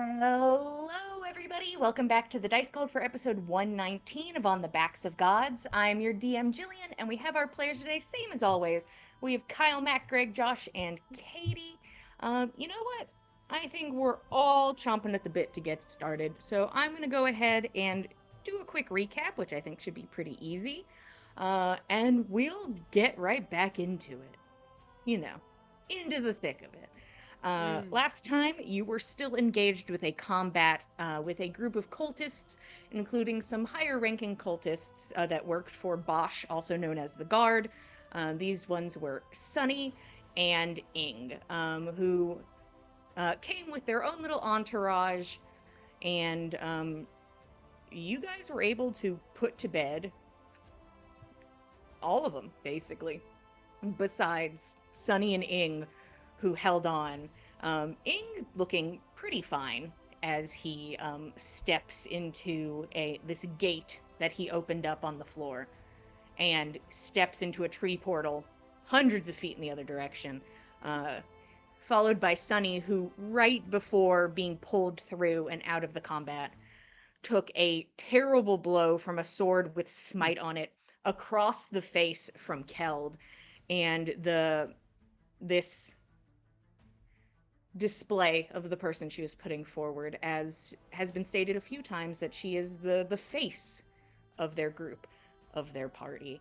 Hello, everybody. Welcome back to the Dice Cult for episode 119 of On the Backs of Gods. I'm your DM, Jillian, and we have our players today, same as always. We have Kyle, Matt, Greg, Josh, and Katie. You know what? I think we're all chomping at the bit to get started, so I'm going to go ahead and do a quick recap, which I think should be pretty easy, and we'll get right back into it. Into the thick of it. Last time, you were still engaged with a combat with a group of cultists, including some higher ranking cultists that worked for Bosch, also known as the Guard. These ones were Sunny and Ing, who came with their own little entourage, and you guys were able to put to bed all of them, basically, besides Sunny and Ing, who held on. Ing looking pretty fine as he steps into this gate that he opened up on the floor and steps into a tree portal hundreds of feet in the other direction, followed by Sunny, who right before being pulled through and out of the combat took a terrible blow from a sword with smite on it across the face from Keld, and this display of the person she was putting forward, as has been stated a few times, that she is the face of their group, of their party.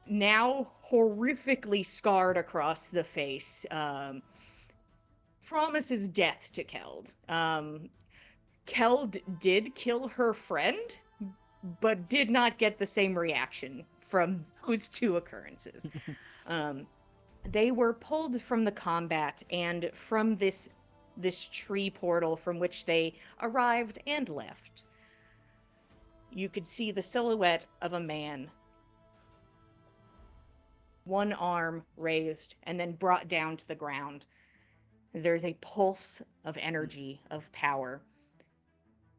Now horrifically scarred across the face, promises death to Keld. Keld did kill her friend, but did not get the same reaction from those two occurrences. They were pulled from the combat and from this tree portal from which they arrived and left. You could see the silhouette of a man, one arm raised and then brought down to the ground. There's a pulse of energy, of power.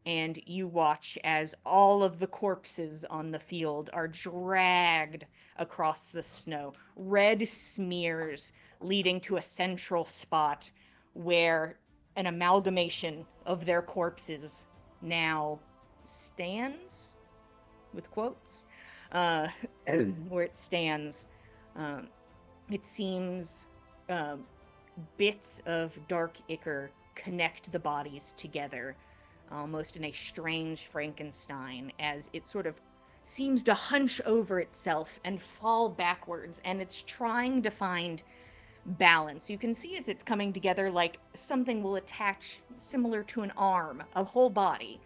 And you watch as all of the corpses on the field are dragged across the snow. Red smears leading to a central spot where an amalgamation of their corpses now stands, with quotes, where it stands. It seems bits of dark ichor connect the bodies together, almost in a strange Frankenstein, as it sort of seems to hunch over itself and fall backwards, and it's trying to find balance. You can see as it's coming together, like something will attach similar to an arm, a whole body,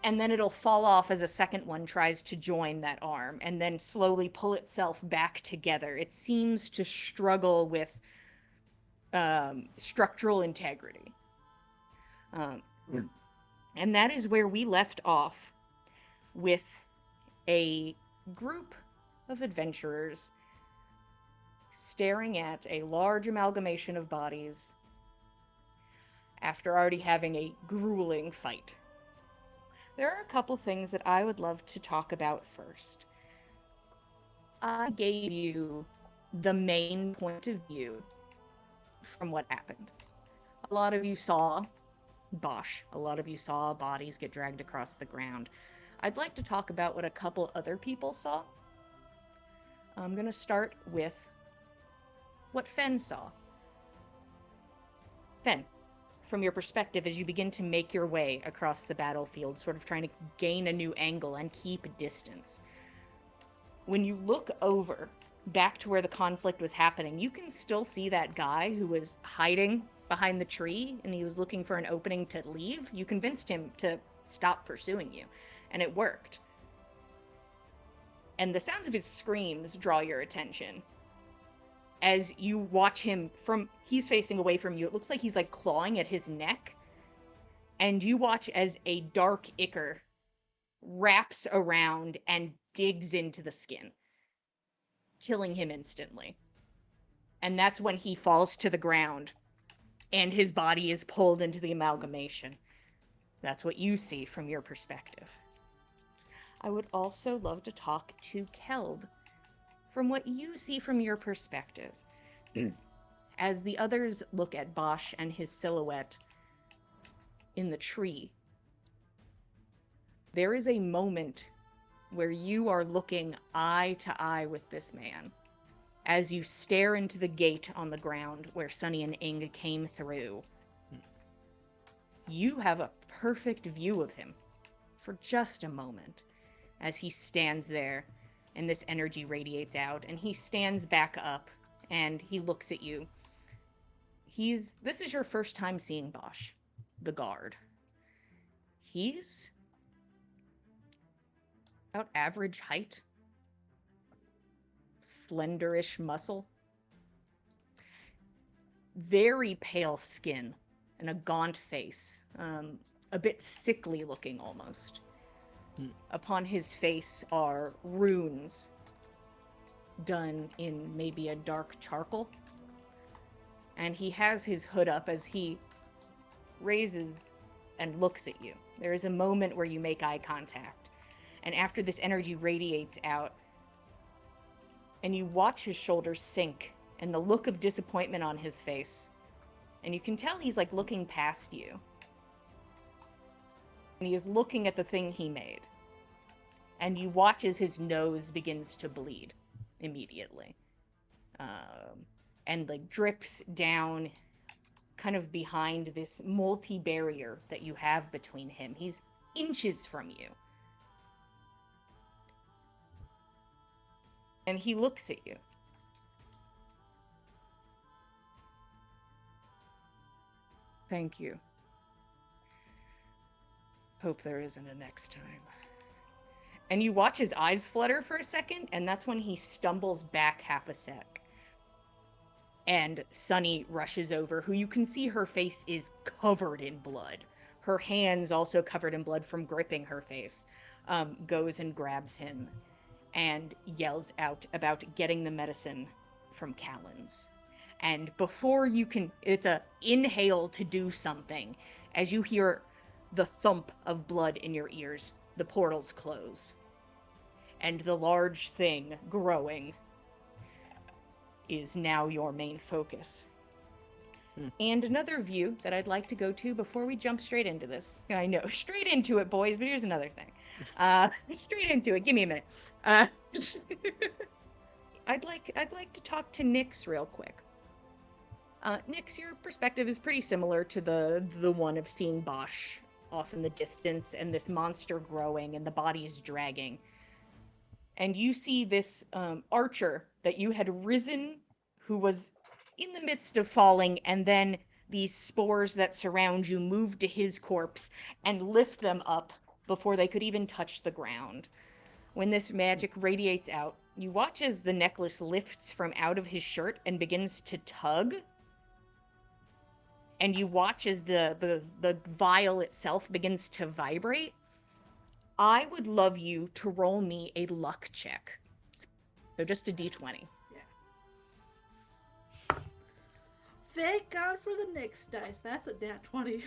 and then it'll fall off as a second one tries to join that arm, and then slowly pull itself back together. It seems to struggle with structural integrity. And that is where we left off, with a group of adventurers staring at a large amalgamation of bodies after already having a grueling fight. There are a couple things that I would love to talk about first. I gave you the main point of view from what happened. A lot of you saw Bosch. A lot of you saw bodies get dragged across the ground. I'd like to talk about what a couple other people saw. I'm going to start with what Fen saw. Fen, from your perspective, as you begin to make your way across the battlefield, sort of trying to gain a new angle and keep distance, when you look over back to where the conflict was happening, you can still see that guy who was hiding behind the tree and he was looking for an opening to leave. You convinced him to stop pursuing you, and it worked. And the sounds of his screams draw your attention as you watch him he's facing away from you. It looks like he's like clawing at his neck, and you watch as a dark ichor wraps around and digs into the skin, killing him instantly. And that's when he falls to the ground and his body is pulled into the amalgamation. That's what you see from your perspective. I would also love to talk to Keld from what you see from your perspective. As the others look at Bosch and his silhouette in the tree, there is a moment where you are looking eye to eye with this man as you stare into the gate on the ground where Sunny and Ing came through. You have a perfect view of him for just a moment as he stands there and this energy radiates out, and he stands back up and he looks at you. This is your first time seeing Bosch, the guard. He's about average height, slenderish muscle, very pale skin, and a gaunt face, a bit sickly looking almost. Upon his face are runes done in maybe a dark charcoal, and he has his hood up as he raises and looks at you. There is a moment where you make eye contact, and after this energy radiates out, and you watch his shoulders sink, and the look of disappointment on his face, and you can tell he's like looking past you. And he is looking at the thing he made. And you watch as his nose begins to bleed immediately. And like drips down kind of behind this multi-barrier that you have between him. He's inches from you. And he looks at you. Thank you. Hope there isn't a next time. And you watch his eyes flutter for a second, and that's when he stumbles back half a sec. And Sunny rushes over, who you can see her face is covered in blood. Her hands also covered in blood from gripping her face. Goes and grabs him and yells out about getting the medicine from Callan's. And before you can, it's a inhale to do something, as you hear the thump of blood in your ears, the portals close. And the large thing growing is now your main focus. And another view that I'd like to go to before we jump straight into this. I know, straight into it, boys, but here's another thing. Straight into it. Give me a minute. I'd like to talk to Nyx real quick. Nyx, your perspective is pretty similar to the one of seeing Bosch off in the distance and this monster growing and the body is dragging. And you see this archer that you had risen, who was in the midst of falling, and then these spores that surround you move to his corpse and lift them up before they could even touch the ground. When this magic radiates out, you watch as the necklace lifts from out of his shirt and begins to tug. And you watch as the vial itself begins to vibrate. I would love you to roll me a luck check. So just a d20. Yeah. Thank God for the Nyx dice. That's a nat 20.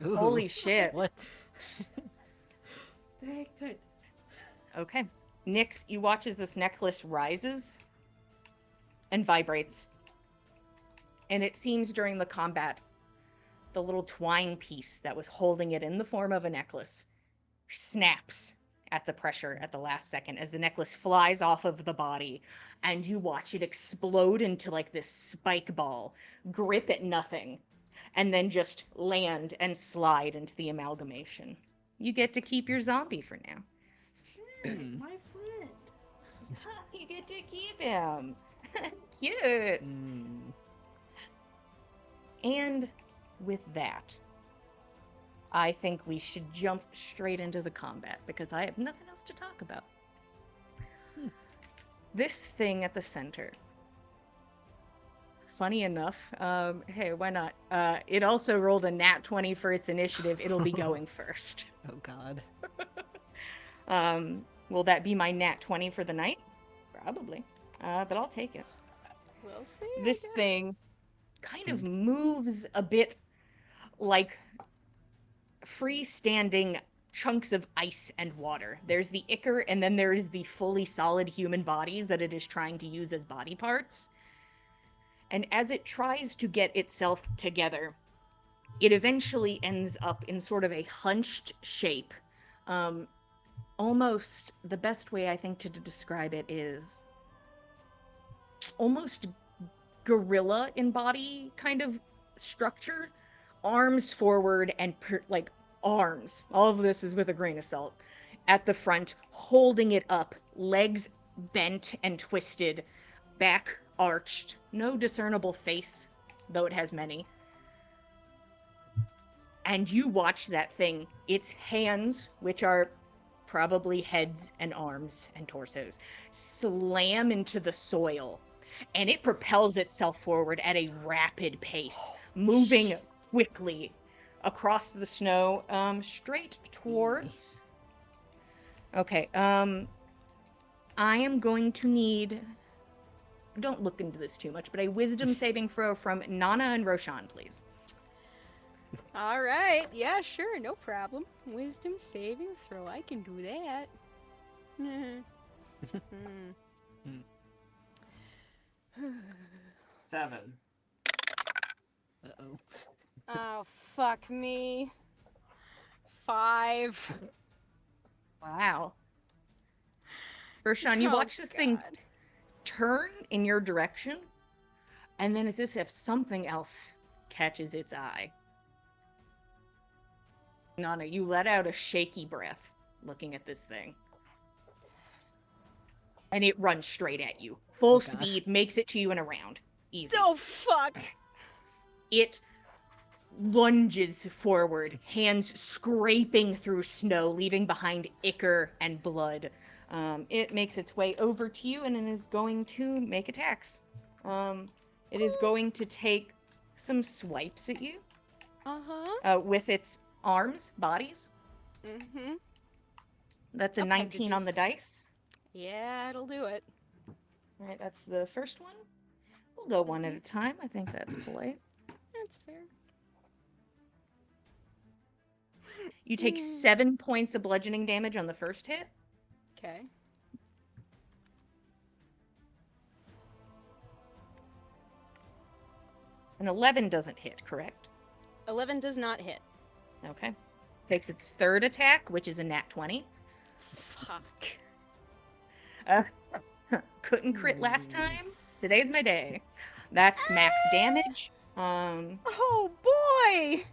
Ooh, Holy shit. What? Thank goodness. Okay. Nyx, you watch as this necklace rises and vibrates. And it seems during the combat, the little twine piece that was holding it in the form of a necklace snaps at the pressure at the last second as the necklace flies off of the body, and you watch it explode into like this spike ball, grip at nothing, and then just land and slide into the amalgamation. You get to keep your zombie for now. Hey, my friend. You get to keep him. Cute. And with that, I think we should jump straight into the combat, because I have nothing else to talk about. This thing at the center. Funny enough, hey, why not? It also rolled a nat 20 for its initiative. It'll be going first. Oh god. Will that be my nat 20 for the night? Probably. But I'll take it. We'll see. This thing kind of moves a bit like freestanding chunks of ice and water. There's the ichor, and then there's the fully solid human bodies that it is trying to use as body parts. And as it tries to get itself together, it eventually ends up in sort of a hunched shape. Almost the best way I think to describe it is almost gorilla in body kind of structure, arms forward and like arms. All of this is with a grain of salt. At the front, holding it up, legs bent and twisted, back arched, no discernible face, though it has many. And you watch that thing, its hands, which are probably heads and arms and torsos, slam into the soil, and it propels itself forward at a rapid pace, moving quickly across the snow, straight towards... Okay, I am going to need... Don't look into this too much, but a wisdom saving throw from Nana and Roshan, please. All right. Yeah, sure. No problem. Wisdom saving throw. I can do that. 7. Uh-oh. Oh, fuck me. 5. Wow. Roshan, you watch this thing turn in your direction, and then it's as if something else catches its eye. Nana, you let out a shaky breath looking at this thing. And it runs straight at you. Full speed, makes it to you in a round. Easy. Oh, fuck! It lunges forward, hands scraping through snow, leaving behind ichor and blood. It makes its way over to you and it is going to make attacks. It is going to take some swipes at you. With its arms, bodies. Mm-hmm. That's a 19 on the dice. Yeah, it'll do it. All right, that's the first one. We'll go one at a time. I think that's polite. That's fair. You take 7 points of bludgeoning damage on the first hit. Okay. An 11 doesn't hit, correct? 11 does not hit. Okay. Takes its third attack, which is a nat 20. Fuck. Couldn't crit last time. Today's my day. That's max damage. Oh boy!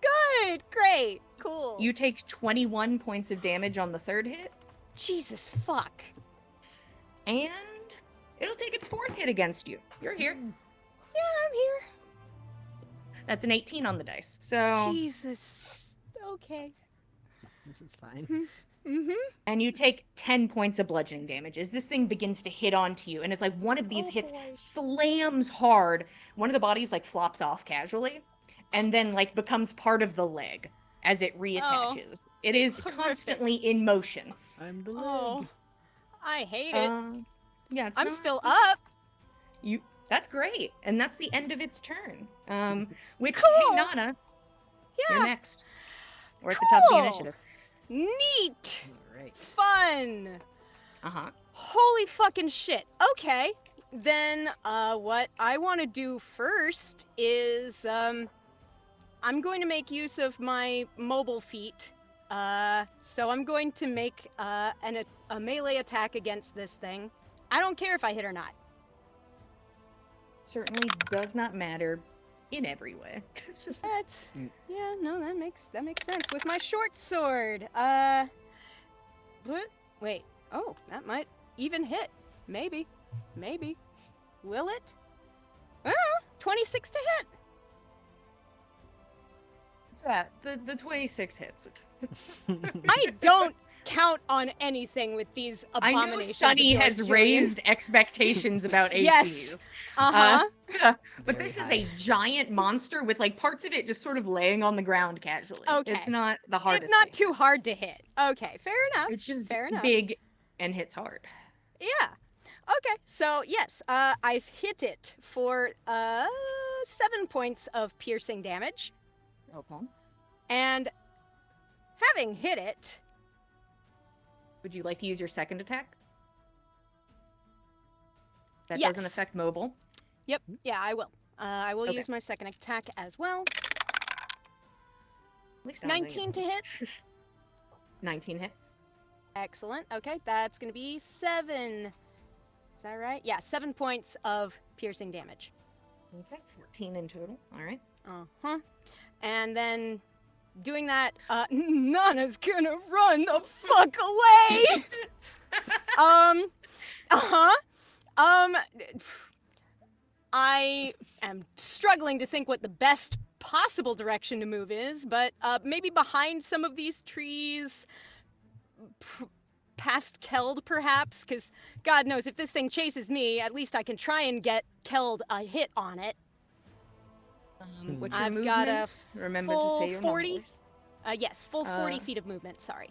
Good! Great! Cool. You take 21 points of damage on the third hit. Jesus fuck. And it'll take its fourth hit against you. You're here. Yeah, I'm here. That's an 18 on the dice. So Jesus. Okay. This is fine. Mm-hmm. And you take 10 points of bludgeoning damage as this thing begins to hit onto you. And it's like one of these hits slams hard. One of the bodies like flops off casually and then like becomes part of the leg as it reattaches. It is constantly in motion. I'm the leg. Oh, I hate it. Yeah, I'm still up. That's great. And that's the end of its turn. Which, Cool. hey, Nana, you're Yeah. next. We're at the top of the Cool. initiative. Neat. All right. Fun. Uh-huh. Holy fucking shit. Okay. Then what I want to do first is I'm going to make use of my mobile feat. So I'm going to make a melee attack against this thing. I don't care if I hit or not. Certainly does not matter in every way. That's yeah, no, that makes sense. With my short sword. Wait. Oh, that might even hit. Maybe. Will it? 26 to hit. What's that? The 26 hits. I don't count on anything with these I know abominations. Sunny of yours, has Julian. raised expectations about ACs. Yes. Uh-huh. But Very this is high. a giant monster with like parts of it just sort of laying on the ground casually. Okay. It's not the hardest It's not thing. too hard to hit. Okay, fair enough. It's just fair enough. big and hits hard. Yeah. Okay, so yes, I've hit it for 7 points of piercing damage. Okay. And having hit it, Would you like to use your second attack? That Yes. doesn't affect mobile. Yep. Yeah, I will. I will Okay. use my second attack as well. At least I don't think 19 to hit. 19 hits. Excellent. Okay, that's going to be 7. Is that right? Yeah, 7 points of piercing damage. Okay, 14 in total. All right. Uh-huh. And then doing that, Nana's gonna run the fuck away! Uh-huh. I am struggling to think what the best possible direction to move is, but maybe behind some of these trees, past Keld perhaps, because God knows if this thing chases me, at least I can try and get Keld a hit on it. What's your I've movement? got a Remember full to say your 40. numbers. Yes, full 40 feet of movement, sorry.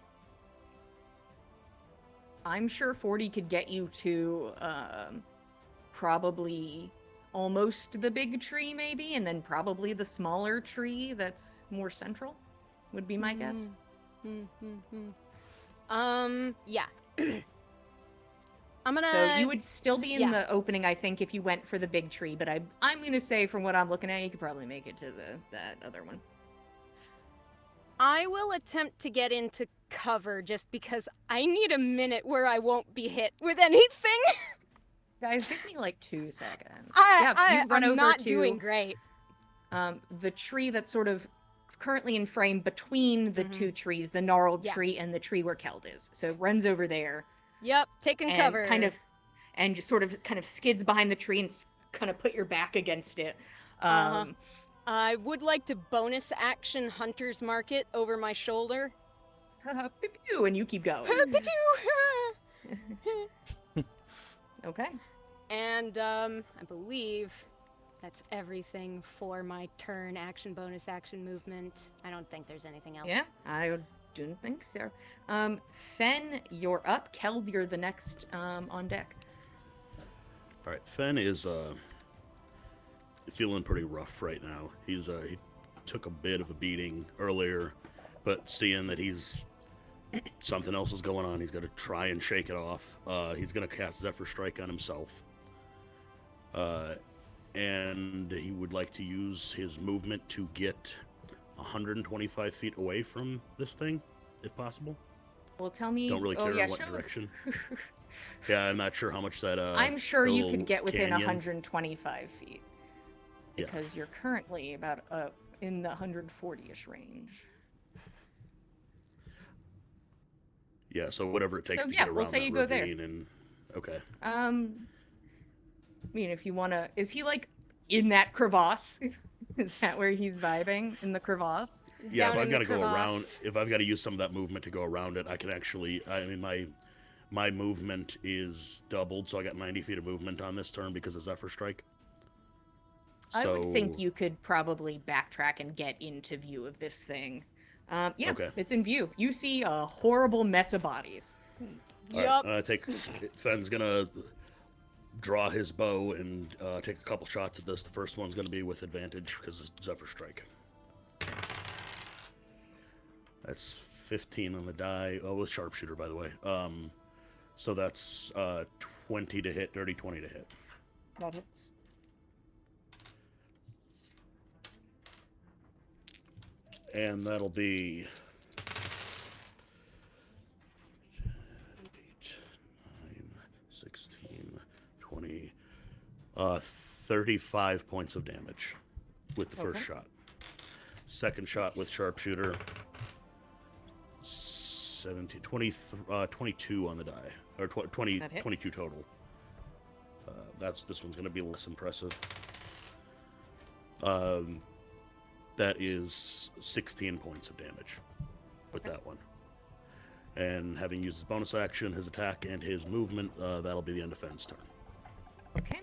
I'm sure 40 could get you to probably almost the big tree, maybe, and then probably the smaller tree that's more central, would be my guess. Yeah. I'm gonna... So you would still be in yeah. the opening, I think, if you went for the big tree, but I'm gonna say, from what I'm looking at, you could probably make it to that other one. I will attempt to get into cover just because I need a minute where I won't be hit with anything. Guys, give me like 2 seconds. I'm over not to doing great. the tree that's sort of currently in frame between the two trees, the gnarled tree and the tree where Keld is. So it runs over there. Yep, taking and cover. And just sort of skids behind the tree and kind of put your back against it. I would like to bonus action Hunter's Market over my shoulder. Pew-pew, and you keep going. Okay. And I believe that's everything for my turn. Action, bonus action, movement. I don't think there's anything else. Yeah, I don't think so. Fen, you're up. Keld, you're the next on deck. All right, Fen is feeling pretty rough right now. He took a bit of a beating earlier, but seeing that something else is going on, he's got to try and shake it off. He's going to cast Zephyr Strike on himself, and he would like to use his movement to get 125 feet away from this thing, if possible. Well, tell me. Don't really care in what direction. Yeah, I'm not sure how much that. I'm sure you could get within canyon. 125 feet. Because you're currently about in the 140-ish range. Yeah, so whatever it takes to get around we'll say that you go there. ravine and okay. I mean, if you want to... Is he, like, in that crevasse? Is that where he's vibing? In the crevasse? Yeah, Down if I've in got the to go around... crevasse. If I've got to use some of that movement to go around it, I can actually... I mean, my movement is doubled, so I got 90 feet of movement on this turn because of Zephyr Strike. I would think you could probably backtrack and get into view of this thing. Okay. It's in view. You see a horrible mess of bodies. Yup. All right, Fen's gonna draw his bow and take a couple shots at this. The first one's gonna be with advantage because it's Zephyr Strike. That's 15 on the die. Oh, with sharpshooter, by the way. So that's 20 to hit, dirty 20 to hit. That hits. And that'll be 8, 9, 16, 20, 35 points of damage with the first shot. Second shot with sharpshooter, 17, 20, 22 on the die, or 20, 22 total. This one's going to be less impressive. That is 16 points of damage with that one. And having used his bonus action, his attack, and his movement, that'll be the end of Fen's turn. Okay.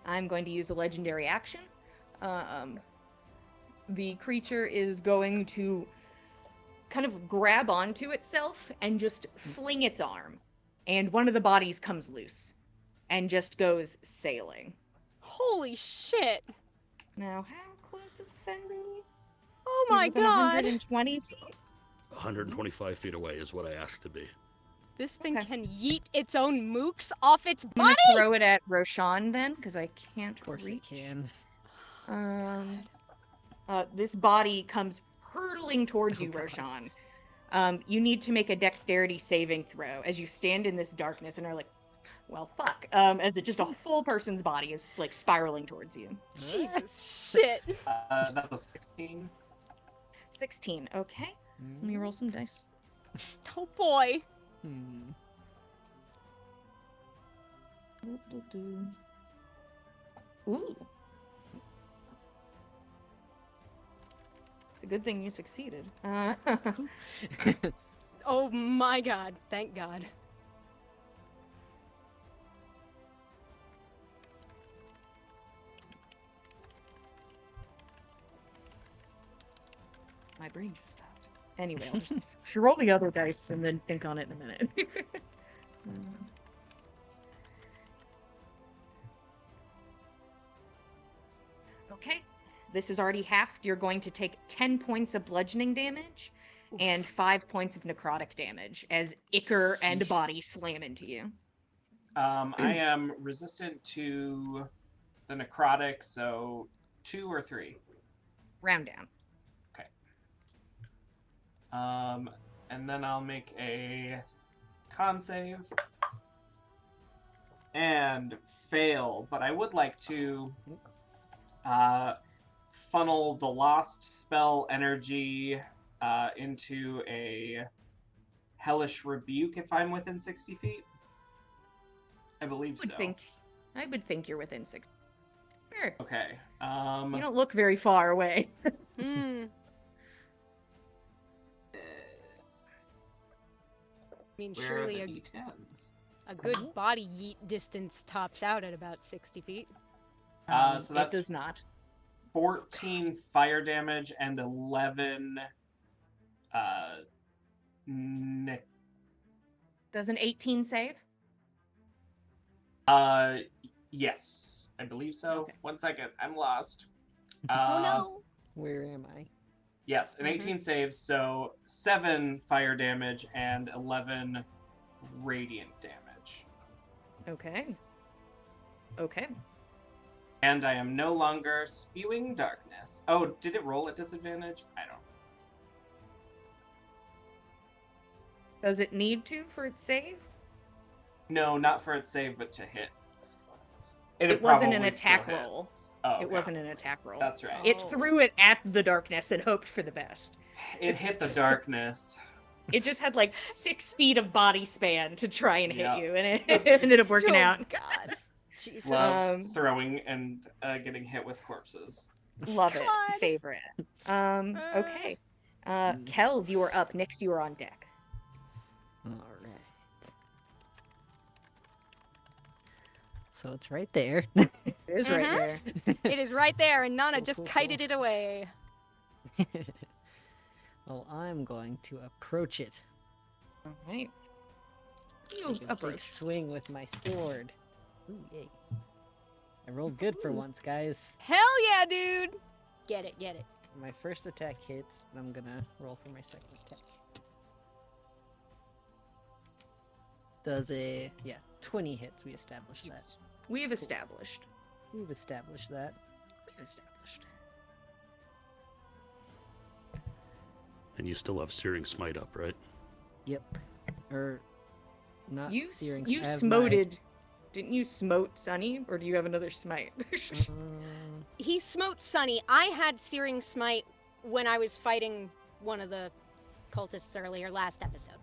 I'm going to use a legendary action. The creature is going to kind of grab onto itself and just fling its arm. And one of the bodies comes loose and just goes sailing. Holy shit. Now, how close is Fen really? Oh my god. 120 feet. 125 feet away is what I asked to be. This thing Okay. can yeet its own mooks off its I'm body. gonna throw it at Roshan then, because I can't Of course reach. it can. This body comes hurtling towards Oh, you, God. Roshan. You need to make a dexterity saving throw as you stand in this darkness and are like, well, fuck. As it just a full person's body is like spiraling towards you. Jesus shit. That's a 16. 16. Okay. Let me roll some dice. Oh boy. Hmm. Ooh. It's a good thing you succeeded. Oh my god. Thank God. My brain just stopped. Anyway, I'll just should roll the other dice and then think on it in a minute. Okay, this is already half. You're going to take 10 points of bludgeoning damage and 5 points of necrotic damage as Icker and body slam into you. I am resistant to the necrotic, so 2 or 3. Round down. And then I'll make a con save and fail, but I would like to funnel the lost spell energy into a hellish rebuke if I'm within 60 feet. I believe so. I would think you're within 6. Sure. Okay. You don't look very far away. Hmm. I mean, Where surely are the D10s? a good body yeet distance tops out at about 60 feet. So It that's does not. 14 fire damage and 11 Nick. Does an 18 save? Yes, I believe so. Okay. 1 second, I'm lost. Oh no! Where am I? Yes, an 18 saves, so 7 fire damage and 11 radiant damage. Okay. Okay. And I am no longer spewing darkness. Oh, did it roll at disadvantage? I don't. Does it need to for its save? No, not for its save, but to hit. It wasn't an probably still attack hit. roll. Oh, It okay. wasn't an attack roll. That's right. It Oh. threw it at the darkness and hoped for the best. It hit the darkness. It just had like 6 feet of body span to try and hit Yep. you, and it ended up working Oh, out. God. Jesus. Love throwing and getting hit with corpses. Love it. God. Favorite. Okay. Kel, you are up. Next, you are on deck. All right. So it's right there. It is right Mhm. there. It is right there, and Nana Cool, just cool, kited cool. it away. Well, I'm going to approach it. All right. You Take a big approach. swing with my sword. Ooh, yay. I rolled good for once, guys. Hell yeah, dude! Get it, get it. My first attack hits, and I'm gonna roll for my second attack. Does 20 hits. We established that. Yes. We have established. We've established that. We've established. And you still have Searing Smite up, right? Yep. Not You searing. you I have smoted. Didn't you smote Sunny, or do you have another smite? He smote Sunny. I had Searing Smite when I was fighting one of the cultists earlier last episode.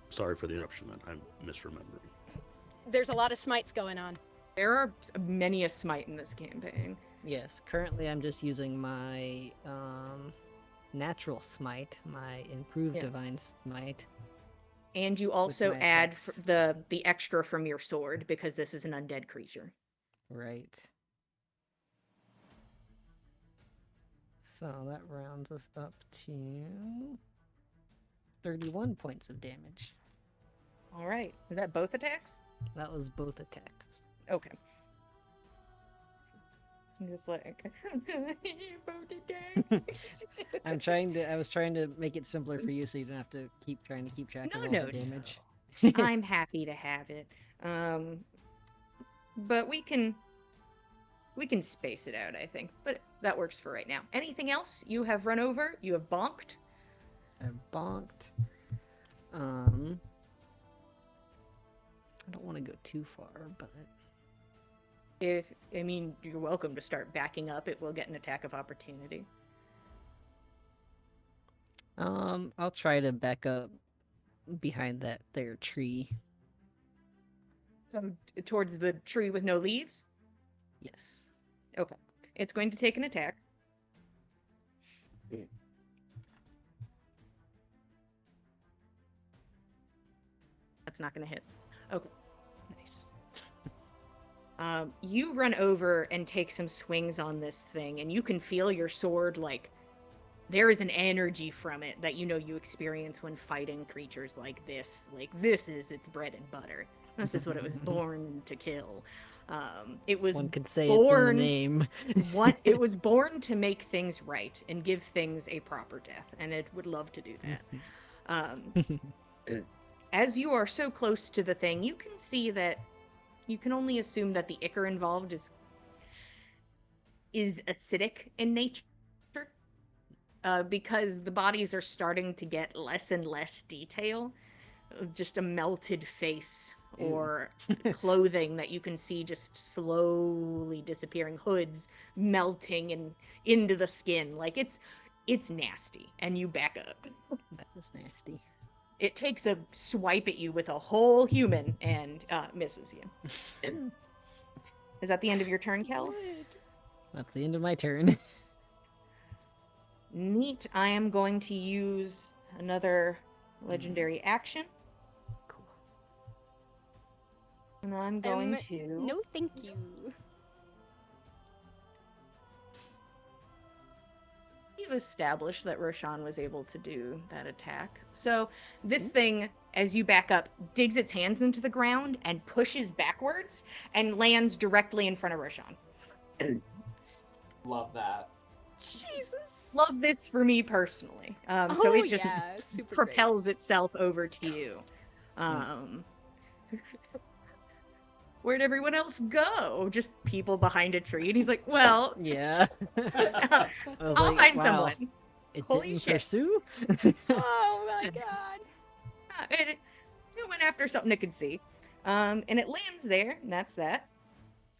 Sorry for the interruption, then. I'm misremembering. There's a lot of smites going on. There are many a smite in this campaign. Yes. Currently, I'm just using my natural smite, my improved Yeah. divine smite. And you also my add attacks. the extra from your sword because this is an undead creature. Right. So that rounds us up to 31 points of damage. All right. Is that both attacks? That was both attacks. Okay. I'm just like both attacks. I was trying to make it simpler for you so you don't have to keep track of all No, the damage. I'm happy to have it. But we can space it out, I think. But that works for right now. Anything else you have run over? You have bonked? I've bonked. I don't want to go too far, but You're welcome to start backing up. It will get an attack of opportunity. I'll try to back up behind that there tree. So towards the tree with no leaves? Yes. Okay. It's going to take an attack. That's not going to hit. Okay. Nice. You run over and take some swings on this thing, and you can feel your sword, like, there is an energy from it that you experience when fighting creatures like this. Like, this is its bread and butter. This is what it was born to kill. It was One could say born, it's in the name. it was born to make things right and give things a proper death, and it would love to do that. As you are so close to the thing, you can see that you can only assume that the ichor involved is acidic in nature, because the bodies are starting to get less and less detail, just a melted face or clothing that you can see just slowly disappearing, hoods melting and into the skin. Like, it's nasty, and you back up. That was nasty. It takes a swipe at you with a whole human and misses you. Is that the end of your turn, Kel? That's the end of my turn. Neat. I am going to use another legendary action. Cool. And I'm going to... No, thank you. We've established that Roshan was able to do that attack. So this thing, as you back up, digs its hands into the ground and pushes backwards and lands directly in front of Roshan. Love that. Jesus. Love this for me personally. So it just super propels itself over to you. Where'd everyone else go? Just people behind a tree. And he's like, well, Yeah. I'll find someone. It Holy didn't shit. pursue? Oh my god. It went after something it could see. And it lands there, and that's that.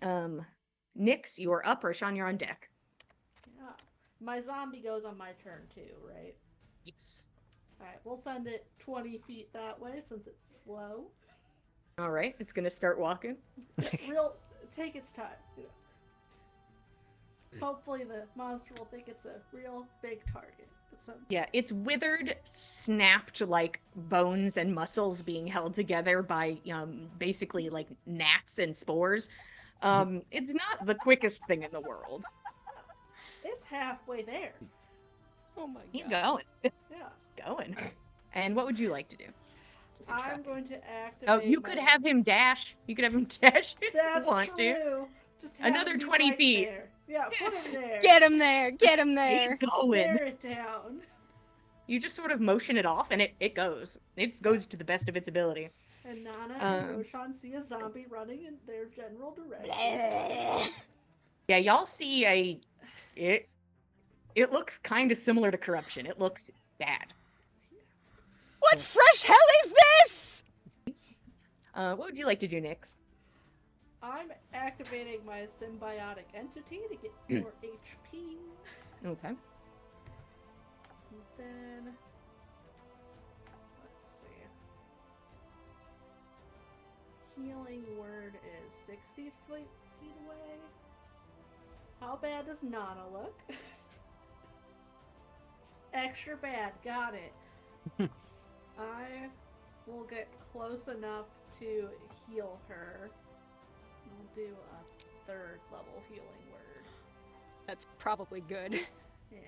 Nyx, you're up. Roshan, you're on deck. Yeah. My zombie goes on my turn too, right? Yes. Alright, we'll send it 20 feet that way since it's slow. All right, it's gonna start walking. Take its time. Hopefully the monster will think it's a real big target. Yeah, it's withered, snapped like bones and muscles being held together by basically like gnats and spores. It's not the quickest thing in the world. It's halfway there. Oh my god. He's going. Yeah. He's going. And what would you like to do? I'm going to activate. Oh, you could have him dash. You could have him dash if That's you want to. true. Just have Another him be 20 right feet. there. Yeah, put him there. Get him there. Get him there. He's going. Stare it down. You just sort of motion it off, and it goes. It goes to the best of its ability. And Nana and Roshan see a zombie running in their general direction. Yeah, y'all see it looks kind of similar to corruption. It looks bad. What fresh hell is this? What would you like to do, Nyx? I'm activating my symbiotic entity to get more HP. Okay. And then let's see. Healing word is 60 feet away. How bad does Nana look? Extra bad, got it. I will get close enough to heal her. I'll do a 3rd level healing word. That's probably good. Yeah.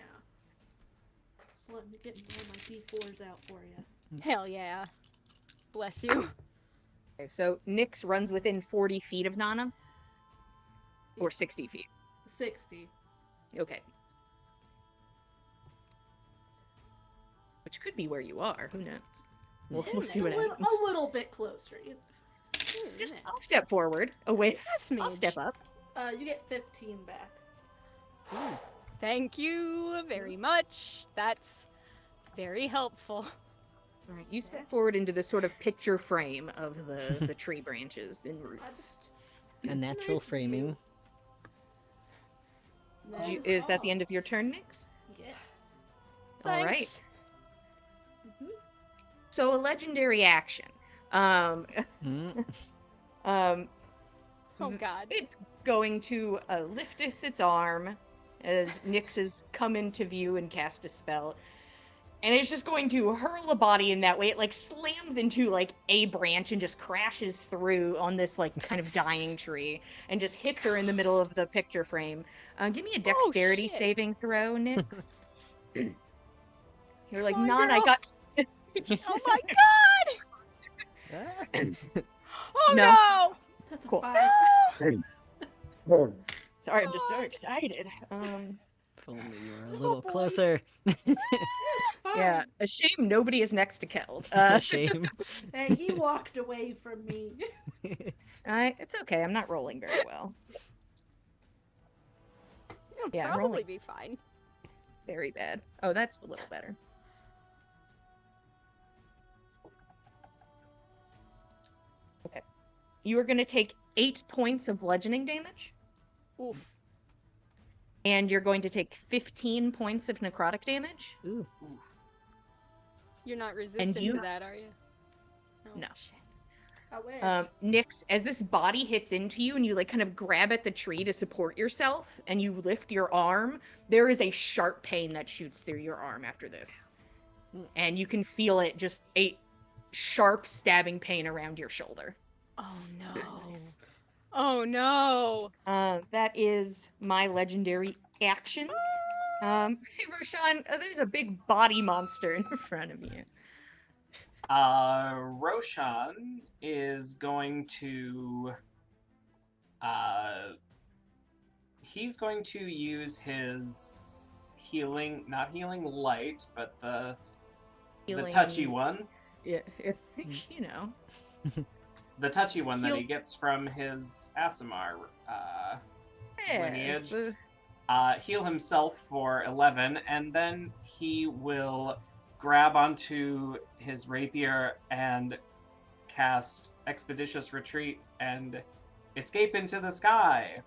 So let me get all my D4s out for you. Hell yeah. Bless you. Okay, so Nyx runs within 40 feet of Nana? Or 60 feet? 60. Okay. which could be where you are. Who knows? We'll Yeah, see what a happens. little bit closer. Just I'll step forward. Away. I'll Smidge. step up. You get 15 back. Thank you very much. That's very helpful. All right, you step forward into this sort of picture frame of the tree branches and I roots. just A natural nice framing. view. Is that the end of your turn, Nyx? Yes. All right. Thanks. So a legendary action. Um, Mm. Oh god. It's going to lift its arm as Nyx has come into view and cast a spell. And it's just going to hurl a body in that way. It like slams into like a branch and just crashes through on this like kind of dying tree and just hits her in the middle of the picture frame. Give me a dexterity shit. saving throw, Nyx. You're like, Oh, non, I girl. got. Oh my god! Ah. Oh No. no! That's a Cool. 5. Sorry, I'm just so God. excited. If only you were a little boy. closer. Fine. Yeah, a shame nobody is next to Keld. A shame. Hey, he walked away from me. It's okay. I'm not rolling very well. It'll Yeah, probably rolling. be fine. Very bad. Oh, that's a little better. Okay. You are going to take 8 points of bludgeoning damage, Oof. and you're going to take 15 points of necrotic damage. Ooh. You're not resistant you- to that, are you? No. Shit. I wish. Nyx, as this body hits into you and you like kind of grab at the tree to support yourself and you lift your arm, there is a sharp pain that shoots through your arm after this. And you can feel it, just a sharp stabbing pain around your shoulder. Oh no. Oh no. That is my legendary actions. Hey Roshan, there's a big body monster in front of you. Roshan is going to he's going to use his not healing light, but the touchy one. Yeah, you know. The touchy one that Heal- he gets from his Asimar lineage. Heal himself for 11, and then he will grab onto his rapier and cast Expeditious Retreat and escape into the sky.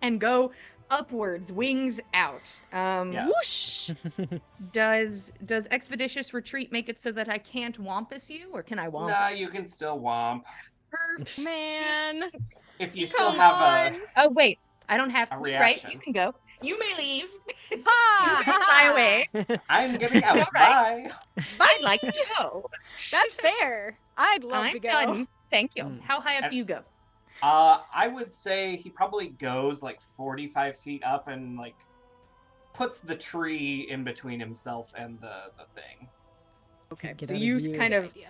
And go upwards, wings out. Yes. Whoosh! Does Expeditious Retreat make it so that I can't wampus you, or can I wampus? Nah, you can still womp. Perfect. Man. If you still Come have on. Oh wait, I don't have. A Right, reaction. you can go. You may leave. Ha! You may fly away. I'm getting out. All Bye. I'd like to go. That's fair. I'd love I'm to go. done. Thank you. Mm. How high up And- do you go? I would say he probably goes like 45 feet up and like puts the tree in between himself and the thing. Okay, Get so out of you view. kind Good of idea.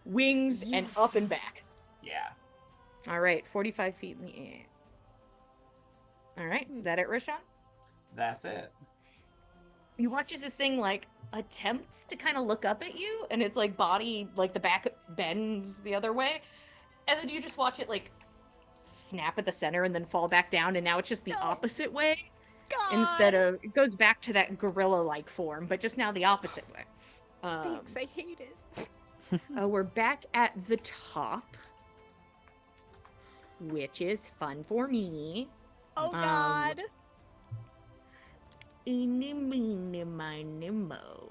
wings and up and back. Yeah. All right, 45 feet in the air. All right, is that it, Roshan? That's it. You watch as this thing like attempts to kind of look up at you, and its like body, like the back bends the other way, and then you just watch it like snap at the center and then fall back down, and now it's just the No. opposite way God. instead of it goes back to that gorilla-like form, but just now the opposite way. Thanks, I hate it. We're back at the top, which is fun for me. Oh God. Eeny, meeny, miny, mo.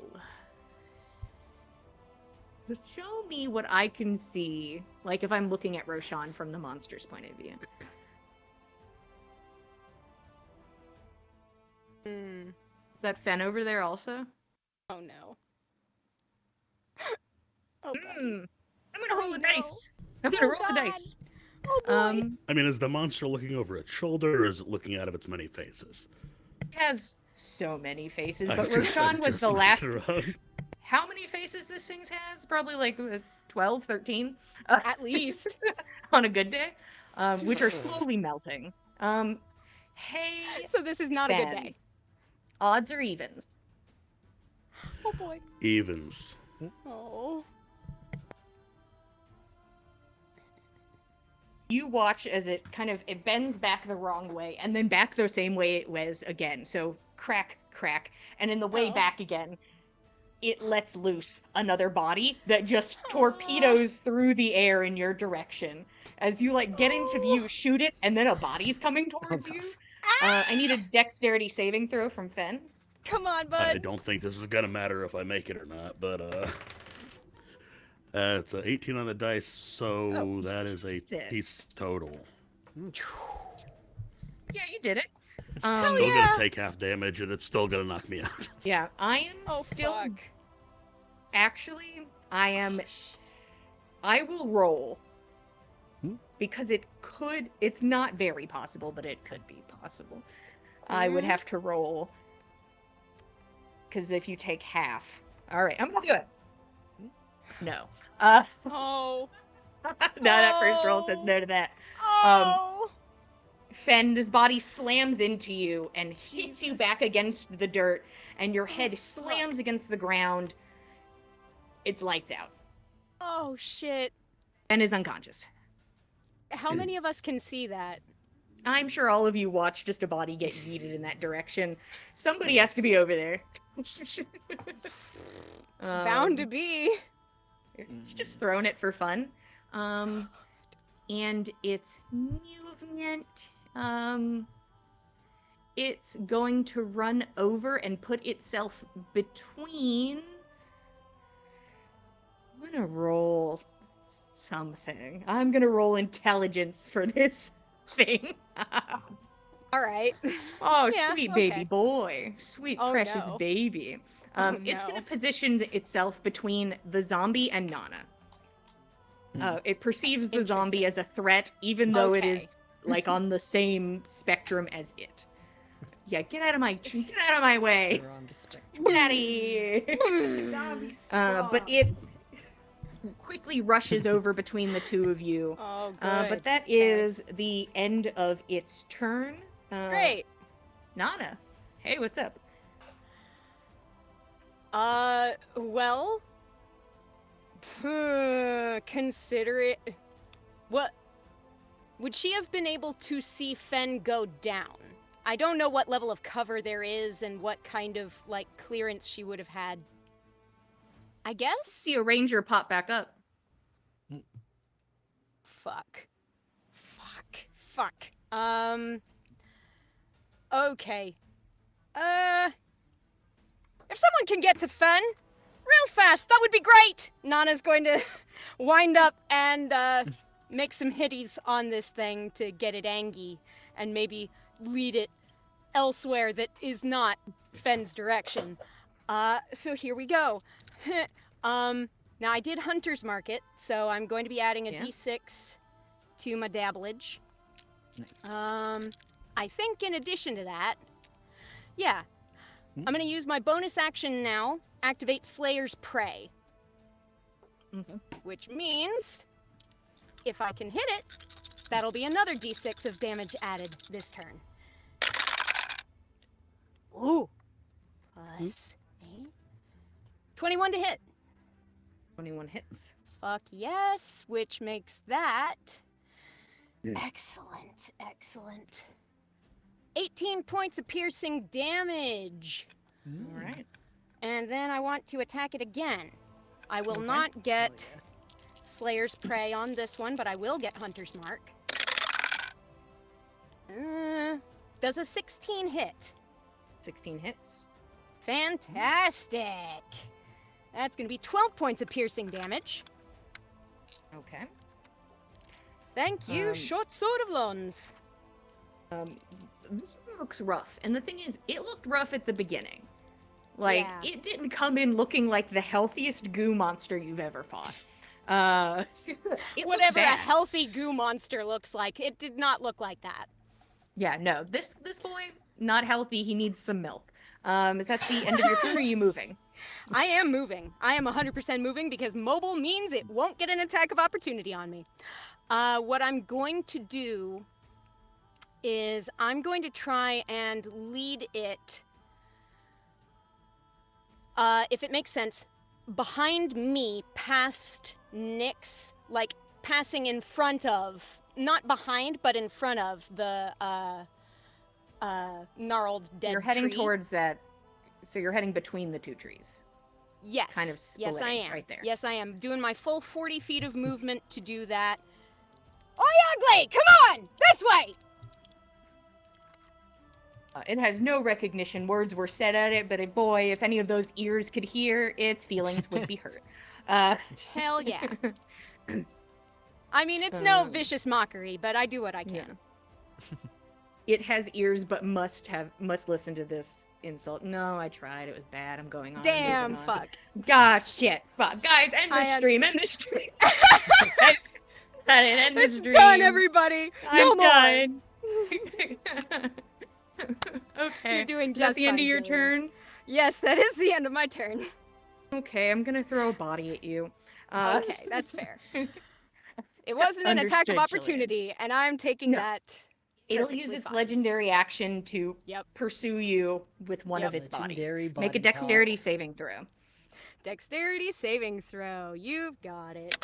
But show me what I can see, like if I'm looking at Roshan from the monster's point of view. Hmm. Is that Fen over there also? Oh no. Oh God. I'm gonna Oh, roll the no. dice. I'm gonna Oh, roll the God. dice. Oh boy. I mean, is the monster looking over its shoulder, or is it looking out of its many faces? It has so many faces, I'm but just- Roshan I'm was just the last. messing around. How many faces this thing has? Probably like 12, 13. At least. On a good day, which are slowly melting. Hey, So this is not a good Ben. day. odds or evens? Oh boy. Evens. Oh. You watch as it it bends back the wrong way and then back the same way it was again. So crack, crack, and in the way Oh. back again, it lets loose another body that just torpedoes through the air in your direction. As you get into view, shoot it, and then a body's coming towards God. you. I need a dexterity saving throw from Fen. Come on, I bud. don't think this is gonna matter if I make it or not, but it's a 18 on the dice, so Oh, that is a sick. piece total. Yeah, you did it. Still yeah. gonna take half damage, and it's still gonna knock me out. Yeah, I am Oh still fuck. actually I am Oh, shit. I will roll. Hmm? Because it's not very possible, but it could be possible. I would have to roll. Because if you take half. Alright, I'm gonna do it. No. Oh. No, that first roll says no to that. Oh. Fen, this body slams into you and hits you Jesus. back against the dirt, and your head fuck. slams against the ground. It's lights out. Oh shit. Fen is unconscious. How many of us can see that? I'm sure all of you watch just a body get yeeted in that direction. Somebody has to be over there. Bound to be. It's just throwing it for fun. And its movement, it's going to run over and put itself between. I'm gonna roll something. I'm gonna roll intelligence for this thing. All right. Oh, Yeah, sweet baby okay. boy. Sweet Oh, precious no. baby. Oh, It's no. going to position itself between the zombie and Nana. It perceives the zombie Interesting. as a threat, even though it Okay. is on the same spectrum as it. Yeah, get out of my way. We're on the spectrum. Get out of here. Zombie strong. But it quickly rushes over between the two of you. Oh, good. But that Okay. is the end of its turn. Great. Nana, hey, what's up? Well, consider it. What would she have been able to see Fen go down? I don't know what level of cover there is and what kind of clearance she would have had. I guess. See a ranger pop back up. Fuck. Okay. If someone can get to Fen real fast, that would be great! Nana's going to wind up and make some hitties on this thing to get it angry and maybe lead it elsewhere that is not Fen's direction. So here we go. Now I did Hunter's Mark it, so I'm going to be adding a Yeah. d6 to my dabblage. Nice. I think in addition to that, yeah, I'm gonna use my bonus action now, activate Slayer's Prey. Mhm. Which means, if I can hit it, that'll be another d6 of damage added this turn. Ooh. Plus 8. 21 to hit. 21 hits. Fuck yes, which makes that... Excellent. 18 points of piercing damage. All right. And then I want to attack it again. I will Okay. not get Slayer's Prey on this one, but I will get Hunter's Mark. Does a 16 hit? 16 hits. Fantastic! That's gonna be 12 points of piercing damage. Okay. Thank you, Um, Short Sword of Lons. This looks rough. And the thing is, it looked rough at the beginning. Like, Yeah. it didn't come in looking like the healthiest goo monster you've ever fought. It looked Whatever a bad. healthy goo monster looks like, it did not look like that. Yeah, no. This boy, not healthy. He needs some milk. Is that the end of your turn, or are you moving? I am moving. I am 100% moving because mobile means it won't get an attack of opportunity on me. What I'm going to do is I'm going to try and lead it if it makes sense, behind me, past Nyx, like passing in front of, not behind, but in front of the gnarled dead You're heading tree. towards that. So you're heading between the two trees. Yes. Kind of yes, I splitting am. right there. Yes, I am. Doing my full 40 feet of movement to do that. Oi, ugly! Come on! This way! It has no recognition. Words were said at it, but boy, if any of those ears could hear, its feelings would be hurt. Hell yeah. I mean, it's no Um, vicious mockery, but I do what I can. Yeah. It has ears, but must listen to this insult. No, I tried. It was bad. I'm going on. Damn, moving on. fuck. Gosh, shit, fuck, guys, end the stream. End the stream. Guys, cut it. End the It's stream. done, everybody. No I'm more. done. Okay. You're doing Is that just the end fine, of your Jillian. turn? Yes, that is the end of my turn. Okay, I'm gonna throw a body at you. Okay, that's fair. It wasn't an attack of Understood, Jillian. opportunity, and I'm taking No. that. It'll perfectly use its fine. legendary action to Yep. pursue you with one Yep. of its bodies. Legendary Make a body dexterity toss. saving throw. Dexterity saving throw. You've got it.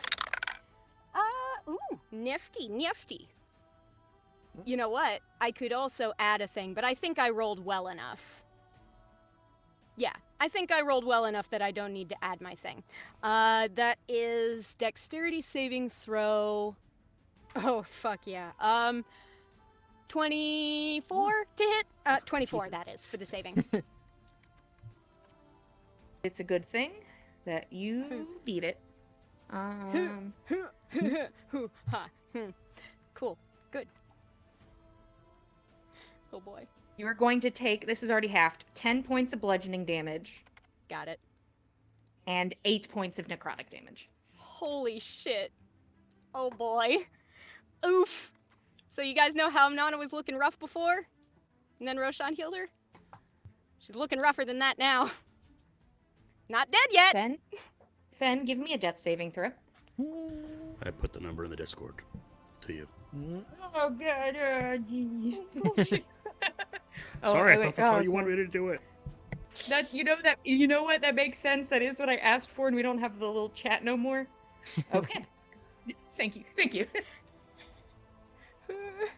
Ooh, nifty. You know what? I could also add a thing, but I think I rolled well enough. Yeah, I think I rolled well enough that I don't need to add my thing. That is dexterity saving throw. Oh, fuck yeah. 24 to hit? 24, Jesus. that is, for the saving. It's a good thing that you beat it. Hoo, ha, Cool, good. Oh boy. You are going to take, this is already halved, 10 points of bludgeoning damage Got it. and 8 points of necrotic damage. Holy shit. Oh boy. Oof. So you guys know how Nana was looking rough before? And then Roshan healed her? She's looking rougher than that now. Not dead yet! Fen, give me a death saving throw. I put the number in the Discord to you. Oh god, Sorry, I thought that's how you wanted me to do it. That you know what, that makes sense. That is what I asked for, and we don't have the little chat no more. Okay. Thank you.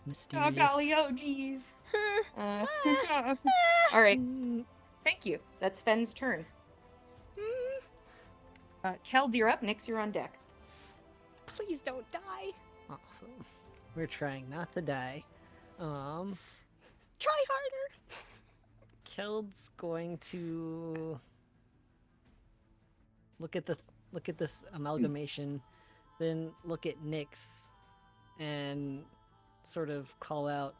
Mysterious. Oh golly, oh jeez. All right. Thank you. That's Fen's turn. Keld, you're up. Nyx, you're on deck. Please don't die. Awesome. We're trying not to die. Try harder. Keld's going to look at this amalgamation, then look at Nyx and sort of call out,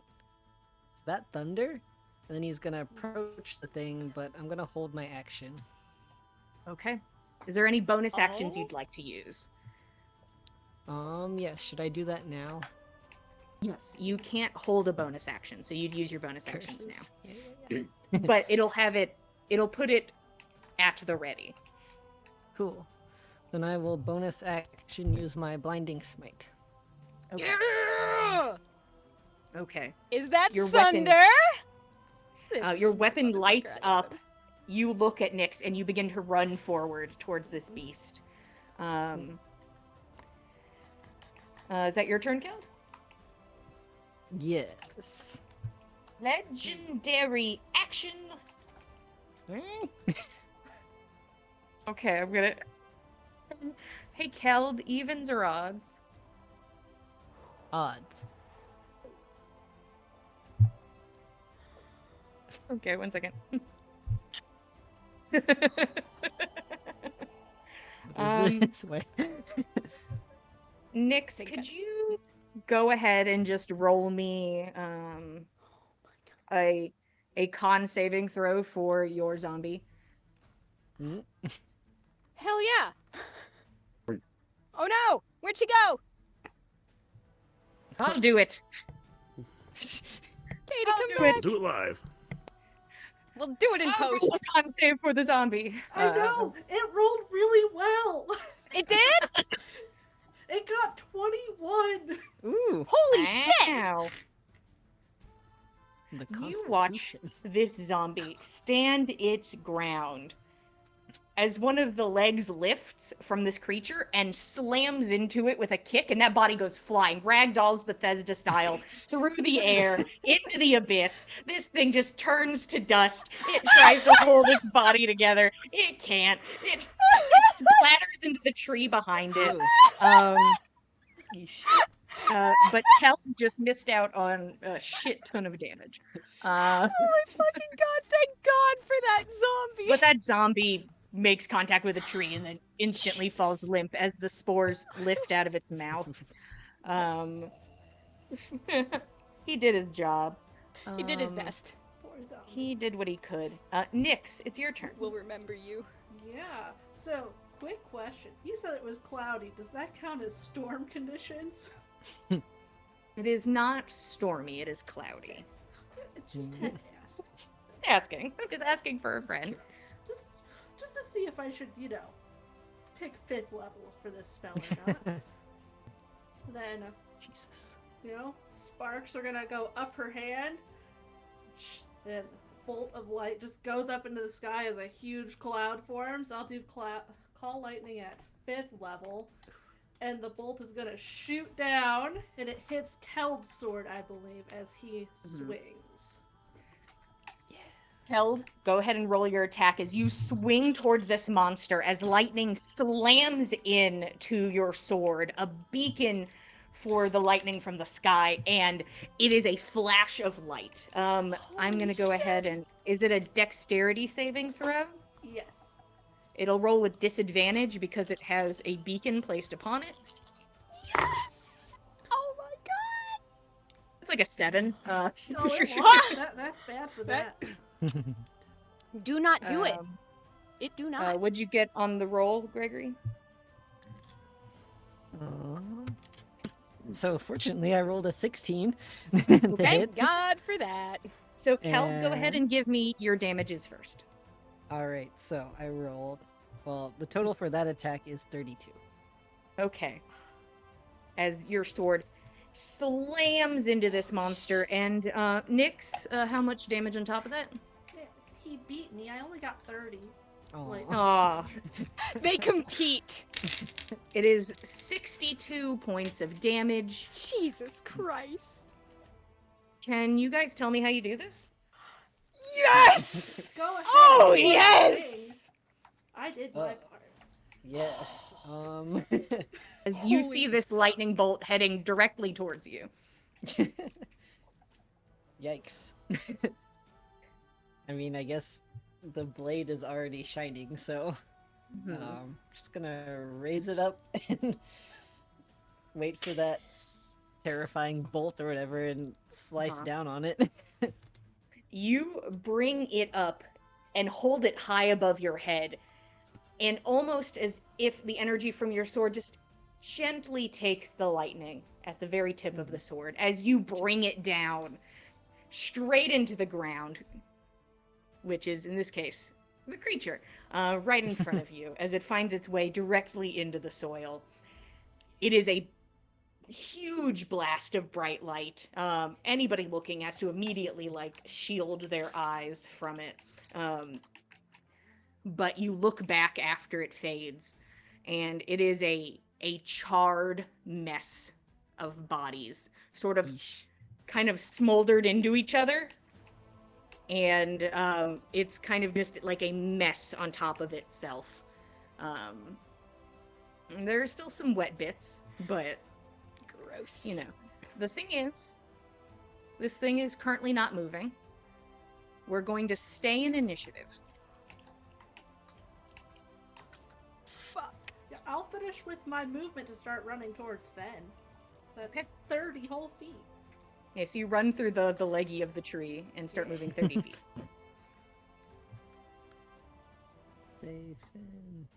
"Is that thunder?" And then he's gonna approach the thing, but I'm gonna hold my action. Okay. Is there any bonus actions Oh. you'd like to use? Yes, should I do that now? Yes. You can't hold a bonus action, so you'd use your bonus actions now. Curses. Yeah. But it'll put it at the ready. Cool. Then I will bonus action use my blinding smite. Okay. Yeah! Okay. Is that Your weapon- thunder? Your This weapon motherfucker, lights I got up. him. You look at Nyx and you begin to run forward towards this beast. Is that your turn, Keld? Yes. Legendary action. Okay, I'm gonna. Hey, Keld, evens or odds? Odds. Okay, 1 second. This way. Nyx, Think could you go ahead and just roll me a con saving throw for your zombie? Mm. Hell yeah! Oh no! Where'd she go? I'll do it. Katie, I'll come do back! it. Do it live. We'll do it in I'll post. roll a con save for the zombie. I know! It rolled really well! It did? It got 21! Ooh. Holy shit! Wow. The You watch Constitution. this zombie stand its ground as one of the legs lifts from this creature and slams into it with a kick, and that body goes flying, ragdolls Bethesda style, through the air, into the abyss. This thing just turns to dust. It tries to hold its body together. It can't. It splatters into the tree behind it. Yeesh. But Kel just missed out on a shit ton of damage. Oh my fucking god, thank god for that zombie! But that zombie makes contact with a tree and then instantly falls Jesus. limp as the spores lift out of its mouth. He did his job. He did his Um, best. Poor zombie. He did what he could. Nyx, it's your turn. We'll remember you. Yeah. So, quick question. You said it was cloudy. Does that count as storm conditions? It is not stormy, it is cloudy. Just had to ask. Just asking. I'm just asking for a friend. Just to see if I should, pick 5th level for this spell or not. Then, Jesus. sparks are gonna go up her hand. And bolt of light just goes up into the sky as a huge cloud forms. I'll do call lightning at 5th level. And the bolt is gonna shoot down, and it hits Keld's sword, I believe, as he swings. Held, go ahead and roll your attack as you swing towards this monster as lightning slams in to your sword, a beacon for the lightning from the sky, and it is a flash of light. I'm gonna go ahead and, is it a dexterity saving throw? Yes. It'll roll with disadvantage because it has a beacon placed upon it. Yes! Oh my god! It's like a 7. Oh, that's bad for that. Do not do it. It do not. What'd you get on the roll, Gregory? So fortunately, I rolled a 16 to hit. Thank God for that. So, Kel, go ahead and give me your damages first. All right, so I rolled. Well, the total for that attack is 32. Okay. As your sword slams into this monster, and Nyx, how much damage on top of that? He beat me. I only got 30. Oh, Like- Aw. They compete. It is 62 points of damage. Jesus Christ. Can you guys tell me how you do this? Yes! Go ahead. Oh, do your yes! thing. I did my part. yes. As you Holy see this lightning bolt heading directly towards you. Yikes. I mean, I guess the blade is already shining, so just gonna raise it up and wait for that terrifying bolt or whatever and slice down on it. You bring it up and hold it high above your head, and almost as if the energy from your sword just gently takes the lightning at the very tip of the sword as you bring it down straight into the ground, which is, in this case, the creature, right in front of you as it finds its way directly into the soil. It is a huge blast of bright light. Anybody looking has to immediately shield their eyes from it. But you look back after it fades, and it is a charred mess of bodies, sort of kind of smoldered into each other. And it's kind of just like a mess on top of itself. There are still some wet bits, but Gross. the thing is, this thing is currently not moving. We're going to stay in initiative. Fuck. Yeah, I'll finish with my movement to start running towards Fen. That's Okay. 30 whole feet. Yeah, so you run through the leggy of the tree and start moving 30 feet. Safe in.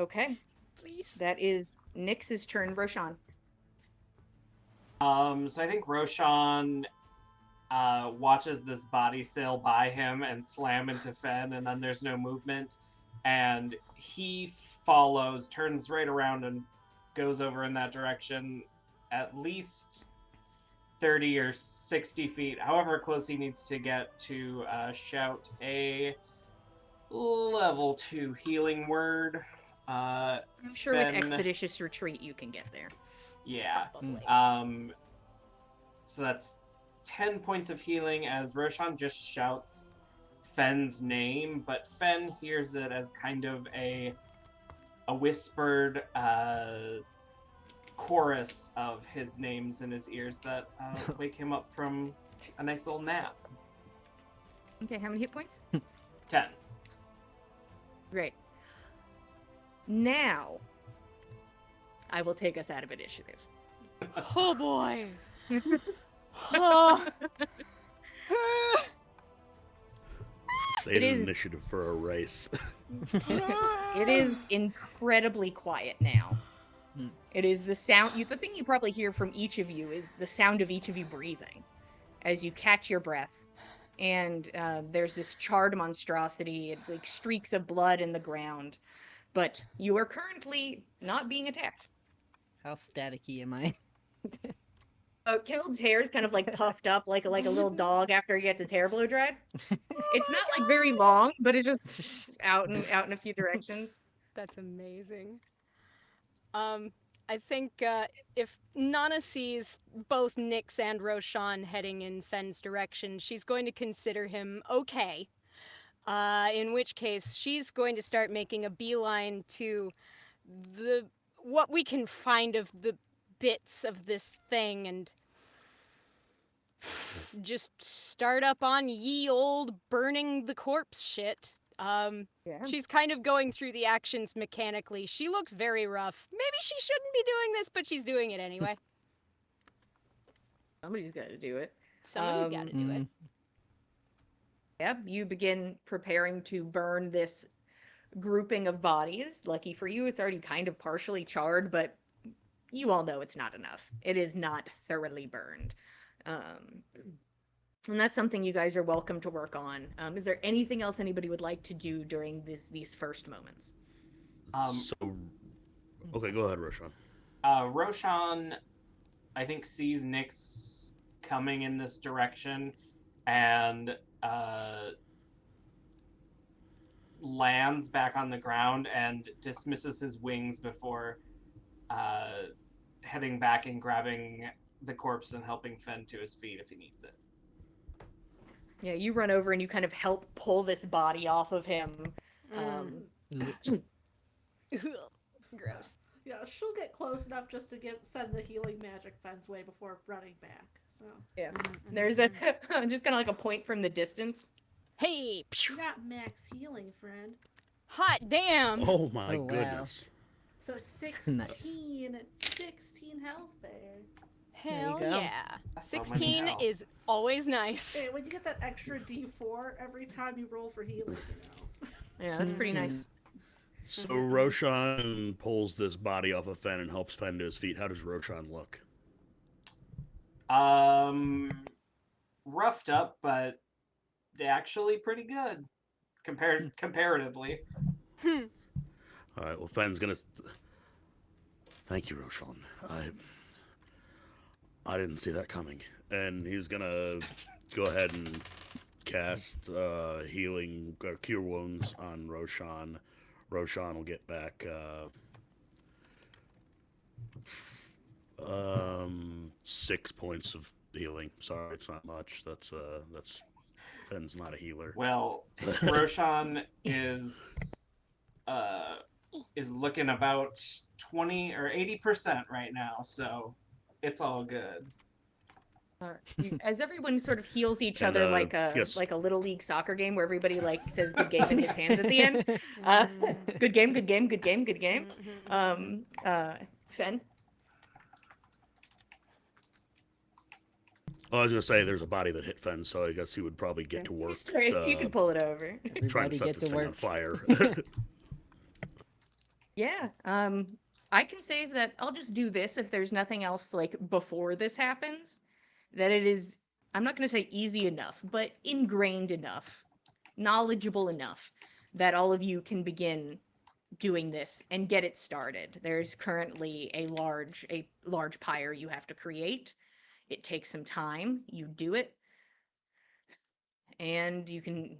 Okay, Please. that is Nyx's turn. Roshan. So I think Roshan watches this body sail by him and slam into Fen, and then there's no movement. And he follows, turns right around, and goes over in that direction at least 30 or 60 feet, however close he needs to get to shout a level 2 healing word. I'm sure with Fen- Expeditious Retreat you can get there. Yeah. Probably. So that's 10 points of healing as Roshan just shouts Fen's name, but Fen hears it as kind of a whispered chorus of his names in his ears that wake him up from a nice little nap. Okay, how many hit points? 10. Great. Now, I will take us out of initiative. Oh boy. Oh. State is- initiative for a race. It is incredibly quiet now. Hmm. It is the sound. The thing you probably hear from each of you is the sound of each of you breathing as you catch your breath. And there's this charred monstrosity, like streaks of blood in the ground. But you are currently not being attacked. How staticky am I? Kendall's hair is kind of like puffed up like a little dog after he gets his hair blow dried. It's not like very long, but it's just out in a few directions. That's amazing. I think if Nana sees both Nyx and Roshan heading in Fen's direction, she's going to consider him okay. In which case, she's going to start making a beeline to what we can find of the bits of this thing and just start up on ye old burning the corpse shit. Yeah. She's kind of going through the actions mechanically. She looks very rough. Maybe she shouldn't be doing this, but she's doing it anyway. Somebody's got to do it. Somebody's got to do it. Yep, you begin preparing to burn this grouping of bodies. Lucky for you, it's already kind of partially charred, but you all know it's not enough. It is not thoroughly burned. And that's something you guys are welcome to work on. Is there anything else anybody would like to do during these first moments? Okay, go ahead, Roshan. Roshan, I think, sees Nyx coming in this direction and lands back on the ground and dismisses his wings before heading back and grabbing the corpse and helping Fen to his feet if he needs it. Yeah, you run over and you kind of help pull this body off of him. Gross. Yeah, she'll get close enough just to send the healing magic Fen's way before running back. So Yeah, there's a just kind of like a point from the distance. Hey! you got max healing, friend. Hot damn! Oh my Oh, wow. goodness. So 16, Nice. 16 health there. Hell go. yeah. That's so many 16 health. is always nice. Hey, when you get that extra D4 every time you roll for healing, Yeah, that's pretty nice. So Roshan pulls this body off of Fen and helps Fen to his feet. How does Roshan look? Roughed up, but actually pretty good comparatively. All right. Well, Fen's gonna. Thank you, Roshan. I didn't see that coming, and he's gonna go ahead and cast healing cure wounds on Roshan. Roshan will get back 6 points of healing. Sorry, it's not much. That's Fen's not a healer. Well, Roshan is looking about 20 or 80% right now, so it's all good. As everyone sort of heals each And, other like a yes. like a little league soccer game where everybody like says good game and hits hands at the end. Good game, good game, good game, good game. Fen. Well, I was gonna say there's a body that hit Fen, so I guess he would probably get to work. Sorry, you can pull it over. Trying to Everybody set get this to thing on work. fire. Yeah. I can say that I'll just do this if there's nothing else like before this happens. That it is, I'm not going to say easy enough, but ingrained enough, knowledgeable enough that all of you can begin doing this and get it started. There's currently a large pyre you have to create. It takes some time. You do it. And you can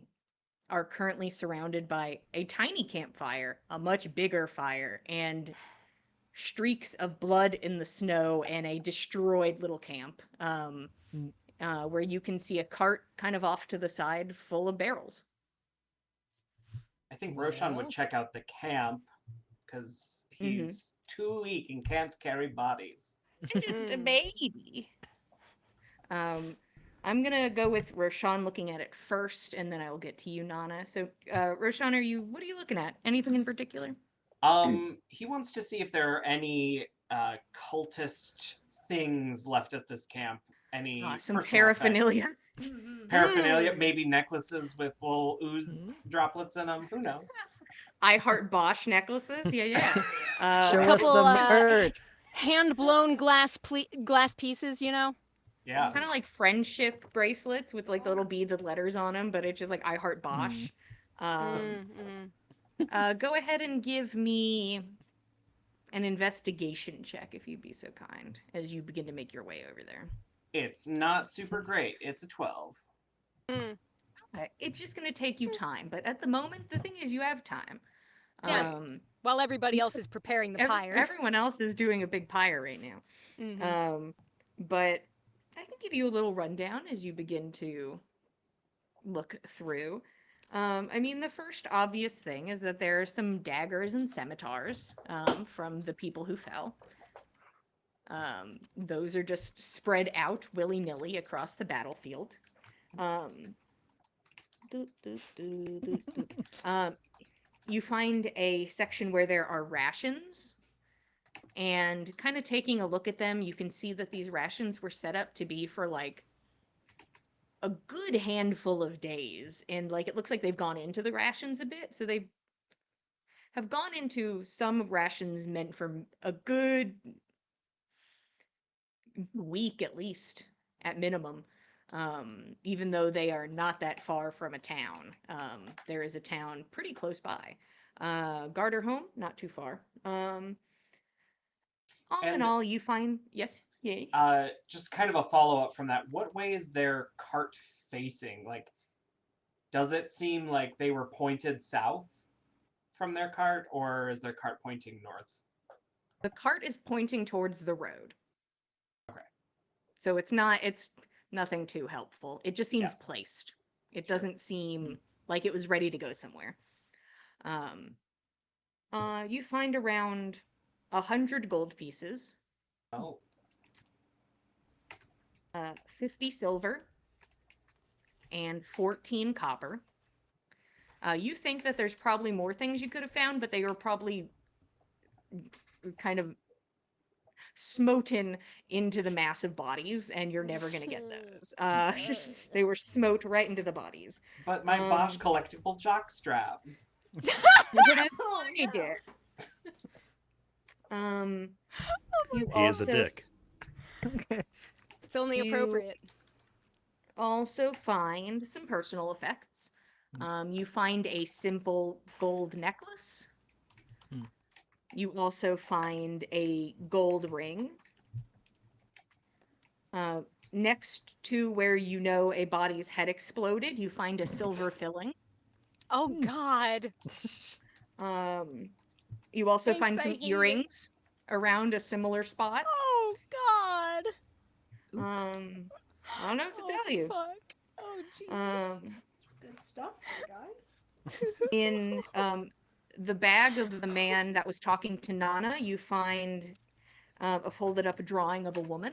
are currently surrounded by a tiny campfire, a much bigger fire, and streaks of blood in the snow and a destroyed little camp, where you can see a cart kind of off to the side full of barrels. I think Roshan would Well. check out the camp because Mm-hmm. he's too weak and can't carry bodies. I'm just a Hmm. baby. I'm gonna go with Roshan looking at it first, and then I will get to you, Nana. So, Roshan, what are you looking at? Anything in particular? He wants to see if there are any cultist things left at this camp. Any Some personal paraphernalia. effects. Mhm. Paraphernalia, Hmm. maybe necklaces with little ooze droplets in them. Who knows? I heart Bosch necklaces. Yeah, yeah. Show A us couple the merch. hand-blown glass pieces, Yeah. It's kind of like friendship bracelets with like the little beaded letters on them, but it's just like I heart Bosch. Go ahead and give me an investigation check if you'd be so kind, as you begin to make your way over there. It's not super great. It's a 12. Okay. It's just going to take you time, but at the moment, the thing is, you have time. Yeah. While everybody else is preparing the pyre. Everyone else is doing a big pyre right now. Mhm. But I can give you a little rundown as you begin to look through. I mean, the first obvious thing is that there are some daggers and scimitars from the people who fell. Those are just spread out willy-nilly across the battlefield. You find a section where there are rations, and kind of taking a look at them, you can see that these rations were set up to be for like a good handful of days, and like it looks like they've gone into the rations a bit, so they have gone into some rations meant for a good week at least, at minimum. Even though they are not that far from a town. There is a town pretty close by. Garterhome, not too far. All in And all, you find yes, yay. just kind of a follow up from that. What way is their cart facing? Like, does it seem like they were pointed south from their cart, or is their cart pointing north? The cart is pointing towards the road. Okay. So it's nothing too helpful. It just seems placed. It doesn't seem like it was ready to go somewhere. You find around 100 gold pieces, Oh. 50 silver, and 14 copper. You think that there's probably more things you could have found, but they were probably kind of smoten into the massive bodies, and you're never gonna get those. They were smote right into the bodies. But my Bosch collectible jockstrap. Oh, Find no. it. You He is a also dick. It's only You- appropriate. also find some personal effects. You find a simple gold necklace. You also find a gold ring. Next to where you know a body's head exploded, you find a silver filling. Oh God. You also Thanks, find I some hate it. earrings around a similar spot. Oh God. I don't know what to tell you. Fuck. Oh Jesus. Good stuff, guys. In the bag of the man that was talking to Nana, you find a folded up drawing of a woman.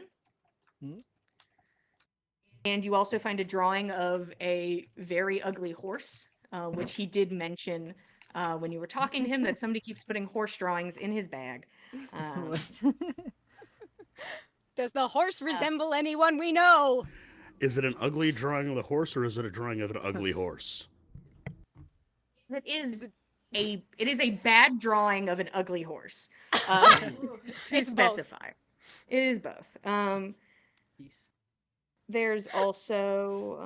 And you also find a drawing of a very ugly horse, which he did mention when you were talking to him, that somebody keeps putting horse drawings in his bag. Does the horse resemble anyone we know? Is it an ugly drawing of the horse, or is it a drawing of an ugly horse? It is a bad drawing of an ugly horse. To It's both. specify. It is both. There's also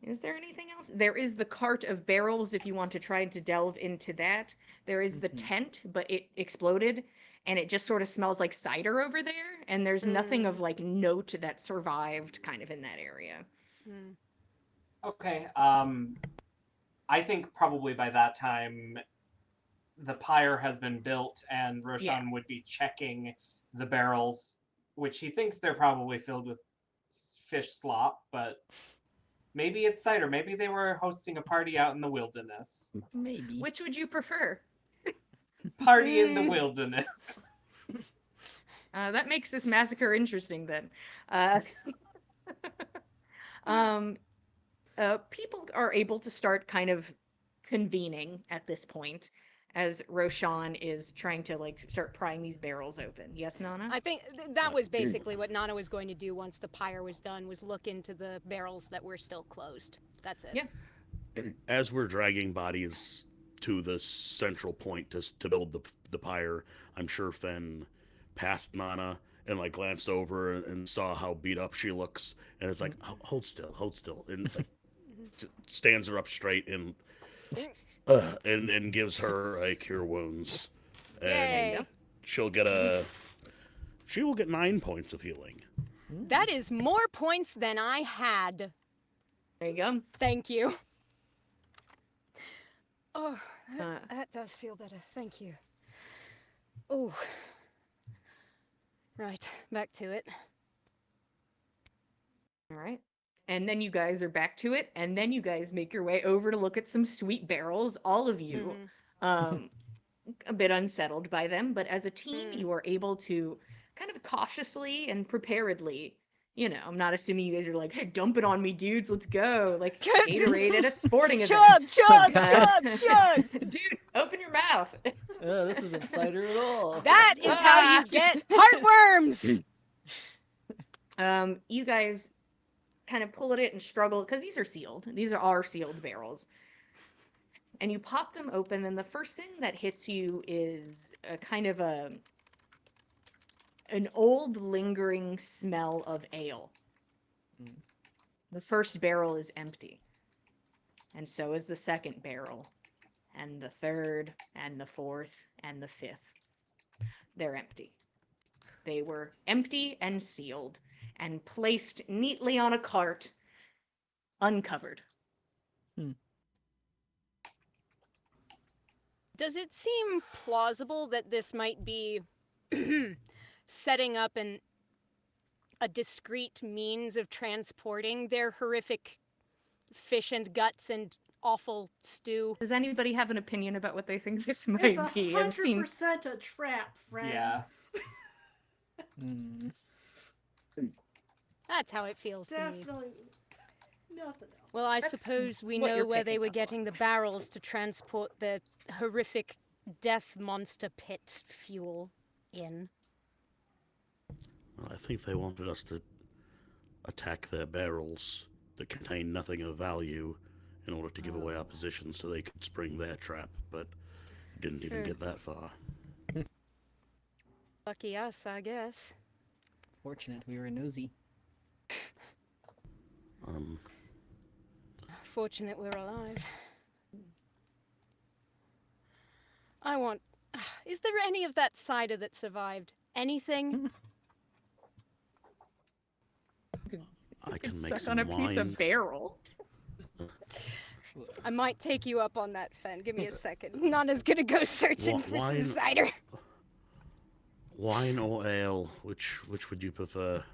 is there anything else? There is the cart of barrels if you want to try to delve into that. There is the tent, but it exploded and it just sort of smells like cider over there, and there's nothing of like note that survived kind of in that area. Okay. I think probably by that time, the pyre has been built, and Roshan Yeah. would be checking the barrels, which he thinks they're probably filled with fish slop, but maybe it's cider. Maybe they were hosting a party out in the wilderness. Maybe. Which would you prefer? Party in the wilderness. That makes this massacre interesting then. Uh, people are able to start kind of convening at this point as Roshan is trying to like start prying these barrels open. Yes, Nana? I think that was basically what Nana was going to do once the pyre was done, was look into the barrels that were still closed. That's it. Yeah. As we're dragging bodies to the central point to build the pyre, I'm sure Fen passed Nana and like glanced over and saw how beat up she looks, and is like, hold still, and like, stands her up straight and gives her a cure wounds, and Yay. she will get 9 points of healing. That is more points than I had. There you go. Thank you. Oh, Uh, that does feel better. Thank you. Oh. Right, back to it. All right. And then you guys are back to it, and then you guys make your way over to look at some sweet barrels, all of you. A bit unsettled by them, but as a team, you are able to kind of cautiously and preparedly, I'm not assuming you guys are like, hey, dump it on me, dudes, let's go. Like, Gatorade at a sporting event. Chug! Dude, open your mouth. Oh, this isn't cider at all. That is how you get heartworms! You guys kind of pull at it and struggle, because these are sealed. These are sealed barrels. And you pop them open, and the first thing that hits you is a kind of an old lingering smell of ale. The first barrel is empty. And so is the second barrel. And the third, and the fourth, and the fifth. They're empty. They were empty and sealed, and placed neatly on a cart, uncovered. Does it seem plausible that this might be setting up a discreet means of transporting their horrific fish and guts and awful stew? Does anybody have an opinion about what they think this might It's be? 100% a trap, friend. Yeah. That's how it feels to me. Definitely. Nothing else. Well, I That's suppose we what know you're where they picking were up getting on. the barrels to transport the horrific death monster pit fuel in. Well, I think they wanted us to attack their barrels that contain nothing of value in order to give away our position so they could spring their trap, but didn't even get that far. Lucky us, I guess. Fortunate we were nosy. Fortunate we're alive. Is there any of that cider that survived? Anything? I can It's make stuck some on a wine. piece of barrel. I might take you up on that, Fen. Give me a second. Nana's gonna go searching for some Wine. cider. Wine or ale? Which would you prefer?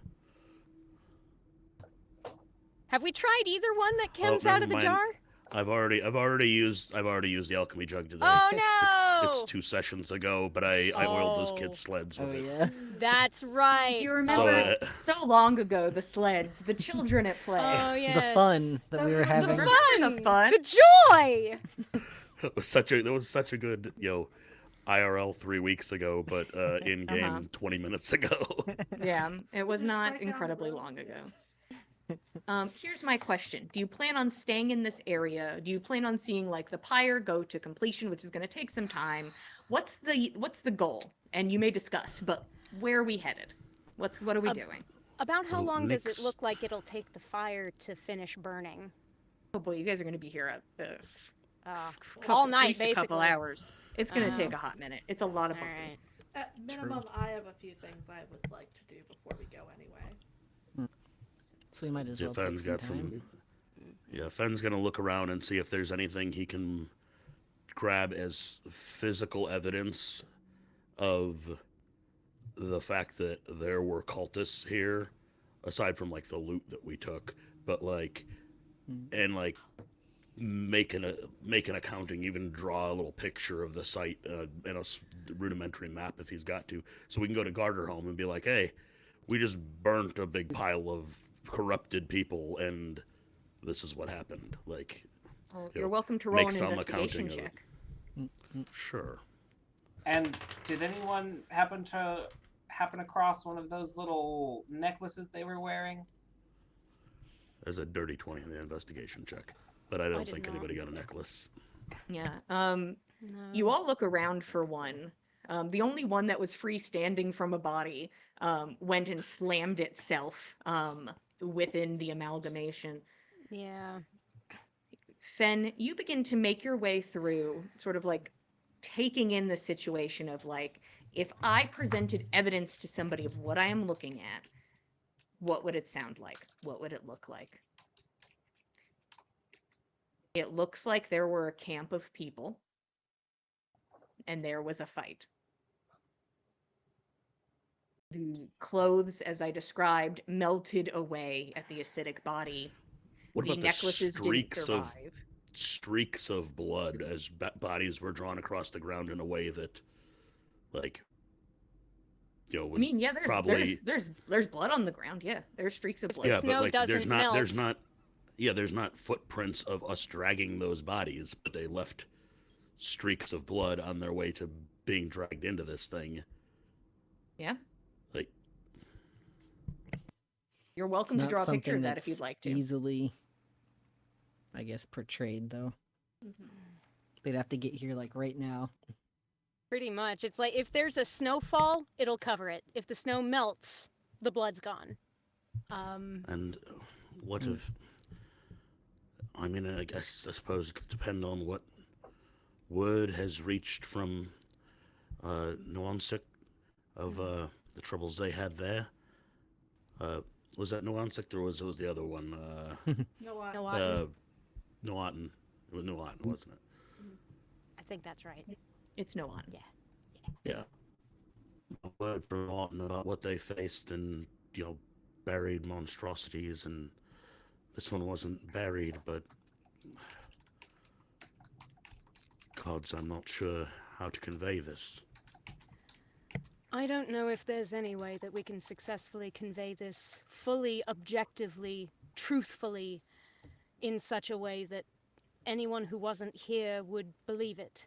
Have we tried either one that comes Oh, out of never the mind. jar? I've already used the alchemy jug today. Oh no! It's 2 sessions ago, but I oiled those Oh. kids' sleds Oh with it. yeah. That's right. Do you remember So, so long ago, the sleds, the children at play? Oh yes. The fun that we were The having. Remember the fun? The joy. It was such a good IRL 3 weeks ago, but in game Uh-huh. 20 minutes ago. Yeah, it was Just not right down the incredibly road. long ago. Here's my question. Do you plan on staying in this area? Do you plan on seeing like the pyre go to completion, which is going to take some time? What's the goal? And you may discuss, but where are we headed? What are we doing? About how Well, long does it Nick's- look like it'll take the fire to finish burning? Oh boy, you guys are going to be here All night, at least a couple basically. hours. It's going to Oh. take a hot minute. It's a lot of All bumping. right. At minimum, I have a few things I would like to do before we go anyway. So we might as well take Fan's some got time. Yeah, Fenn's gonna look around and see if there's anything he can grab as physical evidence of the fact that there were cultists here, aside from like the loot that we took, but like, and like make an accounting, even draw a little picture of the site and a rudimentary map if he's got to, so we can go to Garter Home and be like, hey, we just burnt a big pile of corrupted people and this is what happened. Like, Well, you you're know, welcome to roll make an some investigation accounting of it. check. Sure. And did anyone happen across one of those little necklaces they were wearing? There's a dirty 20 in the investigation check, but I don't did think not. anybody got a necklace. Yeah. No. You all look around for one. The only one that was freestanding from a body went and slammed itself within the amalgamation. Yeah. Fen, you begin to make your way through, sort of like taking in the situation of like, if I presented evidence to somebody of what I am looking at, what would it sound like? What would it look like? It looks like there were a camp of people and there was a fight. The clothes, as I described, melted away at the acidic body. What The about necklaces the didn't survive. streaks of blood as bodies were drawn across the ground in a way that, like, was I mean, yeah, probably there's blood on the ground. Yeah, there's streaks of blood. yeah, snow but like doesn't melt. there's not footprints of us dragging those bodies, but they left streaks of blood on their way to being dragged into this thing. Yeah. Like, You're It's welcome to not draw a picture something of that if that's you'd like to. easily, I guess, portrayed though. They'd have to get here like right now. Pretty much. It's like if there's a snowfall, it'll cover it. If the snow melts, the blood's gone. and what if? I mean, I suppose it depends on what word has reached from Nuansik of the troubles they had there. Was that Nuansik or was the other one? No, I. No, I Nuatan. It was Nuatan, wasn't it? think that's right. It's no on. Yeah. Yeah. A word from Nuatan about what they faced and, buried monstrosities, and this one wasn't buried, but gods, I'm not sure how to convey this. I don't know if there's any way that we can successfully convey this fully, objectively, truthfully, in such a way that anyone who wasn't here would believe it.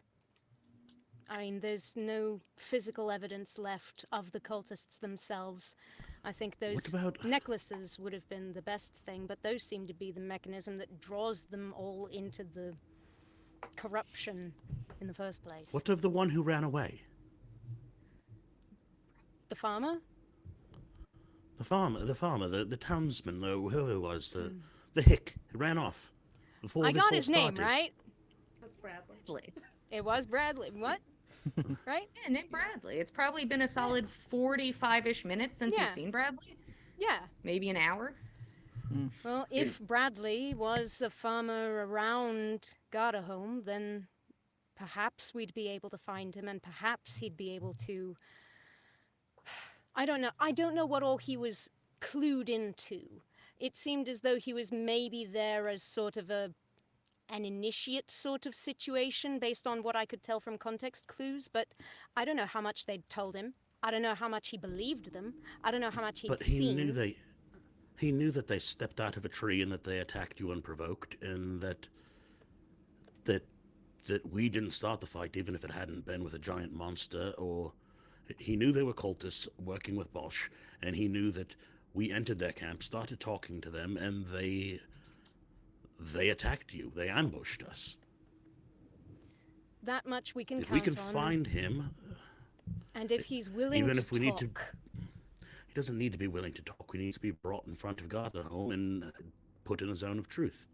I mean, there's no physical evidence left of the cultists themselves. I think those about- necklaces would have been the best thing, but those seem to be the mechanism that draws them all into the corruption in the first place. What of the one who ran away? The farmer? The farmer, the townsman, whoever it was, the hick, who ran off before I this got all his name, started. right? That's Bradley. Bradley. It was Bradley. What? Right? Yeah, Nick Bradley. It's probably been a solid 45-ish minutes since Yeah. you've seen Bradley. Yeah. Maybe an hour. Well, if Bradley was a farmer around Garderhome, then perhaps we'd be able to find him, and perhaps he'd be able to... I don't know. I don't know what all he was clued into. It seemed as though he was maybe there as sort of an initiate sort of situation, based on what I could tell from context clues, but I don't know how much they'd told him. I don't know how much he believed them. I don't know how much he'd But seen. he knew that they stepped out of a tree and that they attacked you unprovoked, and that we didn't start the fight, even if it hadn't been with a giant monster. Or he knew they were cultists working with Bosch, and he knew that we entered their camp, started talking to them, and they attacked you. They ambushed us. That much we can If count we can on. find him, And if he's willing even to if we talk, need to, he doesn't need to be willing to talk. He needs to be brought in front of Garderhome and put in a zone of truth.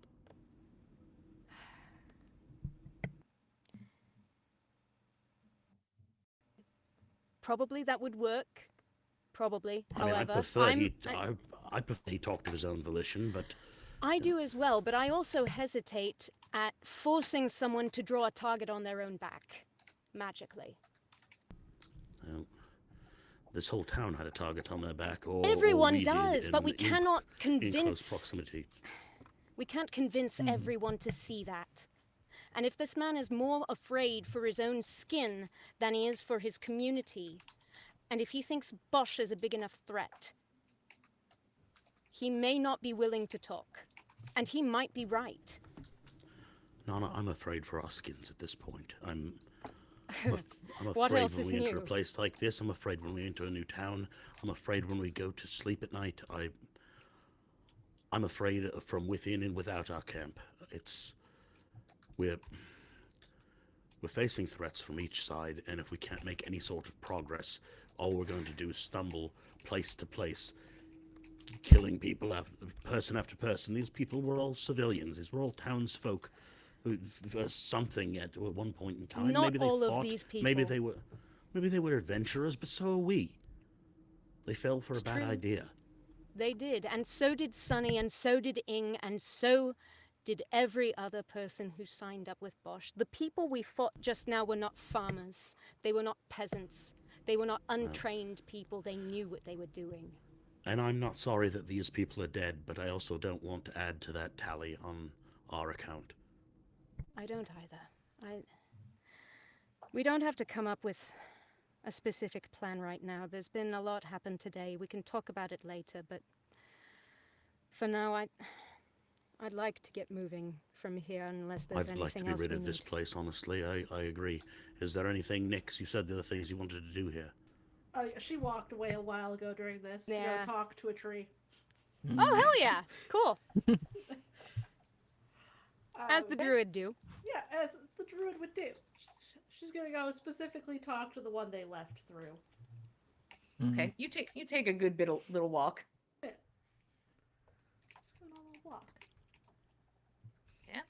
probably that would work. Probably. I mean, However, I prefer he talked of his own volition, but I do as well, but I also hesitate at forcing someone to draw a target on their own back, magically. Well, this whole town had a target on their back, or Everyone we does, did but we cannot in close convince. proximity. We can't convince everyone to see that. And if this man is more afraid for his own skin than he is for his community, and if he thinks Bosch is a big enough threat, he may not be willing to talk. And he might be right. Nana, I'm afraid for our skins at this point. I'm What afraid else when is we enter new? a place like this. I'm afraid when we enter a new town. I'm afraid when we go to sleep at night. I'm afraid from within and without our camp. We're facing threats from each side, and if we can't make any sort of progress, all we're going to do is stumble place to place, killing people person after person. These people were all civilians. These were all townsfolk. Something at one point in time. Not Maybe they all of fought. these Maybe people. they were adventurers, but so are we. They fell for It's a bad true. idea. They did, and so did Sunny, and so did Ing, and so did every other person who signed up with Bosch. The people we fought just now were not farmers. They were not peasants. They were not untrained people. They knew what they were doing. And I'm not sorry that these people are dead, but I also don't want to add to that tally on our account. I don't either. We don't have to come up with a specific plan right now. There's been a lot happen today. We can talk about it later, but for now, I'd like to get moving from here unless there's I'd like to anything be else rid we of this need. place, honestly. I agree. Is there anything, Nix? You said there were things you wanted to do here. Oh, yeah, she walked away a while ago during this to Yeah. go talk to a tree. Oh, hell yeah! Cool. As the Okay. druid do. Yeah, as the druid would do. She's gonna go specifically talk to the one they left through. Okay, you take a good little walk. Yeah. Just going on a walk. Yeah,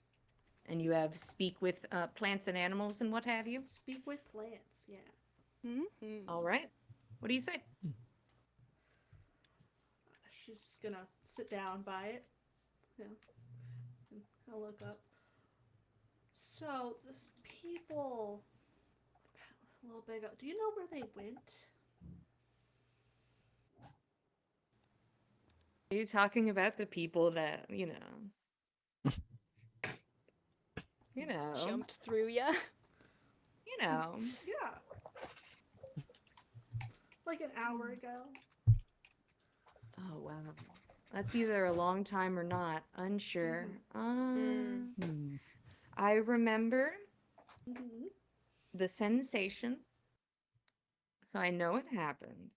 and you have speak with plants and animals and what have you. Speak with plants, yeah. Mm-hmm. All right, what do you say? She's just gonna sit down by it. Yeah. And I'll look up. So, this people a little bit ago. Do you know where they went? Are you talking about the people that Jumped through ya. Yeah. Like an hour ago. Oh wow, that's either a long time or not. Unsure. I remember Mm-hmm. the sensation, so I know it happened.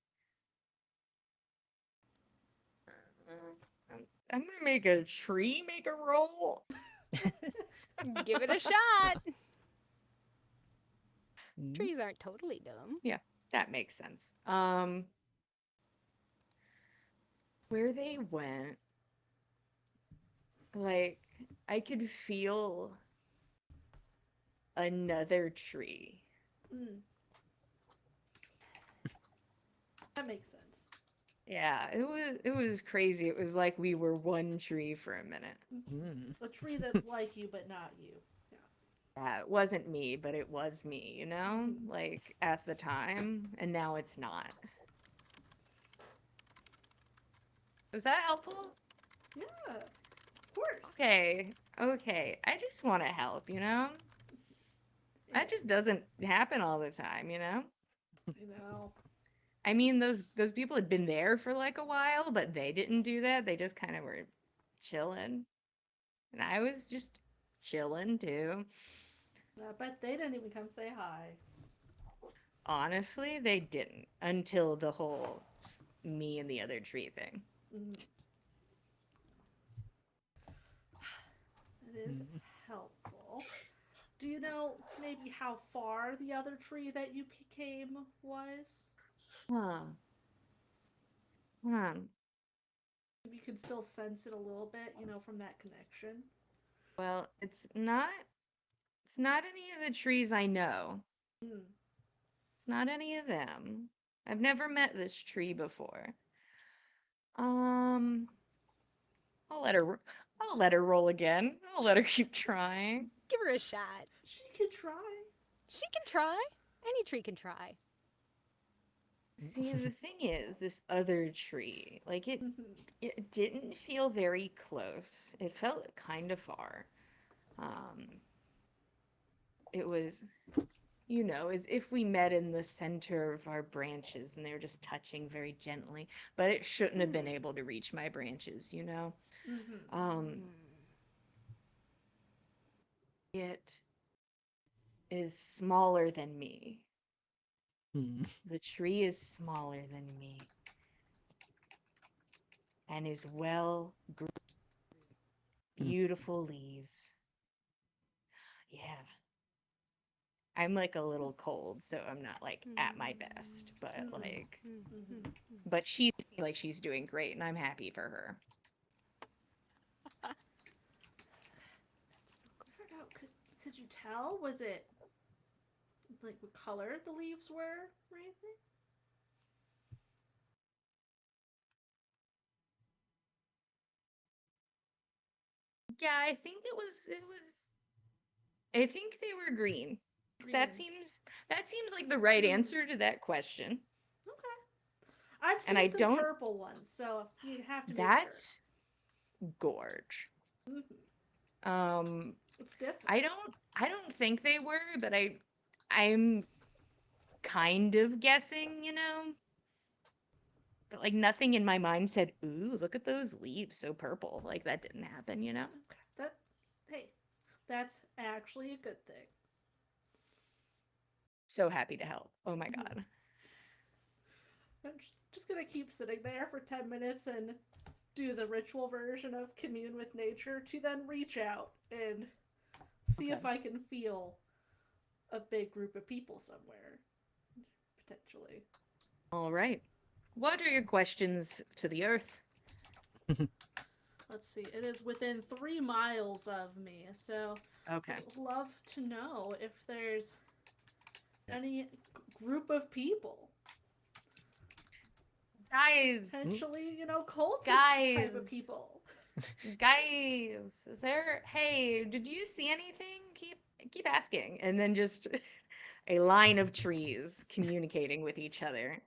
I'm gonna make a tree make a roll. Give it a shot. Mm. Trees aren't totally dumb. That makes sense. Where they went, like, I could feel another tree. Mm. That makes sense. Yeah, it was crazy. It was like we were one tree for a minute. Mm. A tree that's like you but not you. Yeah, it wasn't me, but it was me, you know? Like at the time, and now it's not. Is that helpful? Yeah, of course. Okay. I just want to help, you know? That just doesn't happen all the time, you know? You know. I mean, those people had been there for like a while, but they didn't do that. They just kind of were chilling. And I was just chilling too. I bet they didn't even come say hi. Honestly, they didn't until the whole me and the other tree thing. Mm. It is helpful. Do you know maybe how far the other tree that you became was? Huh. Huh. You can still sense it a little bit, you know, from that connection. Well, it's not any of the trees I know. Mm. It's not any of them. I've never met this tree before. I'll let her I'll let her roll again. I'll let her keep trying. Give her a shot. She could try. She can try. Any tree can try. See, the thing is, this other tree, like Mhm. it didn't feel very close. It felt kind of far. It was, as if we met in the center of our branches and they were just touching very gently, but it shouldn't have been able to reach my branches. Mhm. It is smaller than me. Hmm. The tree is smaller than me and is well green, beautiful leaves. Yeah. I'm like a little cold, so I'm not like at my best, but Mhm. but she seems like she's doing great and I'm happy for her. I don't know. Could you tell? Was it like what color the leaves were or anything? Yeah, I think they were green. That Green. seems like the right answer to that question. Okay. I've And seen I some don't purple ones, so you have to make sure. That's gorge. Mhm. Um It's different. I don't think they were, but I'm kind of guessing. But like nothing in my mind said, "Ooh, look at those leaves so purple." Like that didn't happen. Okay. Hey, that's actually a good thing. So happy to help. Oh my Mhm. god. I'm just gonna keep sitting there for 10 minutes and do the ritual version of commune with nature to then reach out and see Okay. if I can feel a big group of people somewhere, potentially. All right. What are your questions to the earth? Let's see, it is within 3 miles of me, so Okay. I'd love to know if there's Yeah. any group of people. Guys, Potentially, cultist type of guys, people. guys, hey, did you see anything? Keep asking. And then just a line of trees communicating with each other.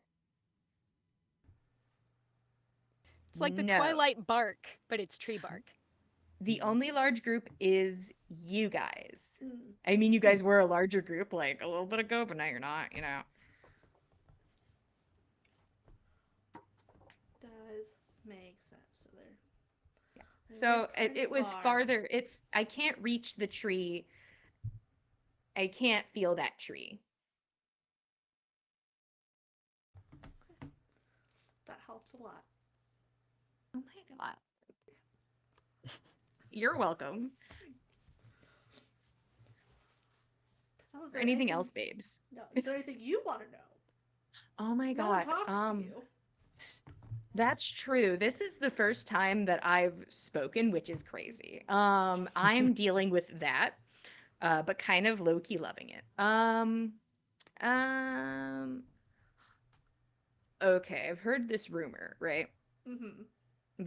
It's like the No. twilight bark, but it's tree bark. The only large group is you guys. Mm. I mean, you guys were a larger group like a little bit ago, but now you're not. Does make sense. So they So live it, kind of it was far. farther. I can't reach the tree. I can't feel that tree. That helps a lot. Oh my god. You're welcome. Oh, is For there anything anything? else, babes? No. Is there anything you want to know? Oh my No one god. talks to you. That's true. This is the first time that I've spoken, which is crazy. I'm dealing with that, but kind of low-key loving it. Um, okay, I've heard this rumor, right? Mm-hmm.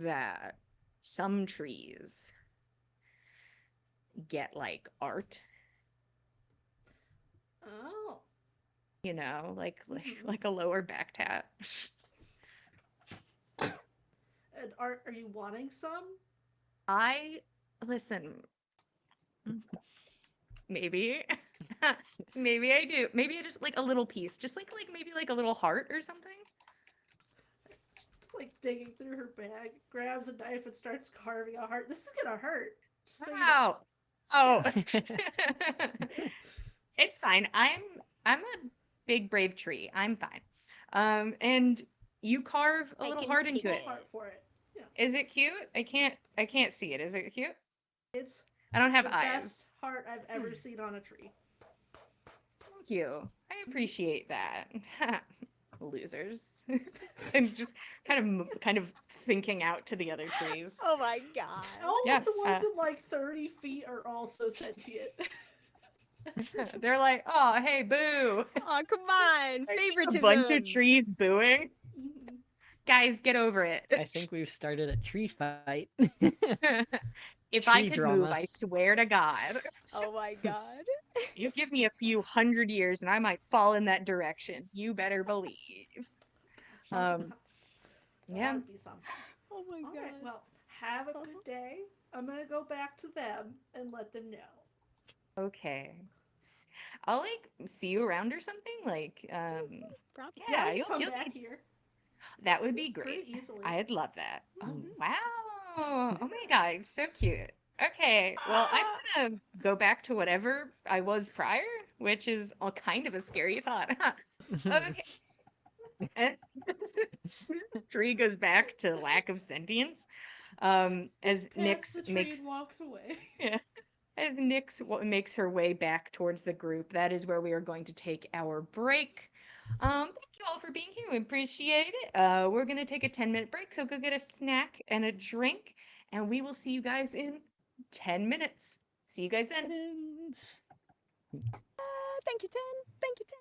That some trees get like art, Oh. like Mm-hmm. like a lower back tat. And are you wanting some? I listen, maybe. Maybe I do. Maybe I just like a little piece, just like maybe like a little heart or something. Like digging through her bag, grabs a knife and starts carving a heart. This is gonna hurt. Just so you know. Wow. Oh. Yeah. It's fine. I'm a big brave tree. I'm fine. And you carve a I little can heart pick into Little it. heart for it. Yeah. Is it cute? I can't see it. Is it cute? It's I don't have the best eyes. heart I've ever seen on a tree. Thank you. I appreciate that. Losers. And just kind of thinking out to the other trees. Oh my god. All Yeah. of the ones in like 30 feet are also sentient. They're like, "Oh, hey, boo." Oh, come on. Like, Favoritism. a bunch of trees booing. Mhm. Guys, get over it. I think we've started a tree fight. If I Tree could move, drama. I swear to God. Oh my god. You give me a few hundred years and I might fall in that direction. You better believe. Um, That yeah. would be something. Oh my All god. right, well, have a good day. I'm gonna go back to them and let them know. Okay. I'll like see you around or something. Like, Probably. Yeah, yeah, you come you'll back need here that would be pretty great. easily. I'd love that. Oh Mhm. wow. Oh my God, so cute. Okay, well, I'm gonna go back to whatever I was prior, which is all kind of a scary thought. Okay. And Tree goes back to lack of sentience. As Pats Nyx the tree makes and walks away. Yes. As Nyx makes her way back towards the group, that is where we are going to take our break. Thank you all for being here. We appreciate it. We're gonna take a 10-minute break, so go get a snack and a drink, and we will see you guys in 10 minutes. See you guys then. Thank you, Ten. Thank you, Ten.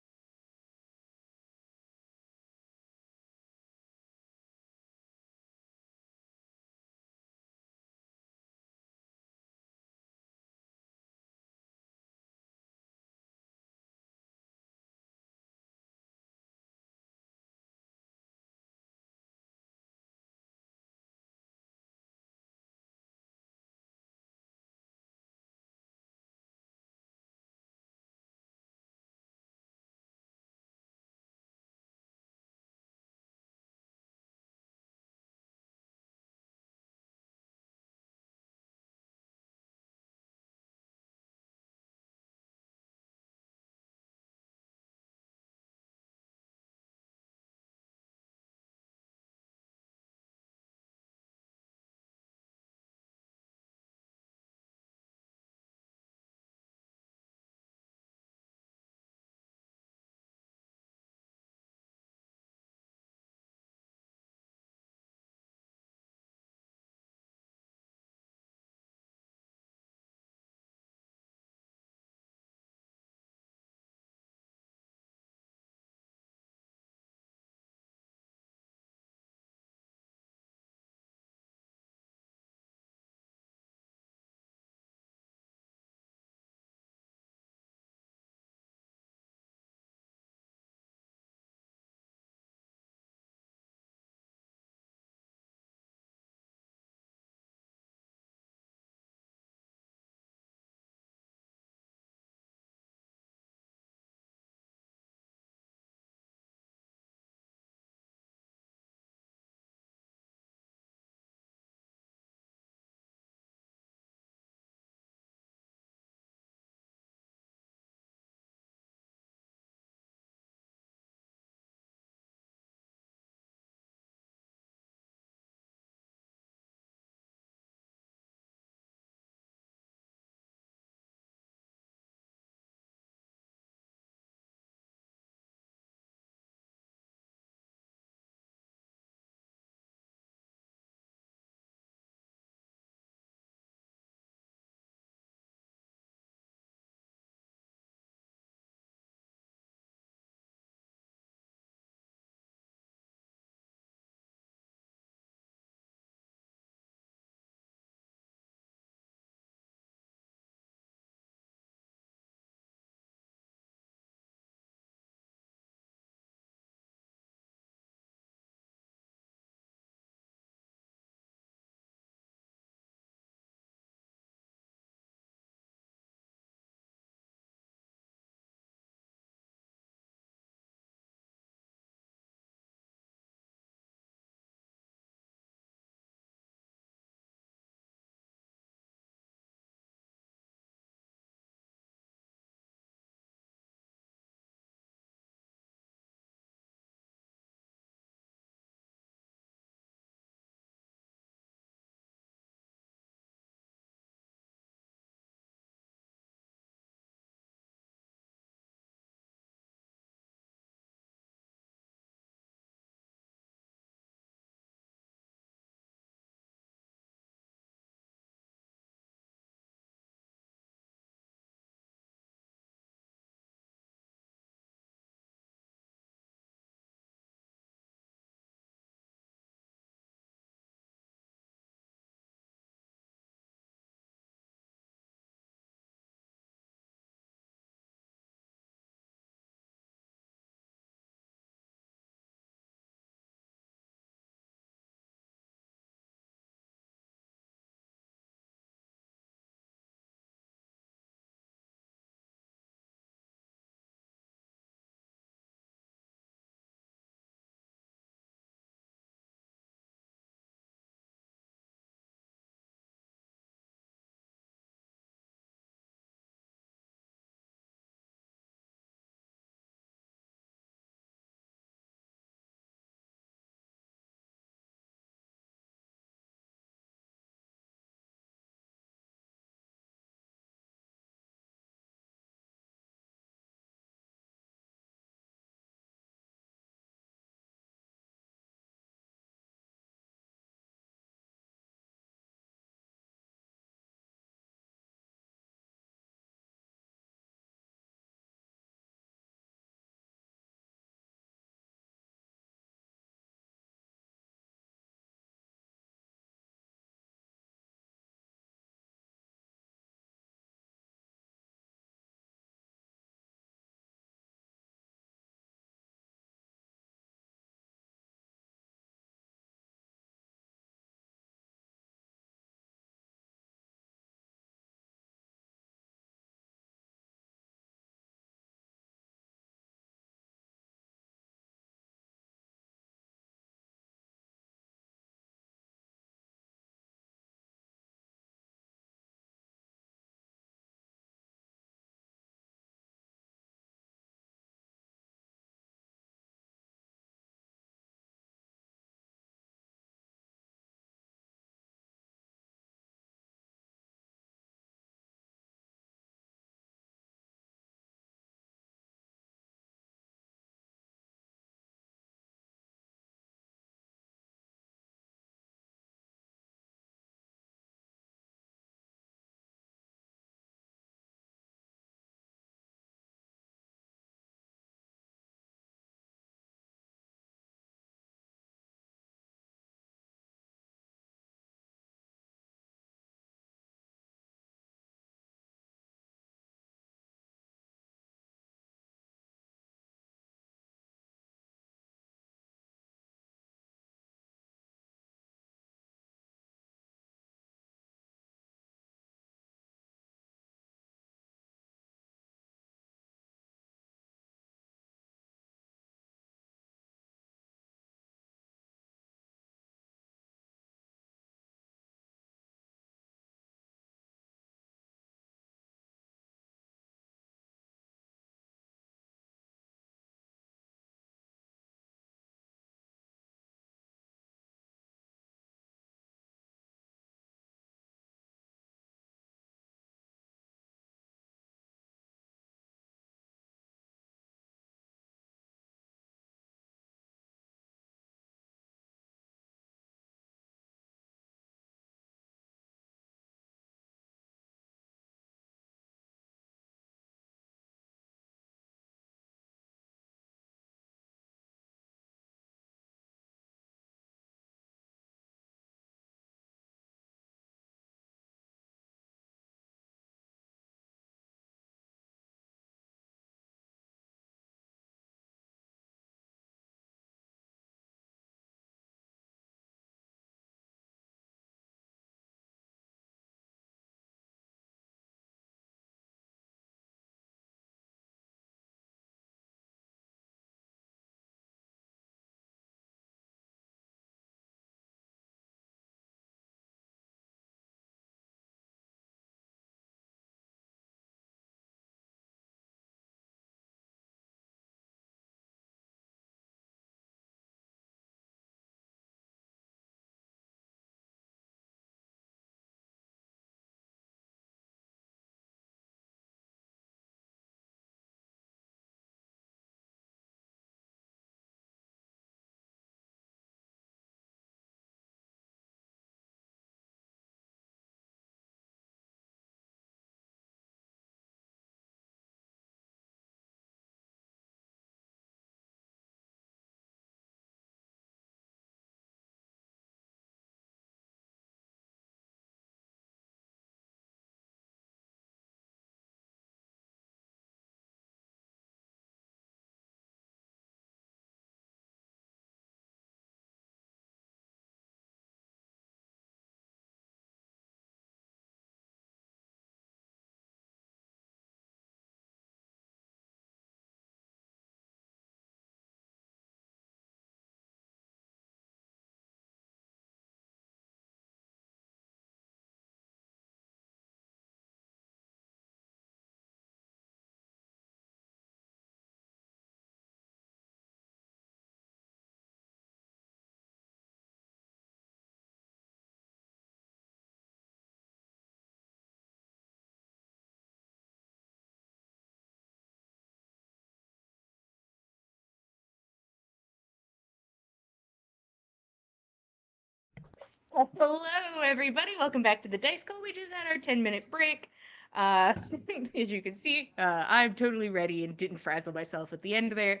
Hello, everybody. Welcome back to the Dice Call. We just had our 10-minute break. As you can see, I'm totally ready and didn't frazzle myself at the end there.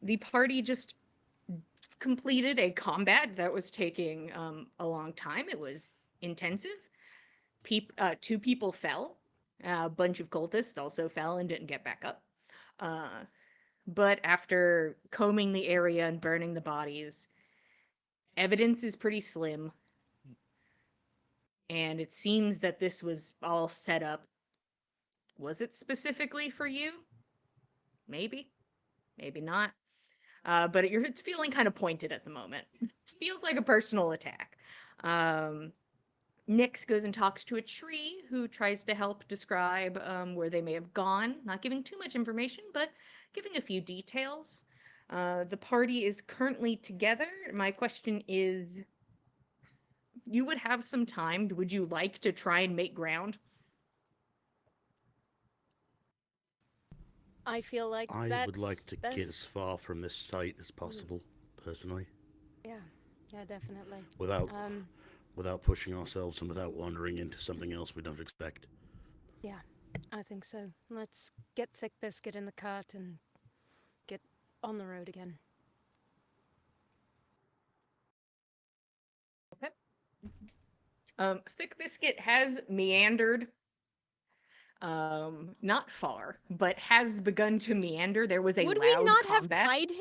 The party just completed a combat that was taking a long time. It was intensive. Two people fell. A bunch of cultists also fell and didn't get back up. But after combing the area and burning the bodies, evidence is pretty slim. And it seems that this was all set up. Was it specifically for you? Maybe. Maybe not. But it's feeling kind of pointed at the moment. Feels like a personal attack. Nyx goes and talks to a tree who tries to help describe where they may have gone, not giving too much information, but giving a few details. The party is currently together. My question is, you would have some time. Would you like to try and make ground? I feel like I would like to that's... get as far from this site as possible, personally. Yeah, definitely. Without pushing ourselves and without wandering into something else we don't expect. Yeah, I think so. Let's get Thick Biscuit in the cart and get on the road again. Thick Biscuit has meandered, not far, but has begun to meander. There was a Would loud we not combat. have tied him?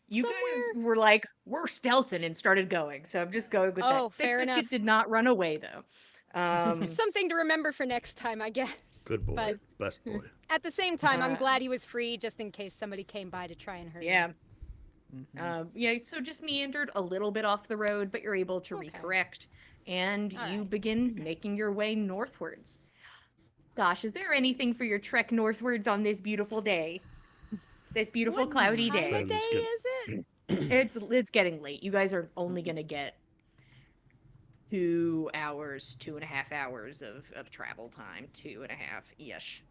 You somewhere? guys were like, we're stealthing and started going, so I'm just going with that. Oh, Thick fair Biscuit enough. did not run away, though. Something to remember for next time, I guess. Good boy. But Best boy. at the same time, I'm Uh, glad he was free just in case somebody came by to try and hurt yeah. him. Yeah, so just meandered a little bit off the road, but you're able to Okay. recorrect, and All you right. begin making your way northwards. Gosh, is there anything for your trek northwards on this beautiful day? This beautiful What cloudy time day. of day Friends is it? It's getting late. You guys are only gonna get 2 hours, 2.5 hours of travel time, 2.5-ish.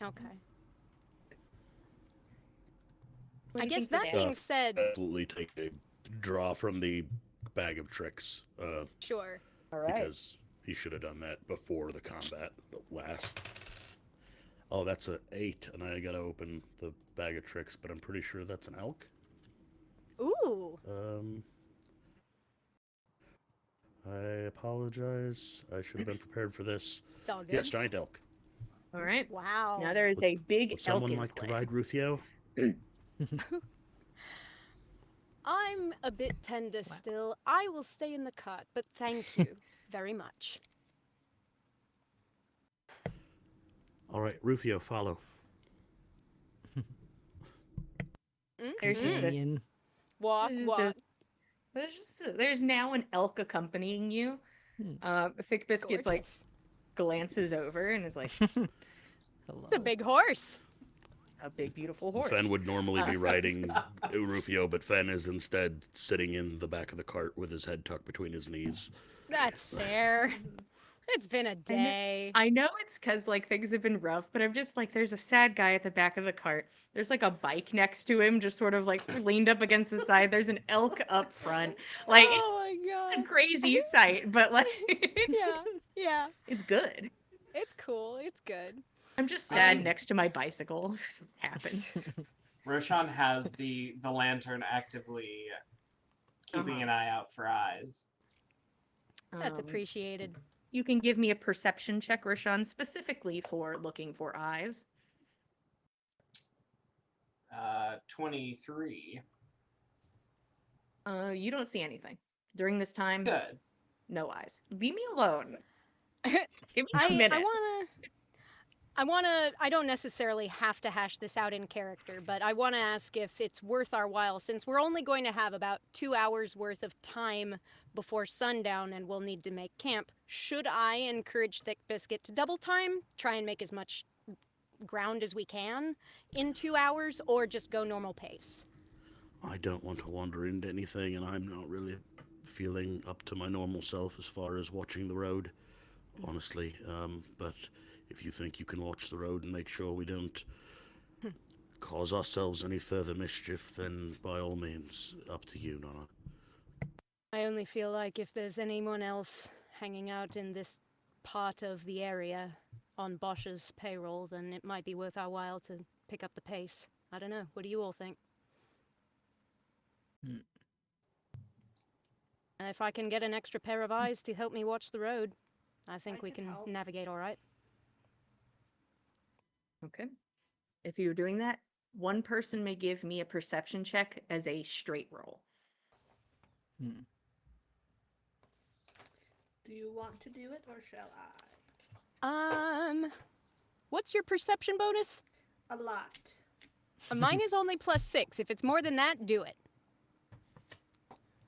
Okay. What I do you guess think for that that? being said, Absolutely take a draw from the bag of tricks, sure. All right. because he should have done that before the combat last. Oh, that's a 8, and I gotta open the bag of tricks, but I'm pretty sure that's an elk. Ooh. I apologize. I should have been prepared for this. It's all good. Yes, giant elk. All right. Wow. Now there is a big Would elk someone in like play. to ride Rufio? I'm a bit tender still. I will stay in the cart, but thank you very much. All right, Rufio, follow. There's just a Companion. Walk. there's now an elk accompanying you. Thick Biscuits like Gorgeous. glances over and is like, Hello. The big horse. a big beautiful horse. Fen would normally be riding Rufio, but Fen is instead sitting in the back of the cart with his head tucked between his knees. That's fair. It's been a day. I know it's because like things have been rough, but I'm just like, there's a sad guy at the back of the cart. There's like a bike next to him, just sort of like leaned up against the side. There's an elk up front. Like Oh my it's a god. crazy sight, but like Yeah. it's good. It's cool. It's good. I'm just sad next to my bicycle. Happens. Roshan has the lantern actively keeping an eye out for eyes. That's Um, appreciated. You can give me a perception check, Roshan, specifically for looking for eyes. 23. You don't see anything. During this time, Good. no eyes. Leave me alone. Give me a minute. I don't necessarily have to hash this out in character, but I want to ask if it's worth our while, since we're only going to have about 2 hours worth of time before sundown and we'll need to make camp. Should I encourage Thick Biscuit to double time, try and make as much ground as we can in 2 hours, or just go normal pace? I don't want to wander into anything, and I'm not really feeling up to my normal self as far as watching the road, honestly. But if you think you can watch the road and make sure we don't cause ourselves any further mischief, then by all means, up to you, Nana. I only feel like if there's anyone else hanging out in this part of the area on Bosch's payroll, then it might be worth our while to pick up the pace. I don't know. What do you all think? Hmm. And if I can get an extra pair of eyes to help me watch the road, I think I we can can help. navigate all right. Okay. If you're doing that, one person may give me a perception check as a straight roll. Hmm. Do you want to do it or shall What's your perception bonus? I? A lot. Mine is only +6. If it's more than that, do it.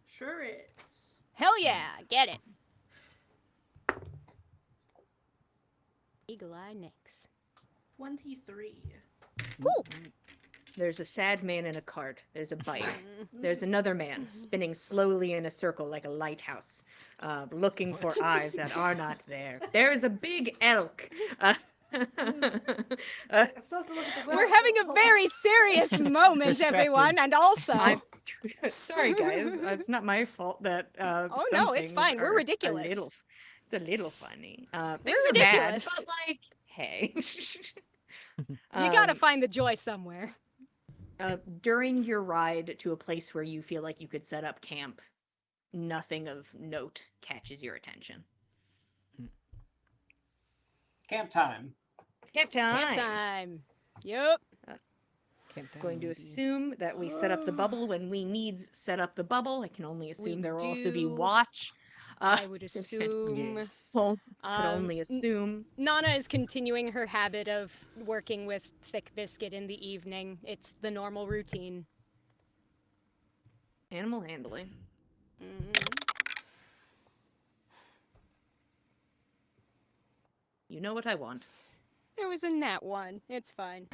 Sure is. Hell yeah, get it. Eagle Eye Nix. 23. Cool. There's a sad man in a cart. There's a bike. There's another man spinning slowly in a circle like a lighthouse, looking for eyes that are not there. There is a big elk. I'm supposed to look at the We're having a very serious moment, Distracted. everyone, and also... Sorry, guys. It's not my fault that. Oh, some no, it's things fine. We're are ridiculous. It's a little funny. We're Things are bad, ridiculous. but like, hey. You gotta find the joy somewhere. During your ride to a place where you feel like you could set up camp, nothing of note catches your attention. Camp time. Camp time. Camp time. Yup. Going to assume that we set up the bubble when we needs set up the bubble. I can only assume there will also be do. watch. I would assume. Yes. Well, could Um, only assume. Nana is continuing her habit of working with Thick Biscuit in the evening. It's the normal routine. Animal handling. You know what I want. It was a nat 1. It's fine.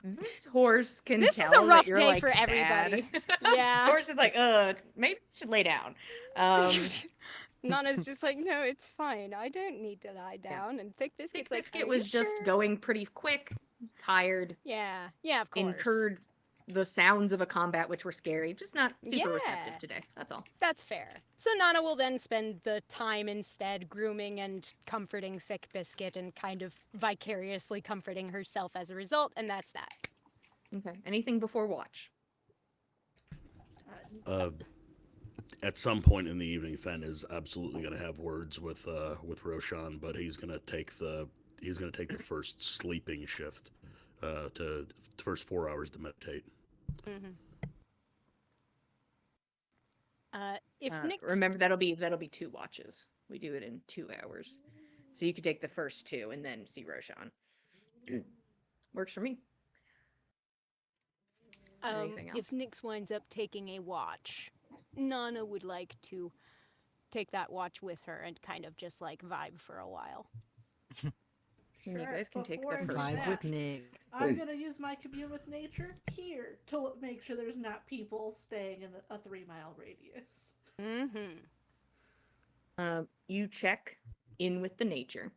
This horse can This tell is a rough that you're, day like, for sad. everybody. This Yeah. horse is like, maybe you should lay down. Nana's just like, no, it's fine. I don't need to lie down. And Thick Biscuit's Thick like, Biscuit "Are was you just sure?" going pretty quick, tired, Yeah, of course. incurred the sounds of a combat which were scary, just not super receptive Yeah. today. That's all. That's fair. So Nana will then spend the time instead grooming and comforting Thick Biscuit and kind of vicariously comforting herself as a result, and that's that. Okay. Anything before watch? At some point in the evening, Fen is absolutely going to have words with Roshan, but he's going to take the first sleeping shift, to the first 4 hours to meditate. If Nick's... Remember that'll be 2 watches. We do it in 2 hours, so you could take the first 2 and then see Roshan. Works for me. Anything else? If Nyx winds up taking a watch, Nana would like to take that watch with her and kind of just like vibe for a while. You guys can take the before I do first Vibe that, with Nick. I'm gonna use my commune with nature here to make sure there's not people staying in a 3-mile radius. You check in with the nature.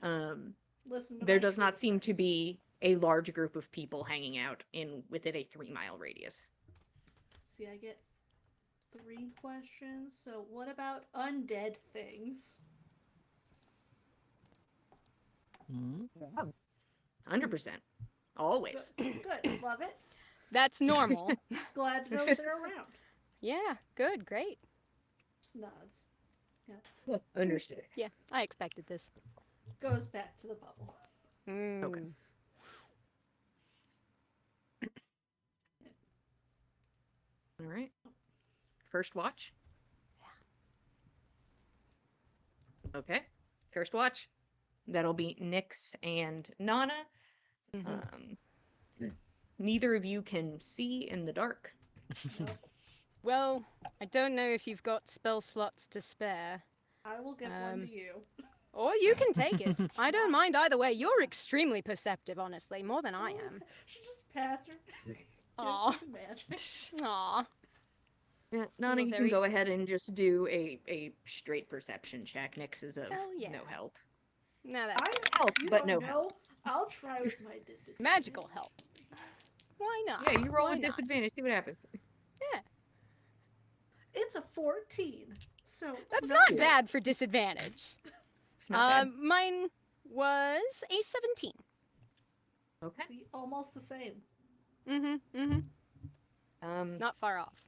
Listen to There my does not tree seem to friends. be a large group of people hanging out within a 3-mile radius. See, I get 3 questions. So, what about undead things? 100%. Always. Good, love it. That's normal. Glad to know that they're around. Yeah, good, great. Just nods. Understood. Yeah, I expected this. Goes back to the bubble. Okay. All right. First watch. Okay. First watch. That'll be Nyx and Nana. Neither of you can see in the dark. Well, I don't know if you've got spell slots to spare. I will give one to you. Or you can take it. I don't mind either way. You're extremely perceptive, honestly, more than I am. She just pats her. Aw. Just magic. Aw. Yeah, Nana, you can very go ahead and just do a straight perception check. Nyx is of Hell yeah. no help. No, that's Help, You but don't no know. help. I'll try with my disadvantage. magical help. Why not? Yeah, you roll Why with not? disadvantage. See what happens. It's a 14. So That's not not bad for disadvantage. Not bad. Mine was a 17. Okay. See, almost the same. Not far off.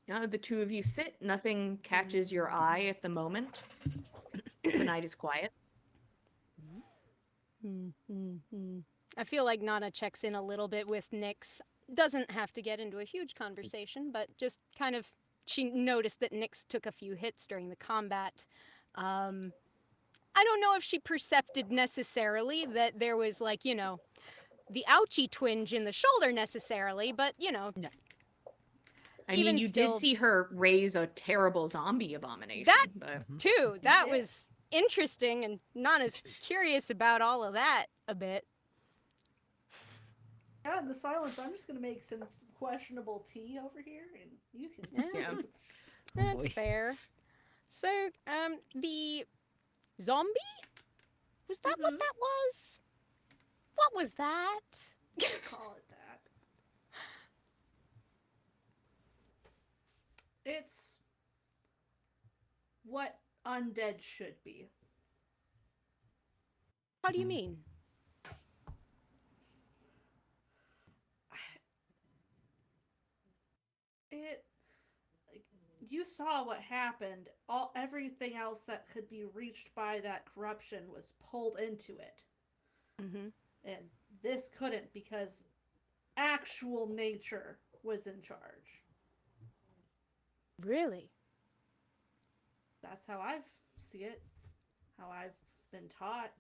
The two of you sit. Nothing catches your eye at the moment. The night is quiet. I feel like Nana checks in a little bit with Nyx. Doesn't have to get into a huge conversation, but just kind of, she noticed that Nyx took a few hits during the combat. I don't know if she percepted necessarily that there was, like, you know, the ouchie twinge in the shoulder necessarily, but, you know. No. I Even mean, you still- did see her raise a terrible zombie abomination. That- but... Too, that Yeah. was interesting, and Nana's curious about all of that a bit. Yeah, in the silence, I'm just gonna make some questionable tea over here, and you can. Yeah. That's boy. fair. So, the zombie? Was that what Mhm. that was? What was that? Call it that. It's what undead should be. How do you mean? It, like, you saw what happened. Everything else that could be reached by that corruption was pulled into it, Mm-hmm. and this couldn't because actual nature was in charge. Really? That's how I see it. How I've been taught.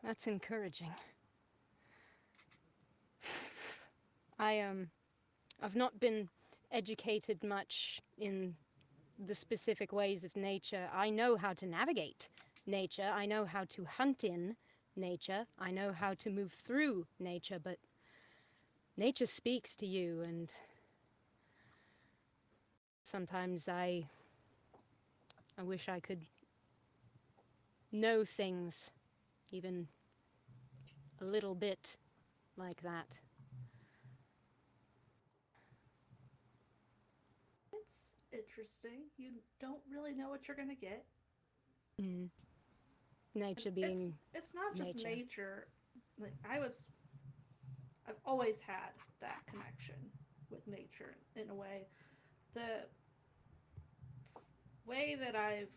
That's encouraging. I've not been educated much in the specific ways of nature. I know how to navigate nature. I know how to hunt in nature. I know how to move through nature, but nature speaks to you, and sometimes I wish I could know things even a little bit like that. It's interesting. You don't really know what you're gonna get. Nature being It's not just nature. nature. Like I've always had that connection with nature in a way. The way that I've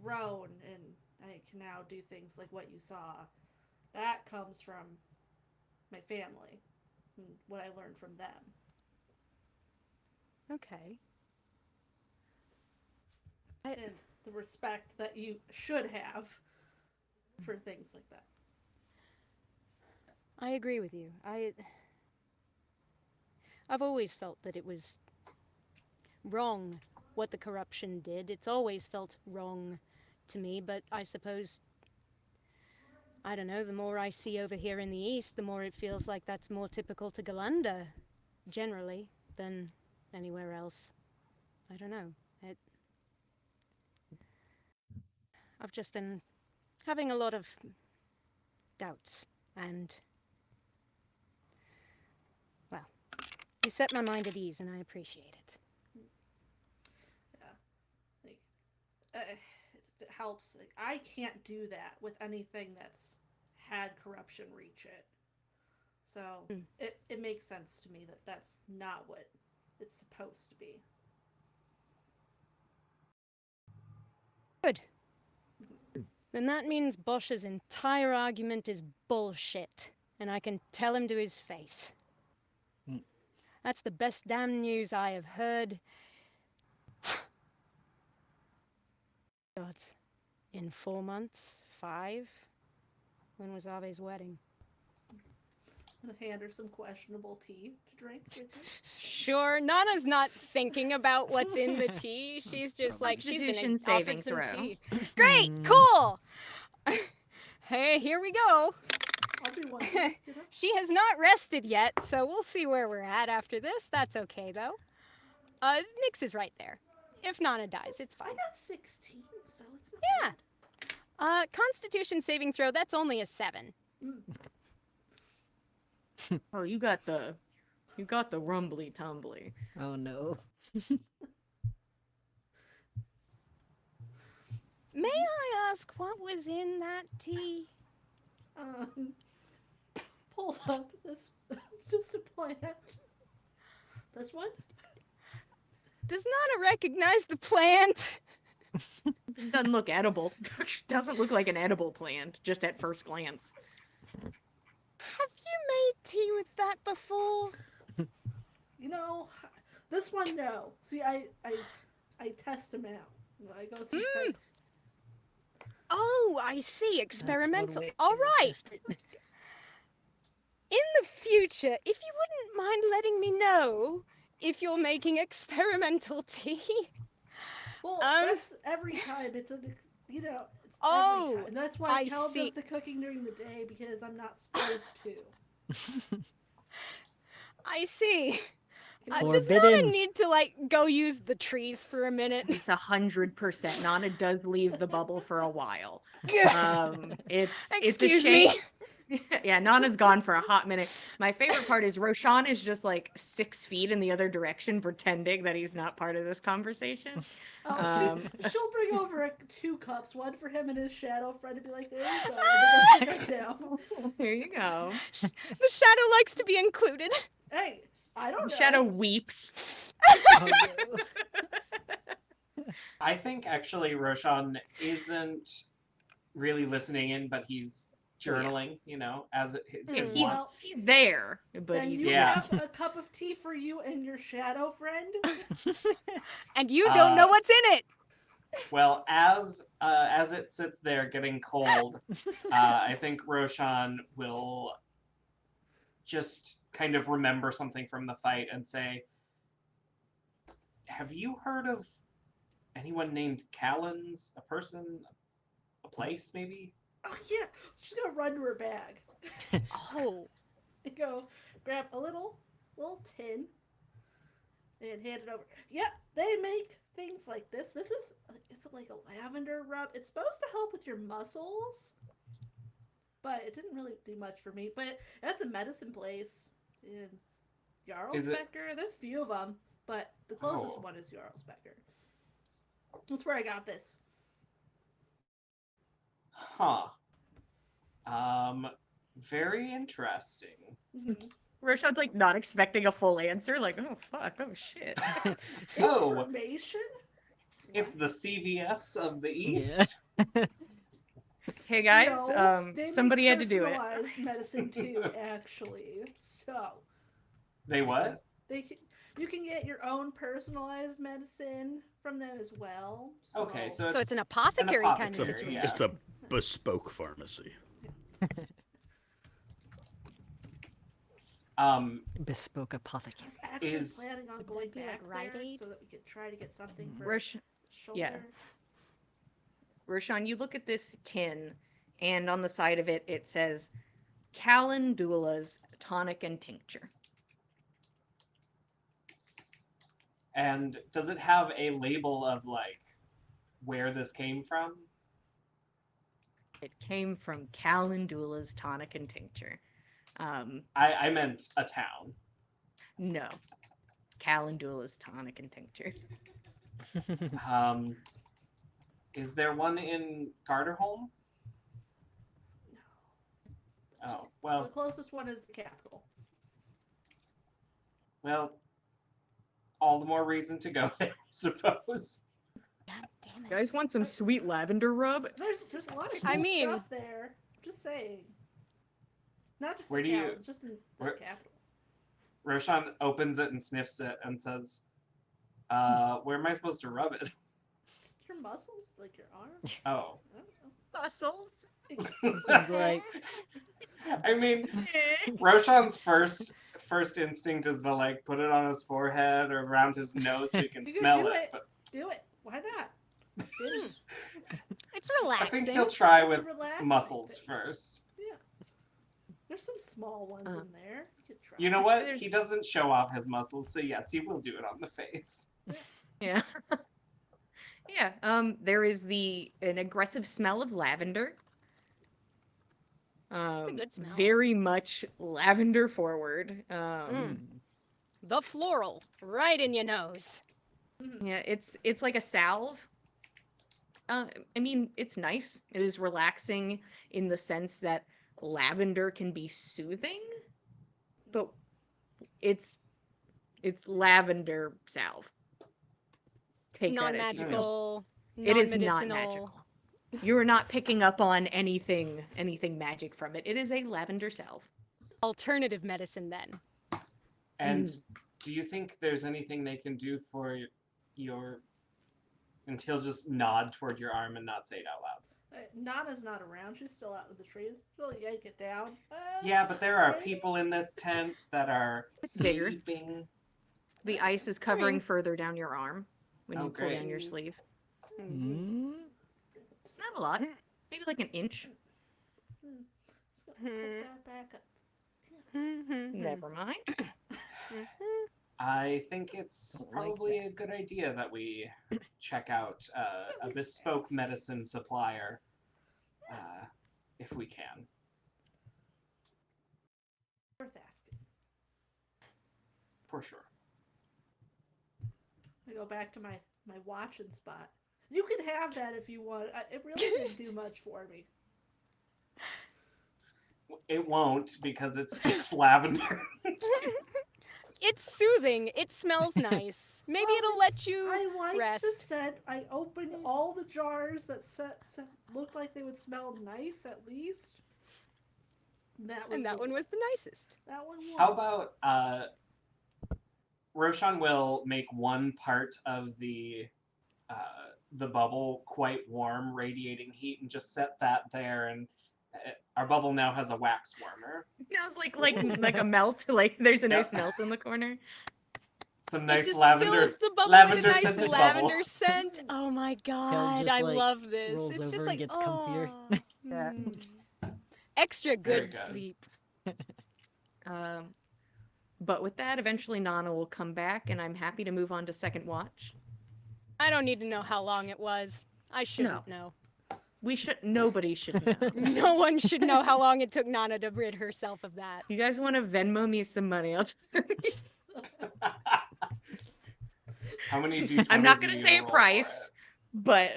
grown and I can now do things like what you saw, that comes from my family and what I learned from them. okay. And the respect that you should have for things like that. I agree with you. I've always felt that it was wrong what the corruption did. It's always felt wrong to me, but I suppose, I don't know, the more I see over here in the east, the more it feels like that's more typical to Galanda, generally, than anywhere else. I don't know. I've just been having a lot of doubts, and, well, you set my mind at ease, and I appreciate it. Like, if it helps, like, I can't do that with anything that's had corruption reach it. So it makes sense to me that that's not what it's supposed to be. Good. Then that means Bosch's entire argument is bullshit, and I can tell him to his face. That's the best damn news I have heard. Gods. In 4 months? 5? When was Ave's wedding? I'm gonna hand her some questionable tea to drink with me. Sure, Nana's not thinking about what's in the tea. She's just like, she's been Constitution offered saving some throw. tea. Great, cool! Hey, here we go. I'll do one. You know? She has not rested yet, so we'll see where we're at after this. That's okay, though. Nyx is right there. If Nana dies, it's I fine. got 16, so it's not Yeah. Constitution saving throw, that's only a 7. bad. Oh, you got the You got the rumbly tumbly. Oh no. May I ask what was in that tea? Pulls up this just a plant. This one? Does Nana recognize the plant? It doesn't look edible. Doesn't look like an edible plant, just at first glance. Have you made tea with that before? You know, this one no. See, I test them out. I go through site. Oh, I see. That's one Experimental. way All to right. test it. In the future, if you wouldn't mind letting me know if you're making experimental tea. Well, that's every time. It's it's every Oh, time. And that's why I Cal see. does the cooking during the day because I'm not supposed to. I see. Can Does Forbidden. Nana need to, like, go use the trees for a minute? It's 100%. Nana does leave the bubble for a while. It's a Excuse shame. me. Yeah, Nana's gone for a hot minute. My favorite part is Roshan is just like 6 feet in the other direction, pretending that he's not part of this conversation. Oh, she'll bring over 2 cups, one for him and his shadow friend, and be like, "There you go." And then sit down. There you go. The shadow likes to be included. Hey, I don't know. Shadow weeps. Oh, no. I think actually Roshan isn't really listening in, but he's journaling, as his He's, one. Well, he's there, but Then he's you Yeah. have a cup of tea for you and your shadow friend. And you don't know what's in it. Well, as it sits there getting cold, I think Roshan will just kind of remember something from the fight and say, "Have you heard of anyone named Callens? A person, a place, maybe?" Oh yeah, she's gonna run to her bag Oh. and go grab a little tin and hand it over. Yeah, they make things like this. It's like a lavender rub. It's supposed to help with your muscles, but it didn't really do much for me. But that's a medicine place in Jarlsbecker. There's a few of them, but the closest one is Jarlsbecker. That's where I got this. Huh. Very interesting. Roshan's like not expecting a full answer. Like, oh fuck, oh shit. Oh, Information? it's the CVS of the Yeah. East. Hey guys, No, they somebody make had to do it. personalized medicine too, actually. So They what? you can get your own personalized medicine from them as well. So. Okay, so So it's an apothecary kind of apothecary, situation. yeah. It's a bespoke pharmacy. Bespoke I apothecary. was actually Is- planning on going be back like Rite there Aid? so that we could try to get something for Rosh- shoulder. yeah. Roshan, you look at this tin, and on the side of it, it says Calendula's tonic and tincture. And does it have a label of like where this came from? It came from Calendula's tonic and tincture. I meant a town. No. Calendula's tonic and tincture. Is there one in Garderholm? No. Oh, The well, closest one is the capital. all the more reason to go there, I suppose. God damn You it. guys want some sweet lavender rub? There's just a lot of cool I mean- stuff there. Just saying. Not just Where the do you- capital, it's just in the where- capital. Roshan opens it and sniffs it and says, where am I supposed to rub it? Just your muscles, like your arms. Oh. I don't know. Muscles. He's like, I mean, Roshan's first instinct is to like put it on his forehead or around his nose so he can You can smell do it. it. But Do it. Why not? Do it. It's I relaxing. think he'll try It's a with relaxing muscles thing. first. Yeah. There's some small ones in there. You could try. You know what? There's- He doesn't show off his muscles, so yes, he will do it on the face. Yeah. Yeah. There is an aggressive smell of lavender. a good smell. Very much lavender forward. Mm. the floral, right in your nose. Yeah, it's like a salve. I mean, it's nice. It is relaxing in the sense that lavender can be soothing, but it's lavender salve. Take that as you will. Non-magical, It is not non-medicinal. magical. You are not picking up on anything magic from it. It is a lavender salve. Alternative medicine, then. And do you think there's anything they can do for your... And he'll just nod toward your arm and not say it out loud. Nana's not around. She's still out with the trees. She'll yank it down. Yeah, but there are people in this tent that are It's bigger. sleeping. The ice is covering further down your arm when you pull great. down your sleeve. Mm. Not a lot. Maybe like an inch. Let's go put that back up. Never mind. I think it's Don't like probably a good idea that we check out a bespoke medicine supplier if we can. Worth asking. For sure. I go back to my watching spot. You can have that if you want. It really didn't do much for me. It won't because it's just lavender. It's soothing. It smells nice. Maybe Well, it'll let you I like rest. the scent. I opened all the jars that looked like they would smell nice at least. And that one was the nicest. That one won. How about Roshan will make one part of the bubble quite warm, radiating heat, and just set that there, and our bubble now has a wax warmer. It sounds like a melt. Like there's a nice melt in the corner. Some It nice just lavender, fills the bubble lavender with a nice scented lavender bubble. scent. Oh my god, just, I like, love this. rolls It's over just and like gets comfier. oh, Yeah. Extra Very good good. sleep. But with that, eventually Nana will come back, and I'm happy to move on to second watch. I don't need to know how long it was. I shouldn't know. Nobody should know. No one should know how long it took Nana to rid herself of that. You guys want to Venmo me some money? How many D20s I'm not are gonna you say a roll for price, but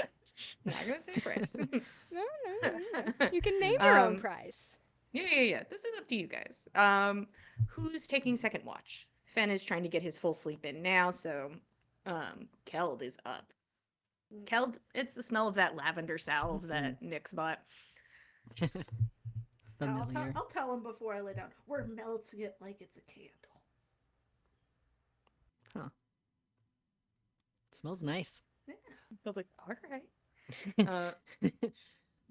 I'm not gonna say a price. No. You can name your own price. Yeah. This is up to you guys. Who's taking second watch? Fen is trying to get his full sleep in now, so Keld is up. Keld, it's the smell of that lavender salve that Nick's bought. Familiar. I'll tell him before I lay down. We're melting it like it's a candle. Smells nice. I was like, all right.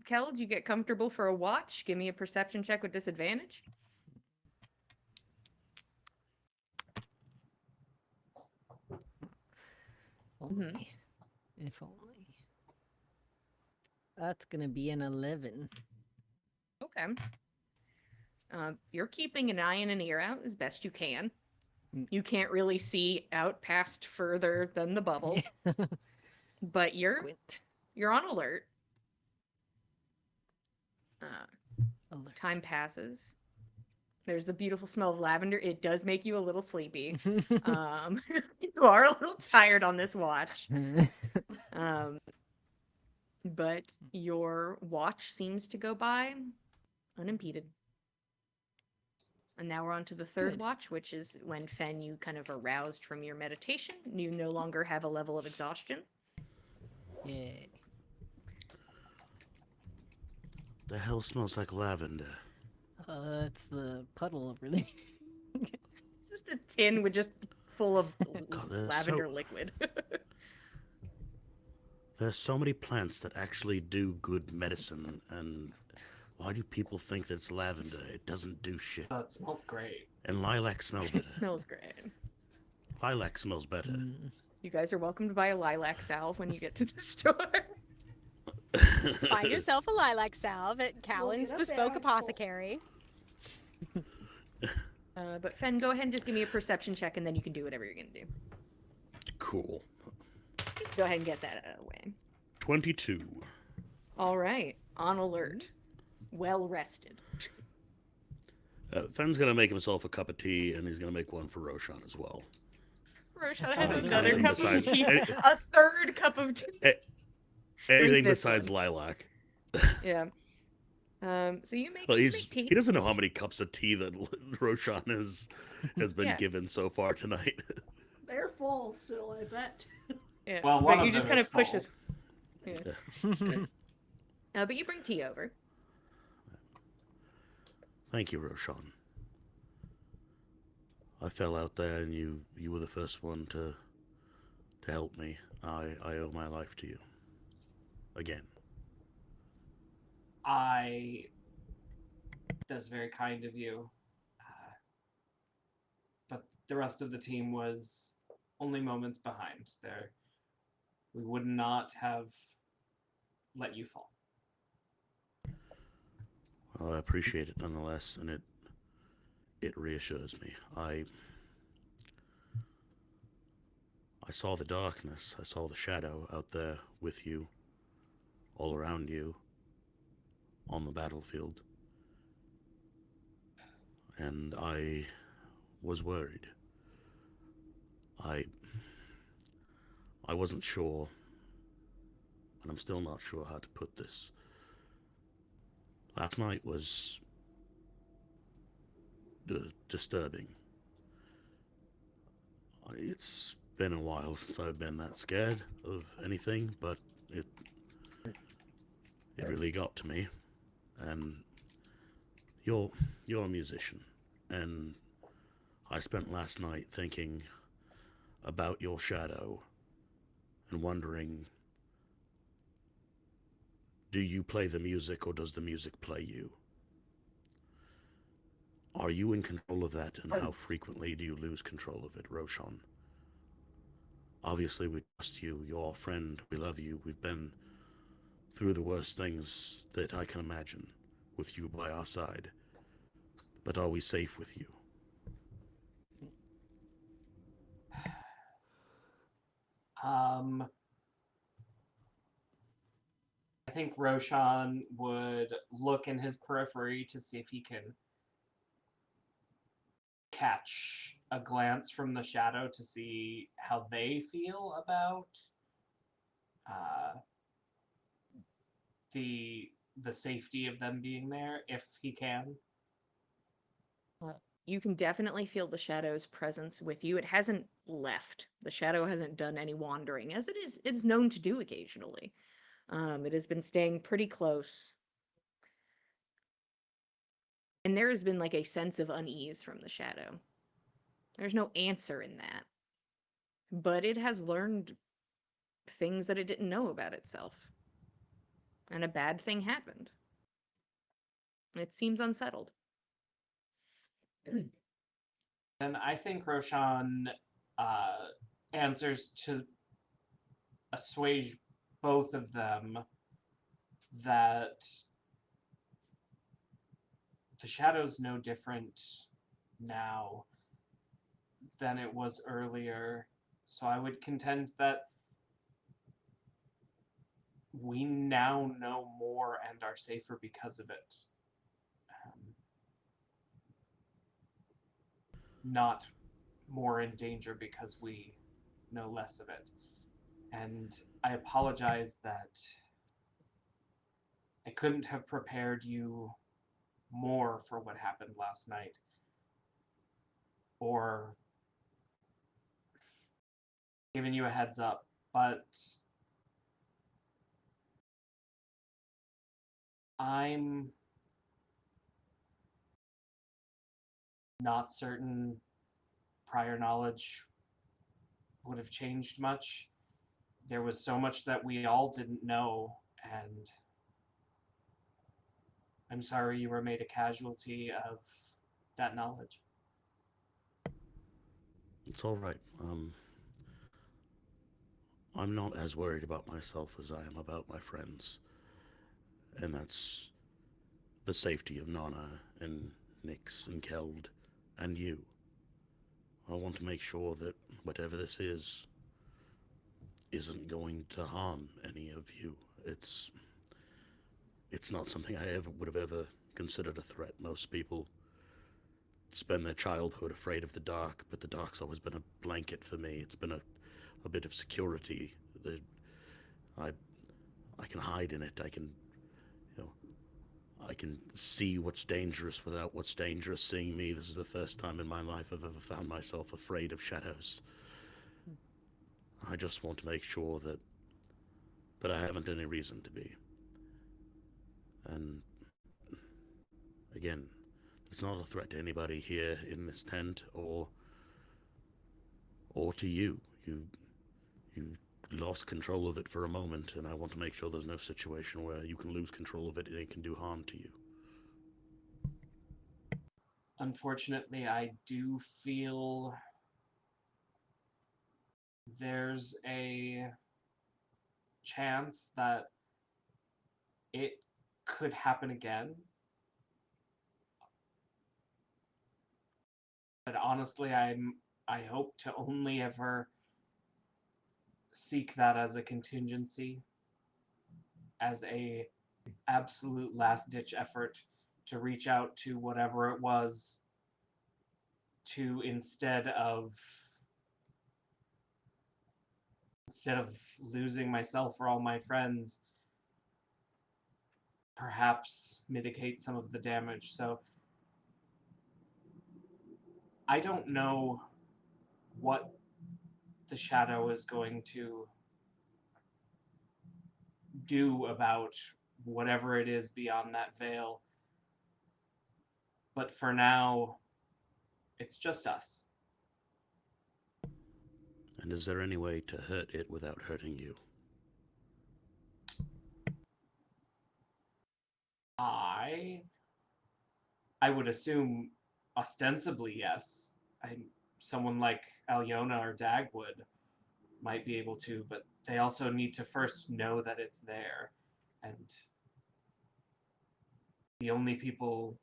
Keld, you get comfortable for a watch. Give me a perception check with disadvantage. Only. If only. That's gonna be an 11. Okay. You're keeping an eye and an ear out as best you can. You can't really see out past further than the bubble, but you're on alert. Alert. Time passes. There's the beautiful smell of lavender. It does make you a little sleepy. You are a little tired on this watch. But your watch seems to go by unimpeded. And now we're on to the third Good. watch, which is when Fen, you kind of aroused from your meditation. You no longer have a level of exhaustion. Yay. The hell smells like lavender? It's the puddle over there. It's just a tin with just full of God, they're lavender so- liquid. There's so many plants that actually do good medicine, and why do people think that it's lavender? It doesn't do shit. Oh, it smells great. And lilac smells It better. smells great. Lilac smells better. You guys are welcome to buy a lilac salve when you get to the store. Find yourself a lilac salve at Callan's get a Bespoke bag full. Apothecary. But Fen, go ahead and just give me a perception check, and then you can do whatever you're gonna do. Cool. Just go ahead and get that out of the way. 22. All right, on alert, well rested. Fenn's gonna make himself a cup of tea, and he's gonna make one for Roshan as well. Roshan has has another another Anything cup of besides- tea. any- A third cup of tea. Anything this besides one. lilac. Yeah. So you make, Well, you make he tea. doesn't know how many cups of tea that Roshan has been Yeah. given so far tonight. They're full still, I bet. Yeah. Well, one but you of just them kind is of push full. this. Yeah. But you bring tea over. Thank you, Roshan. I fell out there, and you were the first one to help me. I owe my life to you. Again. That's very kind of you. But the rest of the team was only moments behind. We would not have let you fall. Well, I appreciate it nonetheless, and it reassures me. I saw the darkness. I saw the shadow out there with you, all around you, on the battlefield. And I was worried. I wasn't sure, and I'm still not sure how to put this. Last night was disturbing. It's been a while since I've been that scared of anything, but it really got to me. And you're a musician, and I spent last night thinking about your shadow and wondering, do you play the music or does the music play you? Are you in control of that, and how frequently do you lose control of it, Roshan? Obviously, we trust you. You're our friend. We love you. We've been through the worst things that I can imagine with you by our side. But are we safe with you? I think Roshan would look in his periphery to see if he can catch a glance from the shadow to see how they feel about the safety of them being there, if he can. You can definitely feel the shadow's presence with you. It hasn't left. The shadow hasn't done any wandering, as it's known to do occasionally. It has been staying pretty close. And there has been like a sense of unease from the shadow. There's no answer in that. But it has learned things that it didn't know about itself. And a bad thing happened. It seems unsettled. And I think Roshan answers to assuage both of them that the shadow's no different now than it was earlier. So I would contend that we now know more and are safer because of it. Not more in danger because we know less of it. And I apologize that I couldn't have prepared you more for what happened last night, or given you a heads up, but I'm not certain prior knowledge would have changed much. There was so much that we all didn't know, and I'm sorry you were made a casualty of that knowledge. It's all right. I'm not as worried about myself as I am about my friends. And that's the safety of Nana and Nyx and Keld and you. I want to make sure that whatever this isn't going to harm any of you. It's not something I would have ever considered a threat. Most people spend their childhood afraid of the dark, but the dark's always been a blanket for me. It's been a bit of security. I I can hide in it. You know, I can see what's dangerous without what's dangerous seeing me. This is the first time in my life I've ever found myself afraid of shadows. I just want to make sure that I haven't any reason to be. And again, it's not a threat to anybody here in this tent or to you. You lost control of it for a moment, and I want to make sure there's no situation where you can lose control of it and it can do harm to you. Unfortunately, I do feel there's a chance that it could happen again. But honestly, I hope to only ever seek that as a contingency, as a absolute last ditch effort to reach out to whatever it was, to instead of losing myself or all my friends, perhaps mitigate some of the damage. So I don't know what the shadow is going to do about whatever it is beyond that veil. But for now, it's just us. And is there any way to hurt it without hurting you? I would assume ostensibly yes. Someone like Alyona or Dagwood might be able to, but they also need to first know that it's there. And the only people...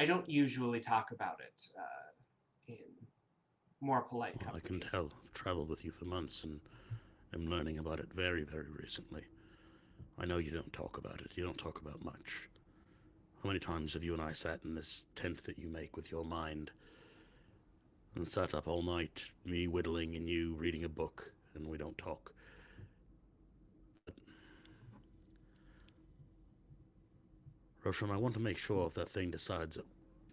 I don't usually talk about it in more polite company. I can tell. I've traveled with you for months and am learning about it very, very recently. I know you don't talk about it. You don't talk about much. How many times have you and I sat in this tent that you make with your mind and sat up all night, me whittling and you reading a book, and we don't talk? Roshan, I want to make sure if that thing decides it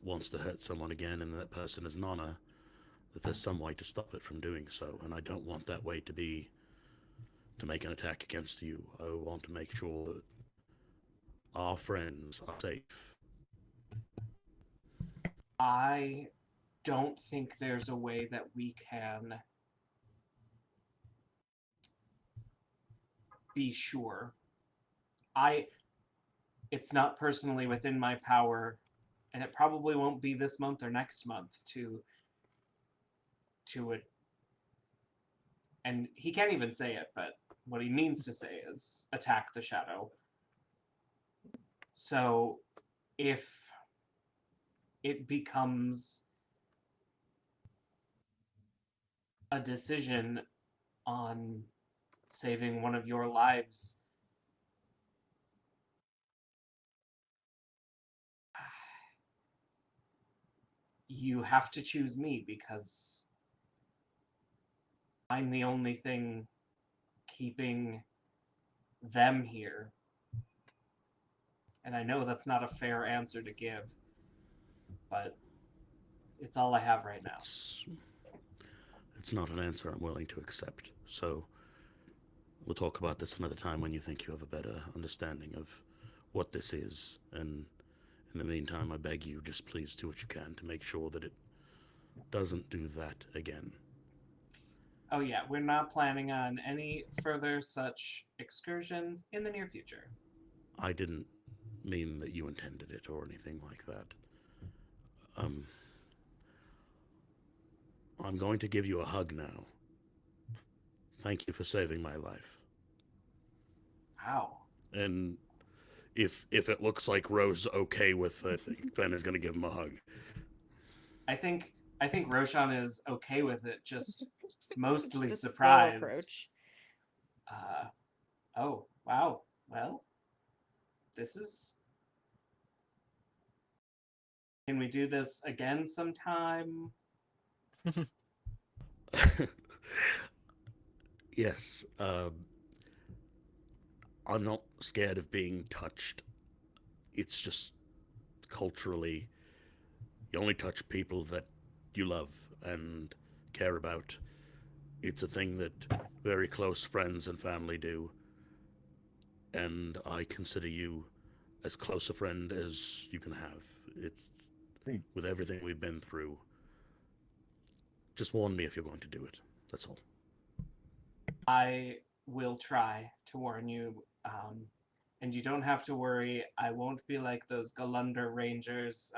wants to hurt someone again and that person is Nana, that there's some way to stop it from doing so, and I don't want that way to be to make an attack against you. I want to make sure that our friends are safe. I don't think there's a way that we can be sure. It's not personally within my power, and it probably won't be this month or next month to it. And he can't even say it, but what he means to say is attack the shadow. So if it becomes a decision on saving one of your lives, you have to choose me, because I'm the only thing keeping them here. And I know that's not a fair answer to give, but it's all I have right now. It's not an answer I'm willing to accept. So we'll talk about this another time when you think you have a better understanding of what this is. And in the meantime, I beg you, just please do what you can to make sure that it doesn't do that again. Oh yeah, we're not planning on any further such excursions in the near future. I didn't mean that you intended it or anything like that. I'm going to give you a hug now. Thank you for saving my life. Wow. And if it looks like Rose okay with it, Ben is going to give him a hug. I think Roshan is okay with it, just mostly The slow surprised. approach. Oh, wow. Well, this is Can we do this again sometime? Yes. I'm not scared of being touched. It's just culturally, you only touch people that you love and care about. It's a thing that very close friends and family do. And I consider you as close a friend as you can have. It's with everything we've been through. Just warn me if you're going to do it. That's all. I will try to warn you. And you don't have to worry. I won't be like those Galunder Rangers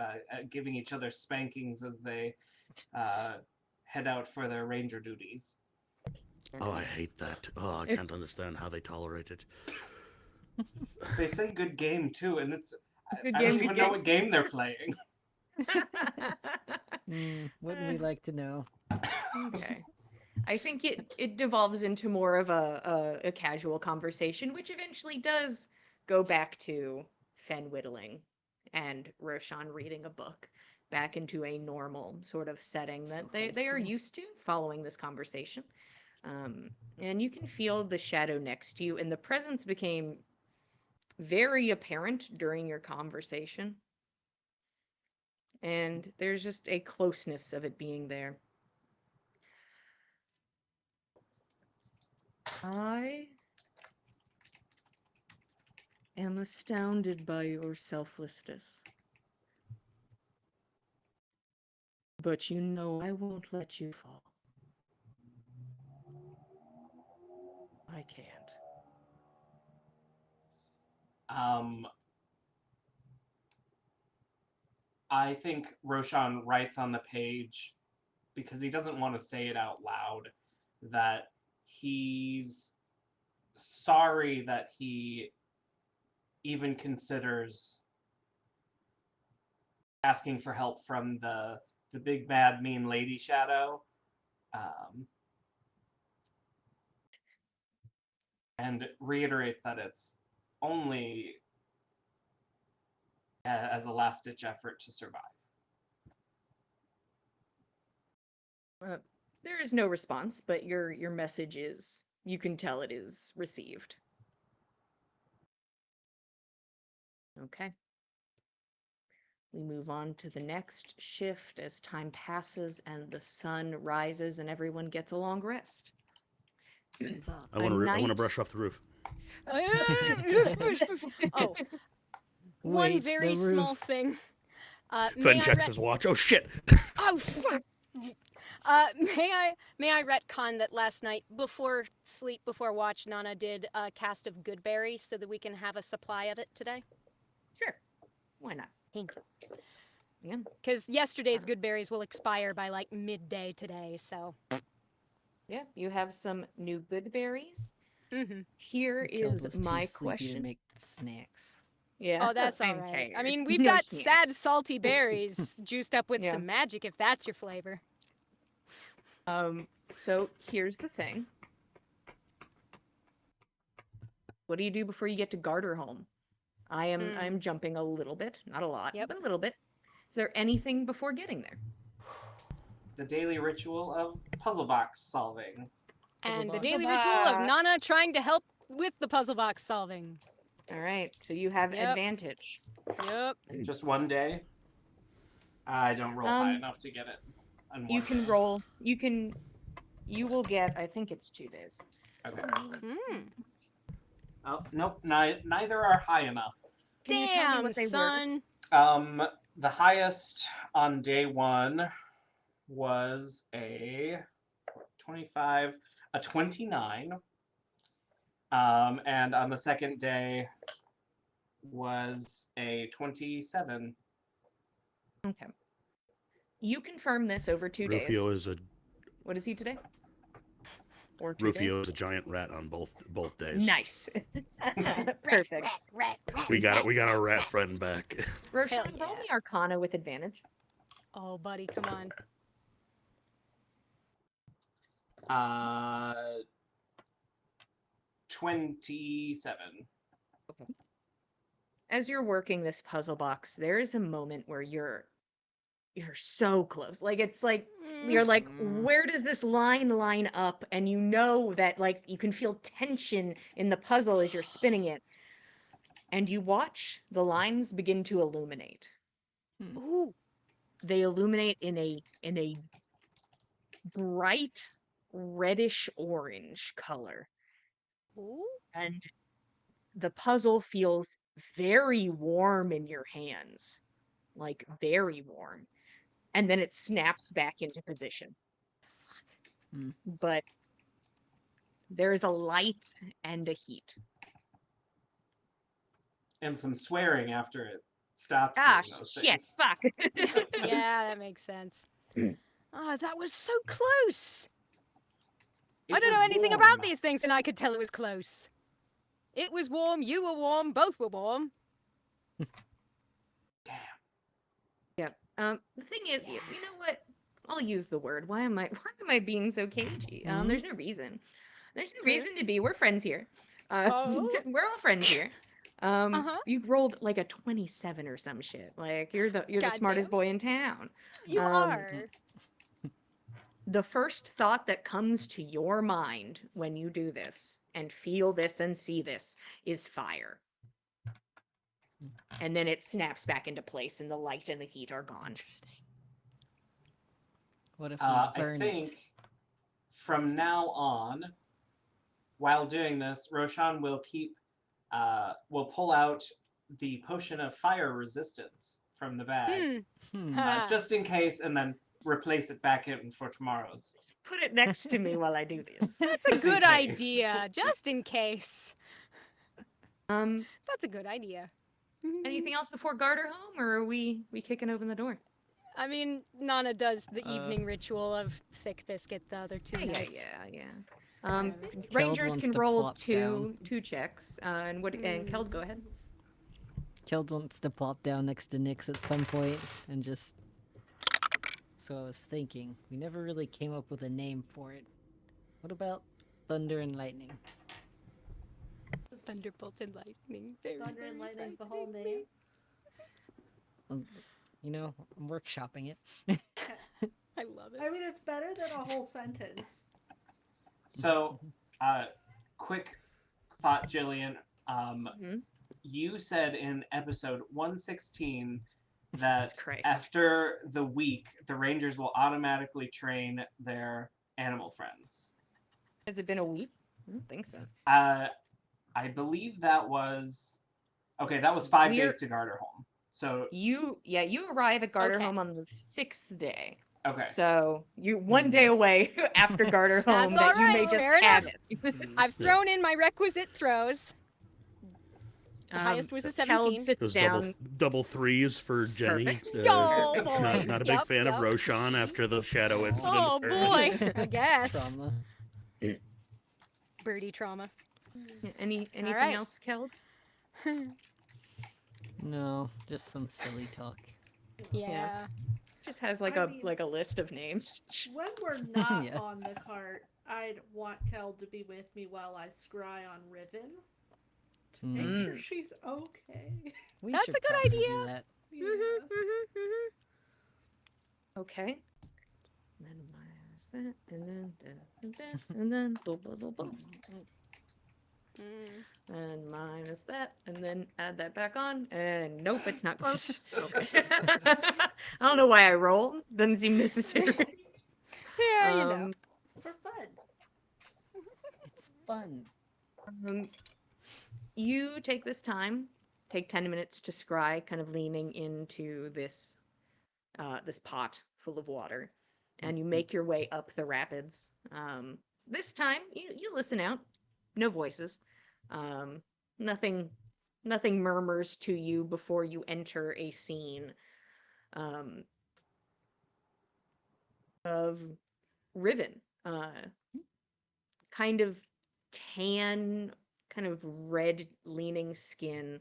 giving each other spankings as they head out for their ranger duties. Oh, I hate that. Oh, I can't understand how they tolerate it. They say good game too, and it's Good I game, don't good even know game. what game they're playing. Wouldn't we like to know? Okay. I think it devolves into more of a casual conversation, which eventually does go back to Fen whittling and Roshan reading a book, back into a normal sort of setting that they are used to following this conversation. And you can feel the shadow next to you, and the presence became very apparent during your conversation. And there's just a closeness of it being there. I am astounded by your selflessness. But you know I won't let you fall. I can't. I think Roshan writes on the page, because he doesn't want to say it out loud, that he's sorry that he even considers asking for help from the big bad mean lady shadow, and reiterates that it's only as a last ditch effort to survive. There is no response, but your message is, you can tell it is received. Okay. We move on to the next shift as time passes and the sun rises and everyone gets a long rest. I want to brush off the roof. Oh, one Wait, very the small roof. thing. Fen checks his watch. Oh shit! Oh fuck! May I retcon that last night before sleep, before watch, Nana did a cast of good berries so that we can have a supply of it today? Sure. Why not? Thank you. Yeah. Because yesterday's good berries will expire by like midday today, so. Yeah, you have some new good berries. Mm-hmm. Here Killed is was my too sleepy to question. make snacks. Yeah. Oh, that's all I'm right. tired. I mean, we've No got snacks. sad, salty berries juiced up with Yeah. some magic, if that's your flavor. So here's the thing. What do you do before you get to Garterholm? I'm jumping a little bit, not a lot, Yep. but a little bit. Is there anything before getting there? The daily ritual of puzzle box solving. And the box. daily ritual of Nana trying to help with the puzzle box solving. All right, so you have Yep. advantage. Yep. Just one day. I don't roll high enough to get it. You can roll. You will get. I think it's 2 days. Okay. Hmm. Oh nope. Neither are high enough. Can you tell me Damn, what they were? son. The highest on day one was a 25, a 29. And on the second day was a 27. Okay. You confirm this over 2 days. Rufio is a What is he today? Or 2 Rufio days? is a giant rat on both days. Nice. Perfect. Rat. We got our rat friend back. Roshan, Hell roll yeah. me Arcana with advantage. Oh, buddy, come on. 27. As you're working this puzzle box, there is a moment where your you're so close. Like it's like you're like, where does this line up? And you know that like you can feel tension in the puzzle as you're spinning it. And you watch the lines begin to illuminate. Ooh. They illuminate in a bright reddish orange color. Ooh. And the puzzle feels very warm in your hands. Like very warm. And then it snaps back into position. Hmm. But there is a light and a heat. And some swearing after it stops Ah, doing those shit, things. fuck. Yeah, that makes sense. Oh, that was so close. I It don't know was anything warm. about these things, and I could tell it was close. It was warm, you were warm, both were warm. Damn. Yep. The thing is, you know what? I'll use the word. Why am I being so cagey? There's no reason. There's no reason to be. We're friends here. Oh. We're all friends here. Uh-huh. You rolled like a 27 or some shit. Like you're the smartest Goddamn. boy in town. You are. The first thought that comes to your mind when you do this and feel this and see this is fire. And then it snaps back into place and the light and the heat are gone. Interesting. What if we I burn think it? from now on, while doing this, Roshan will will pull out the potion of fire resistance from the bag, just in case, and then replace it back in for tomorrow's. Put it next to me while I do this. That's a Just in good case. idea, just in case. That's a good idea. Anything else before Garter home, or are we kicking open the door? I mean, Nana does the evening ritual of thick biscuit the other 2 nights. Yeah. Rangers wants can to roll plop two checks. And Keld, go ahead. Keld wants to plop down next to Nyx at some point and just. So I was thinking, we never really came up with a name for it. What about Thunder and Lightning? Thunderbolts and lightning. Thunder and Lightning's the whole name. You know, I'm workshopping it. I love it. I mean, it's better than a whole sentence. So, quick thought, Jillian. You said in episode 116 that Jesus Christ. after the week, the Rangers will automatically train their animal friends. Has it been a week? I don't think so. I believe that was... Okay, that was 5 days to Garter home. So you arrive at Garter Okay. home on the 6th day. okay. So you're 1 day away after Garter home That's that you may alright, just fair have enough. it. I've thrown in my requisite throws. The highest was a Keld 17. sits Those down. double threes for Jenny. Perfect. Oh, boy. Not a big Yep, fan of yep. Roshan after the shadow incident. Oh boy, I guess. Trauma. Birdie trauma. Anything right. else, Keld? No, just some silly talk. Yeah. Just has like I mean- a list of names. When we're not Yeah. on the cart, I'd want Kel to be with me while I scry on Riven. To make Mm. sure she's okay. We That's should a good probably do idea. that. Yeah. Okay. Then minus that, and then this, and then boom, boom, boom, boom. And minus that, and then add that back on, and nope, it's not close. Okay. I don't know why I rolled. Doesn't seem necessary. Yeah, you know. For fun. It's fun. You take this time, take 10 minutes to scry, kind of leaning into this this pot full of water, and you make your way up the rapids. This time, you listen out. No voices. Nothing murmurs to you before you enter a scene of Riven. Kind of tan, kind of red leaning skin,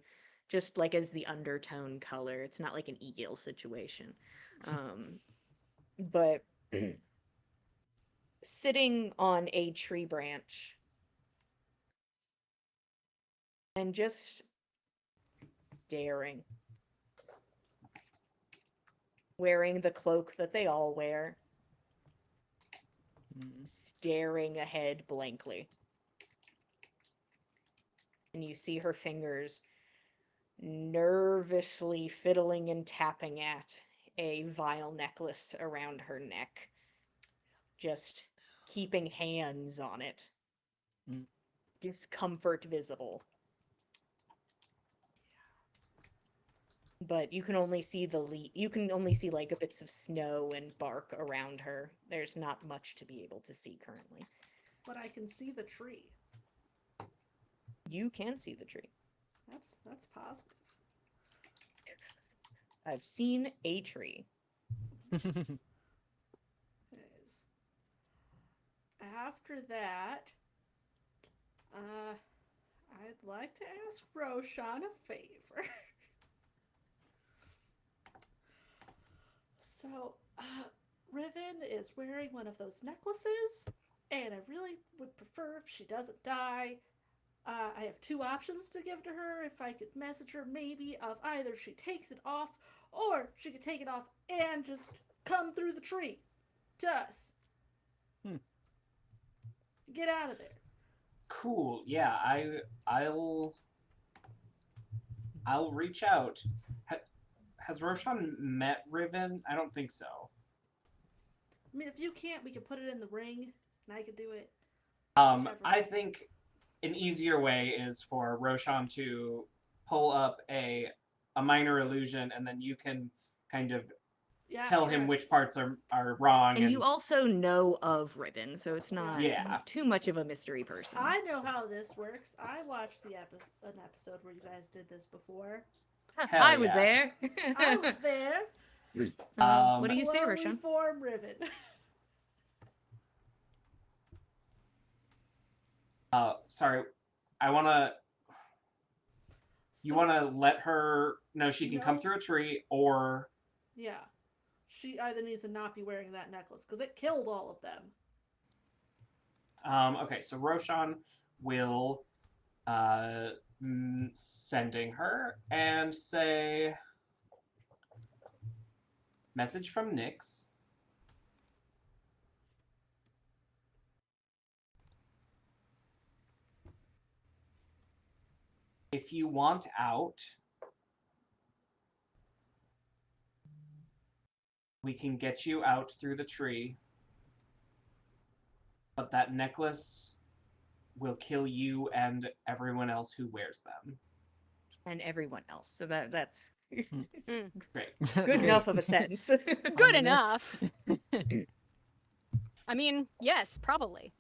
just like as the undertone color. It's not like an Egil situation. But sitting on a tree branch and just staring wearing the cloak that they all wear, Mm. staring ahead blankly. And you see her fingers nervously fiddling and tapping at a vile necklace around her neck, just keeping hands on it. Mm. Discomfort visible. But you can only see you can only see like bits of snow and bark around her. There's not much to be able to see currently. But I can see the tree. You can see the tree. That's positive. I've seen a tree. Anyways, after that, I'd like to ask Roshan a favor. So, Riven is wearing one of those necklaces, and I really would prefer if she doesn't die. I have two options to give to her. If I could message her, maybe of either she takes it off, or she could take it off and just come through the tree to us. Get out of there. Cool. Yeah, I'll reach out. Has Roshan met Riven? I don't think so. I mean, if you can't, we could put it in the ring, and I could do it. Whichever. I think an easier way is for Roshan to pull up a minor illusion, and then you can kind of tell him which parts are wrong. And you also know of Ribbon, so it's not Yeah. too much of a mystery person. I know how this works. I watched an episode where you guys did this before. I was there. I was there. What do you say, Slowly Roshan? form Riven. Sorry. I want to... You want to let her know she can come through a tree, or... Yeah. She either needs to not be wearing that necklace, because it killed all of them. Okay, so Roshan will sending her and say... Message from Nyx. If you want out, we can get you out through the tree. But that necklace will kill you and everyone else who wears them. And everyone else. So that's Great. good enough of a sentence. Good enough. I mean, yes, probably.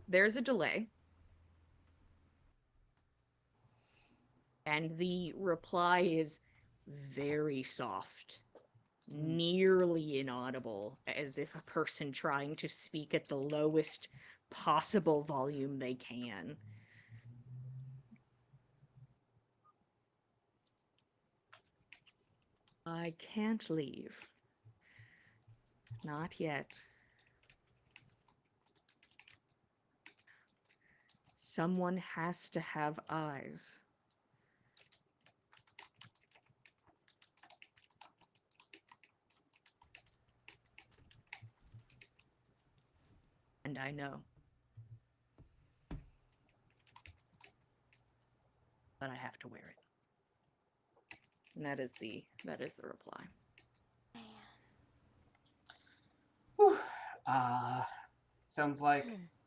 There's a delay. And the reply is very soft, nearly inaudible, as if a person trying to speak at the lowest possible volume they can. I can't leave. Not yet. Someone has to have eyes. And I know. But I have to wear it. And that is the reply. Whew. Sounds like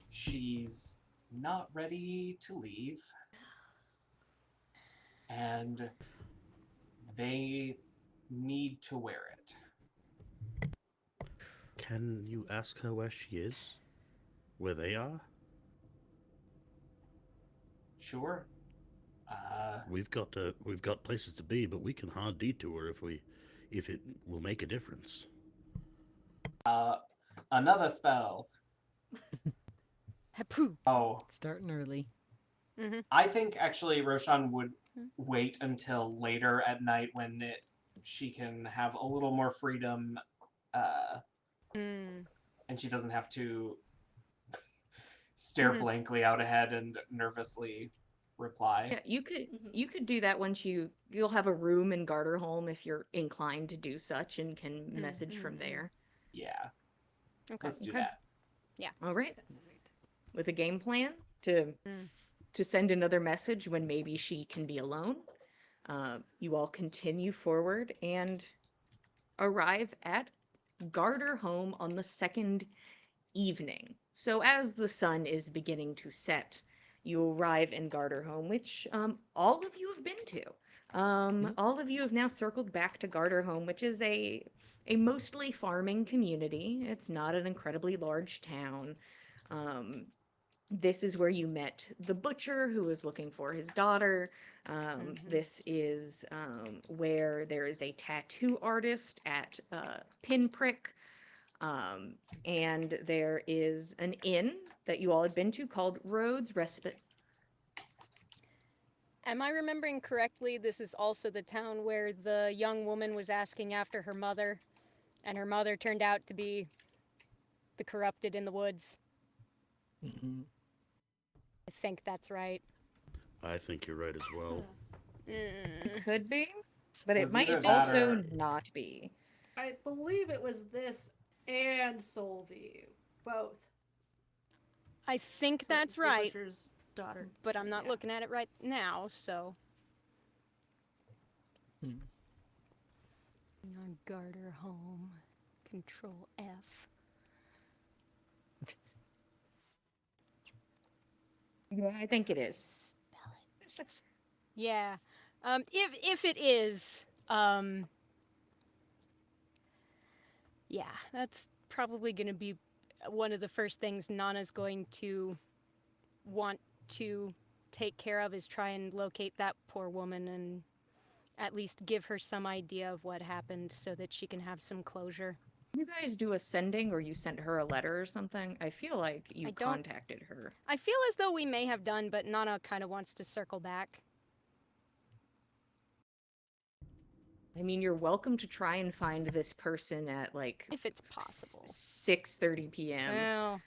she's not ready to leave. And they need to wear it. Can you ask her where she is? Where they are? Sure. We've got places to be, but we can hard detour if it will make a difference. Another spell. Hapoo. Oh, Starting early. I think actually Roshan would wait until later at night when she can have a little more freedom, and she doesn't have to stare blankly out ahead and nervously reply. Yeah, you could Mhm. you could do that once you'll have a room in Garterholm if you're inclined to do such and can message from there. Yeah, Okay. let's do Okay. that. All right. Right. With a game plan to Mm. send another message when maybe she can be alone. You all continue forward and arrive at Garterholm on the second evening. So as the sun is beginning to set, you arrive in Garterholm, which all of you have been to. All of you have now circled back to Garterholm, which is a mostly farming community. It's not an incredibly large town. Um, this is where you met the butcher who was looking for his daughter. This is where there is a tattoo artist at Pinprick. Um, and there is an inn that you all had been to called Rhodes Respite. Am I remembering correctly? This is also the town where the young woman was asking after her mother, and her mother turned out to be the corrupted in the woods. Mhm. I think that's right. I think you're right as well. Mm. Could be, but it Was might either that also or- not be. I believe it was this and Solview, both. I think The- that's the right, Butcher's daughter. but I'm not Yeah. looking at it right now, so. Hmm. Garter home. Control F. Yeah, I think it is. Spell it. Yeah. If it is, yeah, that's probably going to be one of the first things Nana's going to want to take care of is try and locate that poor woman and at least give her some idea of what happened so that she can have some closure. You guys do a sending or you sent her a letter or something? I feel like you I don't- contacted her. I feel as though we may have done, but Nana kind of wants to circle back. I mean, you're welcome to try and find this person at like If it's possible. 6:30 p.m.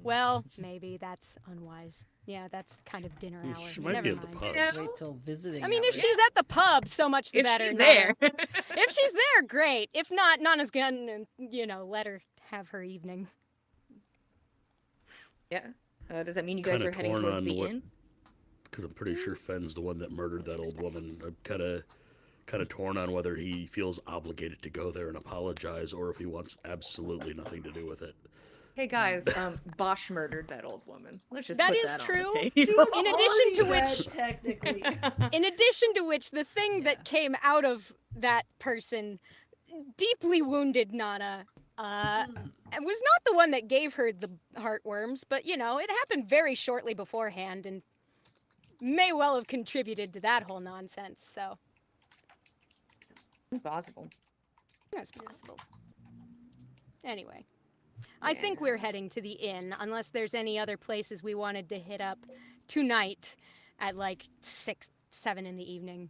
Well, maybe that's unwise. Yeah, that's kind of dinner Mm, hour. she might Never be at the mind. pub. Yeah. Wait till visiting. I mean, if hours. she's at the pub, so much the If better. she's Nana. there. If she's there, great. If not, Nana's gonna, let her have her evening. Yeah. Does that mean you guys Kinda are heading torn towards on the what- inn? Because I'm pretty sure Fenn's the one that murdered that old woman. I'm kind of torn on whether he feels obligated to go there and apologize or if he wants absolutely nothing to do with it. Hey guys, Bosch murdered that old woman. Let's just That put is that true. on the She table. was In addition to already which- dead, technically. In addition to which, the thing that came out of that person deeply wounded Nana. And was not the one that gave her the heartworms, but it happened very shortly beforehand and may well have contributed to that whole nonsense, so Impossible. that's possible. Anyway, I think we're heading to the inn, unless there's any other places we wanted to hit up tonight at like 6, 7 in the evening,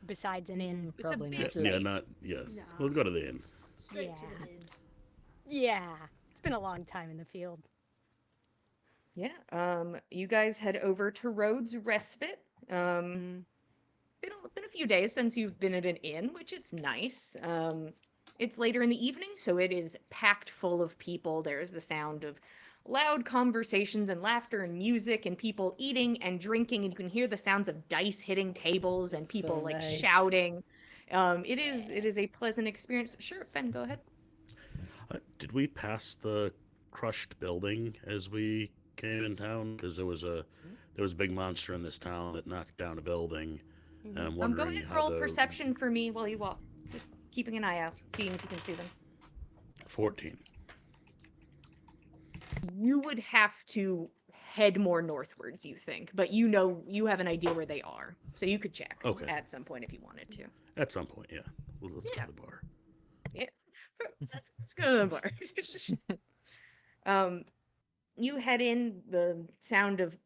besides an inn. It's a Probably bit not. Yeah, late. No. We'll go to the inn. Straight to Yeah. the inn. Yeah, it's been a long time in the field. Yeah. You guys head over to Rhodes Respite. Mm. Been a few days since you've been at an inn, which it's nice. It's later in the evening, so it is packed full of people. There's the sound of loud conversations and laughter and music and people eating and drinking, and you can hear the sounds of dice hitting tables and That's people so like nice. shouting. It is a pleasant experience. Sure, Fen, go ahead. Did we pass the crushed building as we came in town? Because there was a big monster in this town that knocked down a building. And I'm Go wondering ahead and how roll the perception for me while you walk. Just keeping an eye out, seeing if you can see them. 14. You would have to head more northwards, you think, but you have an idea where they are, so you could check Okay. at some point if you wanted to. At some point, yeah. Well, let's Yeah. go to the bar. Yeah, let's go to the bar. You head in. The sound of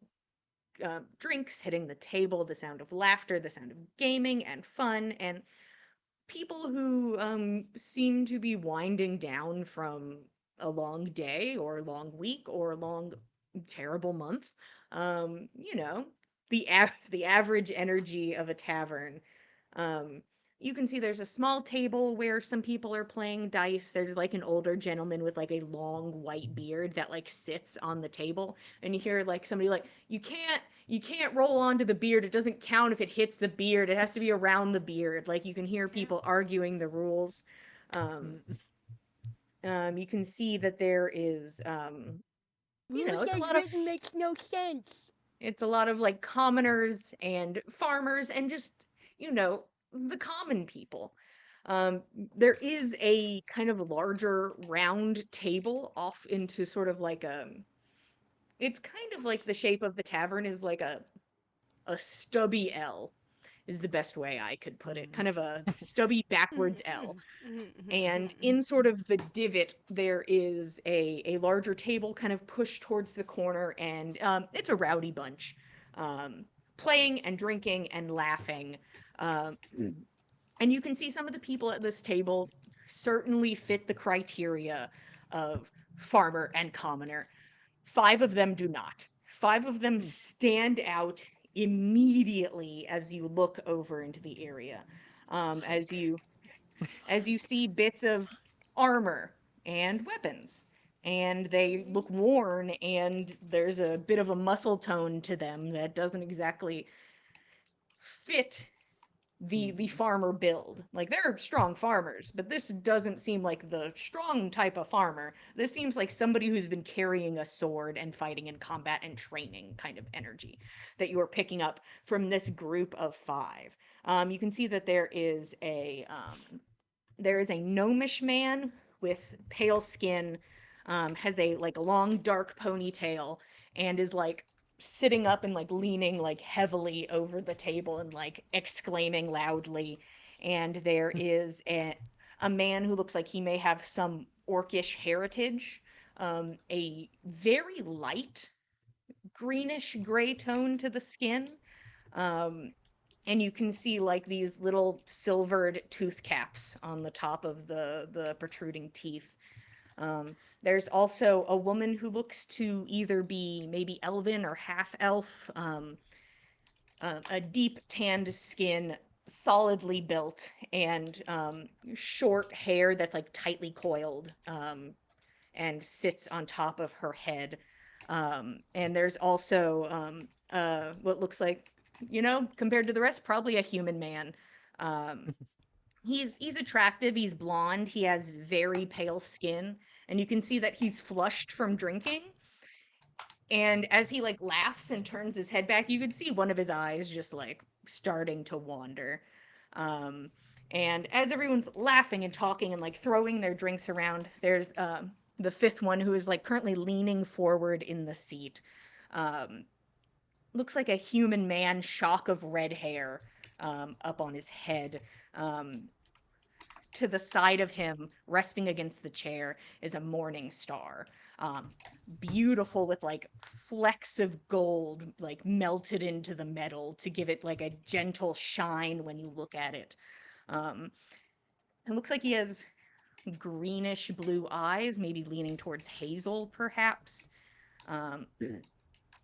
drinks hitting the table, the sound of laughter, the sound of gaming and fun, and people who seem to be winding down from a long day or a long week or a long terrible month. You know, the average energy of a tavern. Um, you can see there's a small table where some people are playing dice. There's like an older gentleman with like a long white beard that like sits on the table, and you hear like somebody like, you can't roll onto the beard. It doesn't count if it hits the beard. It has to be around the beard. Like you can hear people arguing the rules. Um, you can see that there is it's a lot of makes no sense. it's a lot of like commoners and farmers and just, you know, the common people. Um, there is a kind of larger round table off into sort of like it's kind of like the shape of the tavern is like a stubby L is the best way I could put it. Kind of a stubby backwards L. And in sort of the divot, there is a larger table kind of pushed towards the corner, and it's a rowdy bunch, playing and drinking and laughing. Um, and you can see some of the people at this table certainly fit the criteria of farmer and commoner. 5 of them do not. 5 of them stand out immediately as you look over into the area. As you see bits of armor and weapons, and they look worn, and there's a bit of a muscle tone to them that doesn't exactly fit the farmer build. Like they're strong farmers, but this doesn't seem like the strong type of farmer. This seems like somebody who's been carrying a sword and fighting in combat and training kind of energy that you are picking up from this group of 5. You can see that there is a gnomish man with pale skin, has a like long dark ponytail, and is like sitting up and like leaning like heavily over the table and like exclaiming loudly. And there is a man who looks like he may have some orcish heritage, a very light greenish gray tone to the skin. Um, and you can see like these little silvered tooth caps on the top of the protruding teeth. There's also a woman who looks to either be maybe elven or half elf, a deep tanned skin, solidly built, and short hair that's like tightly coiled, and sits on top of her head. And there's also what looks like, compared to the rest, probably a human man. Um, he's attractive. He's blonde. He has very pale skin, and you can see that he's flushed from drinking. And as he like laughs and turns his head back, you could see one of his eyes just like starting to wander. Um, and as everyone's laughing and talking and like throwing their drinks around, there's the 5th one who is like currently leaning forward in the seat. Um, Looks like a human man, shock of red hair up on his head. To the side of him, resting against the chair, is a morning star. Beautiful, with like flecks of gold like melted into the metal to give it like a gentle shine when you look at it. It looks like he has greenish blue eyes, maybe leaning towards hazel, perhaps.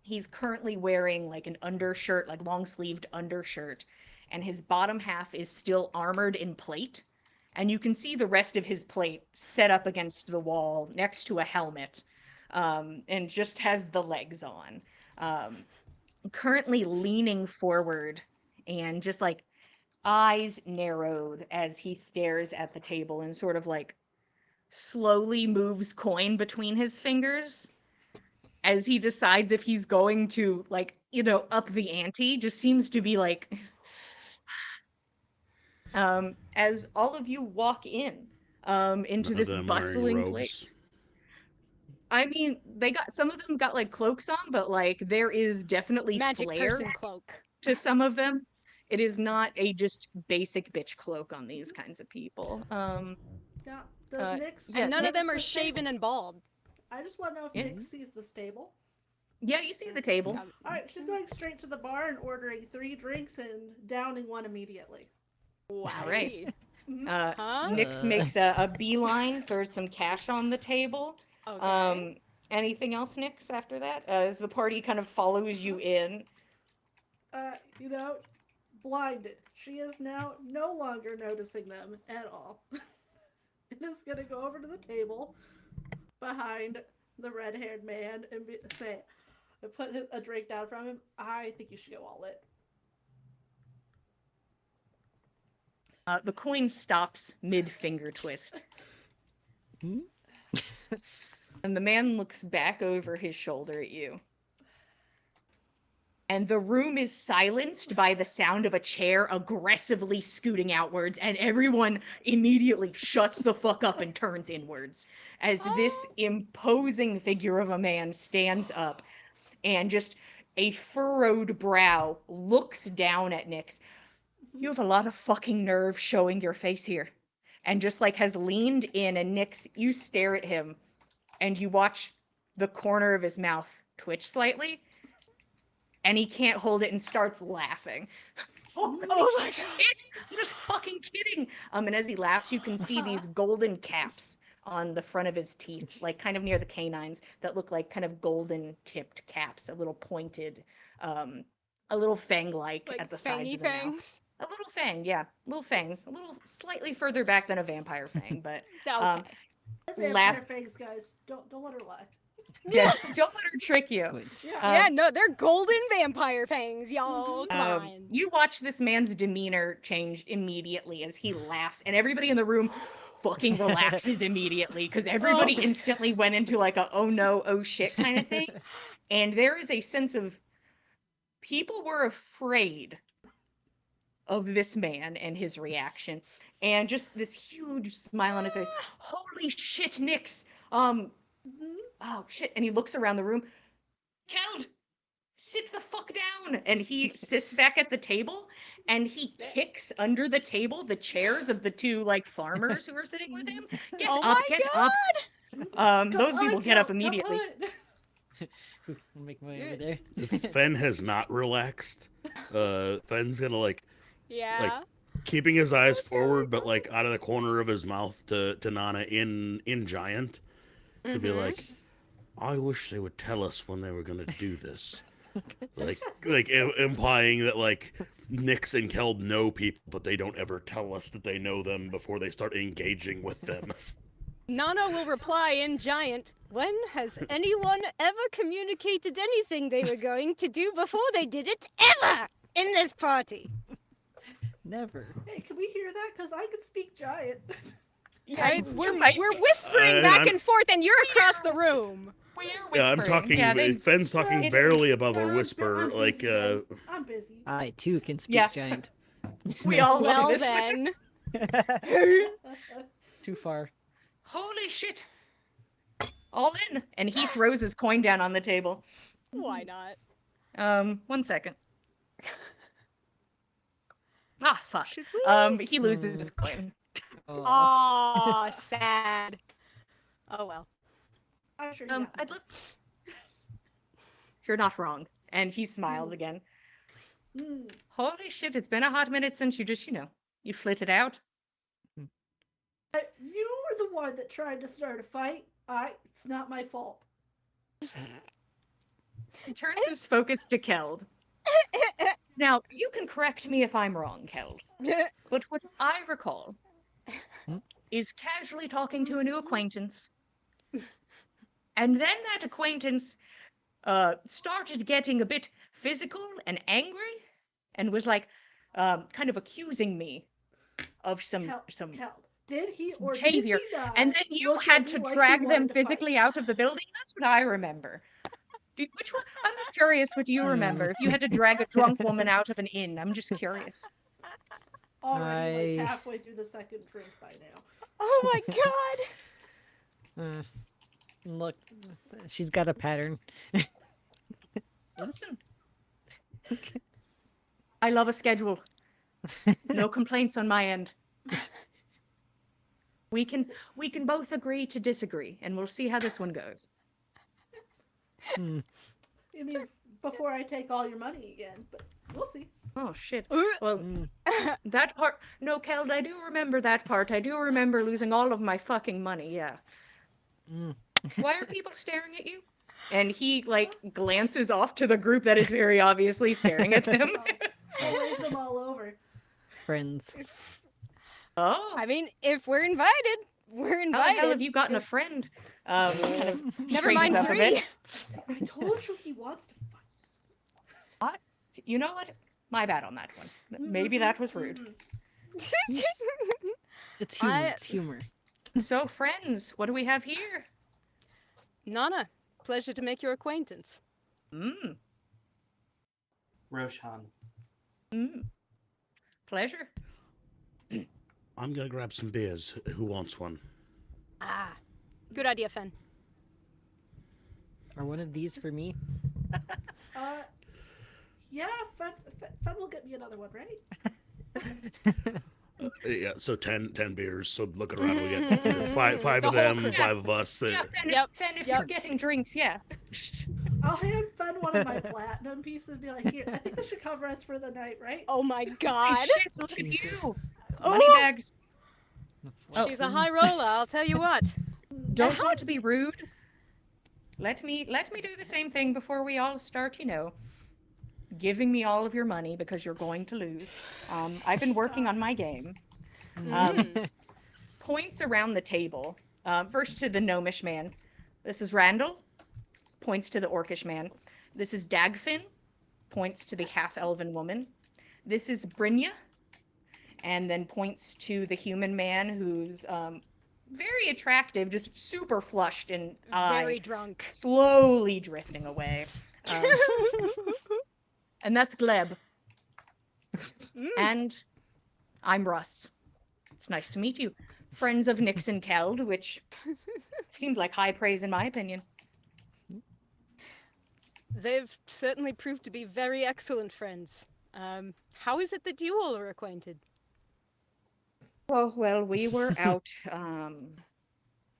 He's currently wearing like an undershirt, like long sleeved undershirt, and his bottom half is still armored in plate. And you can see the rest of his plate set up against the wall next to a helmet, and just has the legs on. Currently leaning forward and just like eyes narrowed as he stares at the table and sort of like slowly moves coin between his fingers as he decides if he's going to like, up the ante. Just seems to be like as all of you walk in into None of this them wearing bustling robes. place. I mean, some of them got like cloaks on, but like there is definitely Magic flair person cloak. to some of them. It is not a just basic bitch cloak on these kinds of people. Yeah. Does Nyx? yeah, And none of Nyx- them are shaven and bald. I just want to know if Yeah. Nyx sees the stable. Yeah, you see the table. All right, she's going straight to the bar and ordering 3 drinks and downing one immediately. Wow. All right. Huh? Nyx makes a beeline for some cash on the table. Okay. Anything else, Nyx, after that? As the party kind of follows you in. you know, blinded. She is now no longer noticing them at all. And is gonna go over to the table behind the red-haired man and put a drink down from him. I think you should go all in. The coin stops mid-finger twist. Hmm? And the man looks back over his shoulder at you. And the room is silenced by the sound of a chair aggressively scooting outwards, and everyone immediately shuts the fuck up and turns inwards as this imposing figure of a man stands up and just a furrowed brow looks down at Nyx. You have a lot of fucking nerve showing your face here. And just like has leaned in, and Nyx, you stare at him and you watch the corner of his mouth twitch slightly. And he can't hold it and starts laughing. Oh my shit! I'm just fucking kidding. And as he laughs, you can see these golden caps on the front of his teeth, like kind of near the canines, that look like kind of golden tipped caps, a little pointed, a little fang-like at the sides fangy of the mouth. fangs. A little fang, yeah, little fangs, a little slightly further back than a vampire fang, but Okay. Vampire last, fangs, guys. Don't let her lie. yeah, don't let her trick you. Good. Yeah. Yeah, no, they're golden vampire fangs, y'all. Come on. You watch this man's demeanor change immediately as he laughs, and everybody in the room fucking relaxes immediately because everybody instantly went into like a oh no, oh shit kind of thing. And there is a sense of people were afraid of this man and his reaction, and just this huge smile on his face. Holy shit, Nyx. Oh shit. And he looks around the room. Keld, sit the fuck down. And he sits back at the table and he kicks under the table the chairs of the two like farmers who are sitting with him. Get Oh up, my get God. up. Those Come people on, get up Kel, come immediately. on. I'll make my way over there. Fen has not relaxed. Fen's gonna Yeah. keeping his eyes forward, but like out of the corner of his mouth to Nana in giant, to be like, I wish they would tell us when they were gonna do this. Implying that like Nyx and Keld know people, but they don't ever tell us that they know them before they start engaging with them. Nana will reply in giant, when has anyone ever communicated anything they were going to do before they did it ever in this party? Never. Hey, can we hear that? Because I can speak giant. We're whispering back and forth and you're across the room. We're Yeah, I'm whispering. talking. Yeah, they- Fen's talking it's- barely above a I'm whisper. busy, man. I'm busy. I too can speak Yeah. giant. we all love Well this. then. Too far. Holy shit. All in. And he throws his coin down on the table. Why not? 1 second. Ah, fuck. Should we? He loses his coin. Oh. Aw, sad. Oh well. I'm sure you I'd love. You're not wrong. And he smiled again. Mm. Holy shit, it's been a hot minute since you just, you flitted out. You were the one that tried to start a fight. It's not my fault. He turns his focus to Keld. Now, you can correct me if I'm wrong, Keld. But what I recall is casually talking to a new acquaintance. And then that acquaintance started getting a bit physical and angry and was like kind of accusing me of some Kel, did he or behavior. did he not? And then you look had at to me like he drag wanted them to fight? physically out of the building? That's what I remember. Which one? I'm just curious what you remember. If you had to drag a drunk woman out of an inn, I'm just curious. Already like halfway through the second drink by now. Oh my God. Look, she's got a pattern. Listen. I love a schedule. No complaints on my end. We can both agree to disagree, and we'll see how this one goes. I mean, before I take all your money again, but we'll see. Oh shit. Well, that part. No, Keld, I do remember that part. I do remember losing all of my fucking money. Yeah. Why are people staring at you? And he like glances off to the group that is very obviously staring at them. I'll wave them all over. Friends. Oh, I mean, if we're invited, we're how the invited. hell have you gotten a friend? Kind of Never straightens mind up a bit. 3. See, I told you he wants to fight. You know what? My bad on that one. Maybe that was rude. It's humor. It's humor. So, friends, what do we have here? Nana, pleasure to make your acquaintance. Mmm, Roshan. pleasure. I'm gonna grab some beers. Who wants one? Ah, good idea, Fen. Are one of these for me? Yeah, Fun will get me another one, right? Yeah, so 10 beers. So looking around, we get five of them, crowd. 5 of us. Yeah, Fen, Yep, if yep. you're getting drinks, yeah. I'll hand Fun one of my platinum pieces and be like, here, I think this should cover us for the night, right? Oh my Hey, god. shit, look Jesus. at you. Oh. Money bags. She's a high roller, I'll tell you what. Don't want to be rude. Let me do the same thing before we all start, giving me all of your money because you're going to lose. I've been working on my game. Points around the table. First to the gnomish man. This is Randall. Points to the orcish man. This is Dagfin. Points to the half-elven woman. This is Brynja. And then points to the human man who's very attractive, just super flushed and Very drunk. slowly drifting away. And that's Gleb. And I'm Russ. It's nice to meet you. Friends of Nix and Keld, which seems like high praise in my opinion. They've certainly proved to be very excellent friends. How is it that you all are acquainted? Oh, well, we were out,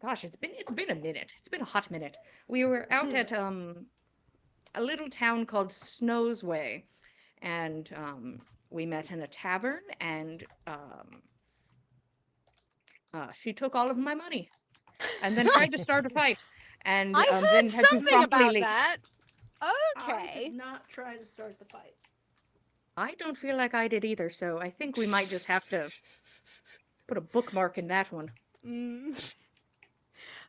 gosh, it's been a minute. It's been a hot minute. We were out at, a little town called Snowsway, and, we met in a tavern, and, she took all of my money, and then tried to start a fight, and, I then heard had to something promptly about leave. that. I Okay. did not try to start the fight. I don't feel like I did either, so I think we might just have to put a bookmark in that one.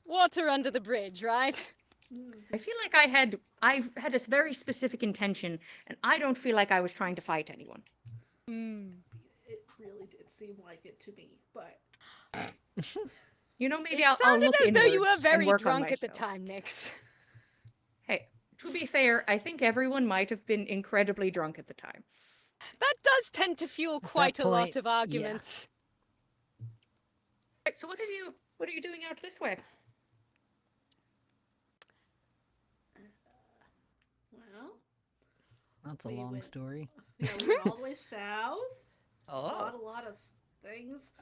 Water under the bridge, right? I feel like I've had a very specific intention, and I don't feel like I was trying to fight anyone. It really did seem like it to me, but Maybe It I'll sounded look as though you inwards were and very work on drunk at the myself. time, Nix. Hey, to be fair, I think everyone might have been incredibly drunk at the time. That does tend to fuel quite a lot point, of arguments. Right, so what are you doing out this way? well, That's a We long went- story. we went all the way south. Oh, Fought a lot of things.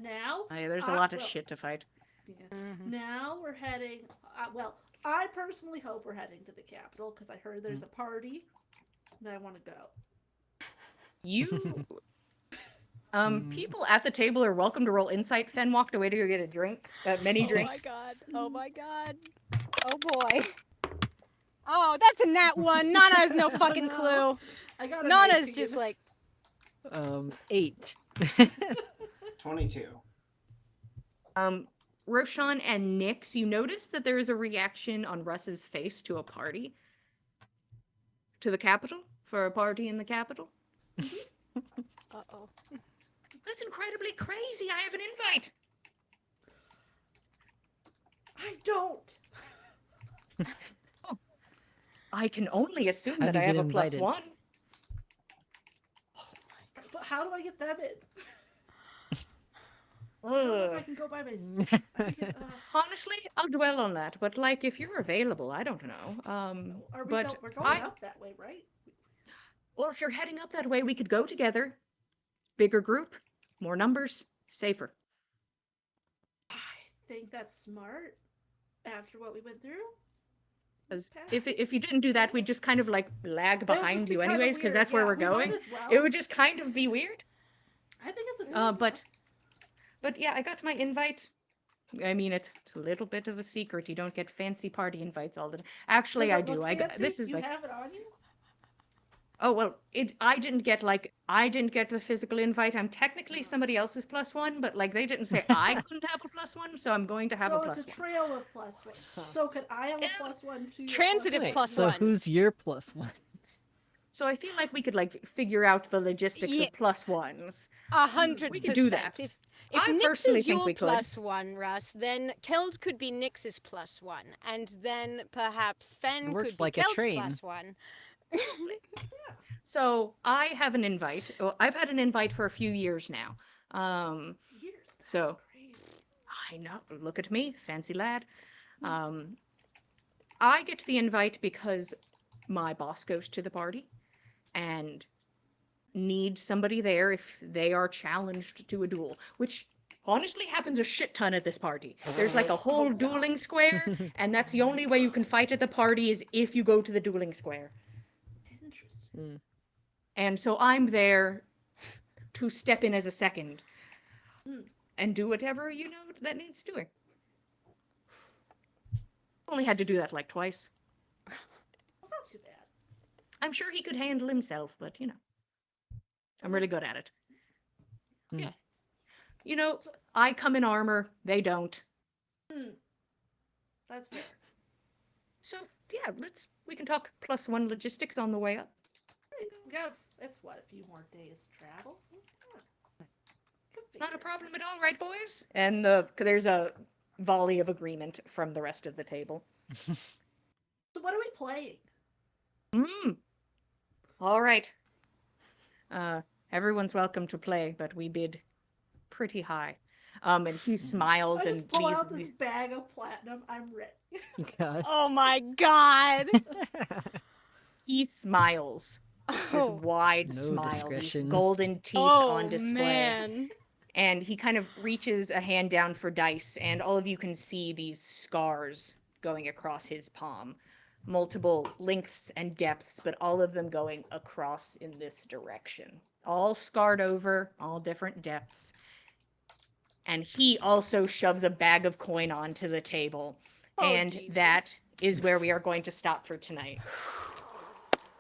Now, there's a lot of well, shit to fight. yeah. Now we're heading. Well, I personally hope we're heading to the capital because I heard there's a party, and I want to go. You, people at the table are welcome to roll insight. Fen walked away to go get a drink, many drinks. Oh my god. Oh my god. Oh boy. Oh, that's a nat 1. Nana has no fucking No. clue. I got a Nana's 19. just like, 8. 22. Roshan and Nix, you notice that there is a reaction on Russ's face to a party. To the capital? For a party in the capital? uh-oh. That's incredibly crazy. I have an invite. I don't. I can only assume How'd that you I have get a plus invited? 1. But how do I get them in? I don't know if I Ugh. can go by myself. Honestly, I'll dwell on that. But like, if you're available, I don't know. Are we but we're going up that way, right? well, if you're heading up that way, we could go together. Bigger group, more numbers, safer. I think that's smart. After what we went through. 'Cause this past if you didn't do that, we'd just kind of like lag It would just behind be you kinda anyways, because weird. that's where Yeah, we're we might going. as well. It would just kind of be weird. I think it's a good idea. But yeah, I got my invite. I mean, it's a little bit of a secret. You don't get fancy party invites all the time. Actually, Does I it do. look I got, fancy? this is You like, have it on you? oh well, I didn't get the physical invite. I'm technically somebody else's +1, but like they didn't say I couldn't have a +1, so I'm going to have So a it's a +1. trail of +1. So could I have a +1 to your Transitive +1? plus so ones. who's your +1? So I feel like we could like figure out the logistics Yeah. of +1s. 100%. We could do that. If I Nyx personally is think your we could. +1, Russ, then Keld could be Nyx's +1, and then perhaps Fen works could be like a Keld's train. +1. So I have an invite. Well, I've had an invite for a few years now. Years. That's So- crazy. I know. Look at me, fancy lad. I get the invite because my boss goes to the party and needs somebody there if they are challenged to a duel, which honestly happens a shit ton at this party. There's like a whole God. dueling square, and that's the only way you can fight at the party is if you go to the dueling square. Interesting. And so I'm there to step in as a second and do whatever, that needs doing. Only had to do that like twice. That's not too bad. I'm sure he could handle himself, but I'm really good at it. Hmm. Yeah. I come in armor, they don't. That's fair. So, yeah, we can talk +1 logistics on the way up. We got, it's what, a few more days travel? Yeah. Could Not a figure it. problem at all, right, boys? And there's a volley of agreement from the rest of the table. So what are we playing? All right. Everyone's welcome to play, but we bid pretty high. And he smiles I and just pull out this bag of platinum. I'm ready. Gosh. Oh my god! he smiles. This Oh, wide No smile, these discretion. golden teeth oh on display. man. And he kind of reaches a hand down for dice, and all of you can see these scars going across his palm. Multiple lengths and depths, but all of them going across in this direction. All scarred over, all different depths. And he also shoves a bag of coin onto the table. Oh, and Jesus. that is where we are going to stop for tonight.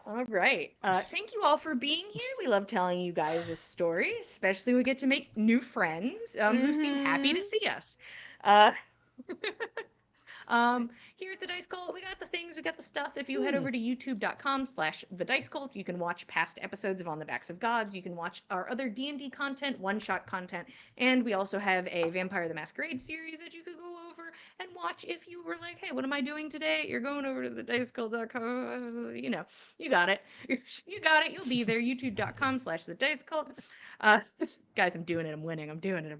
All right. Thank you all for being here. We love telling you guys a story, especially when we get to make new friends who seem happy to see us. Here at the Dice Cult, we got the things, we got the stuff. If you head over to youtube.com/the Dice Cult, you can watch past episodes of On the Backs of Gods. You can watch our other D&D content, one-shot content, and we also have a Vampire the Masquerade series that you could go over and watch if you were like, hey, what am I doing today? You're going over to the dicecult.com. You got it. You got it. You'll be there. youtube.com/the Dice Cult. Guys, I'm doing it. I'm winning. I'm doing it.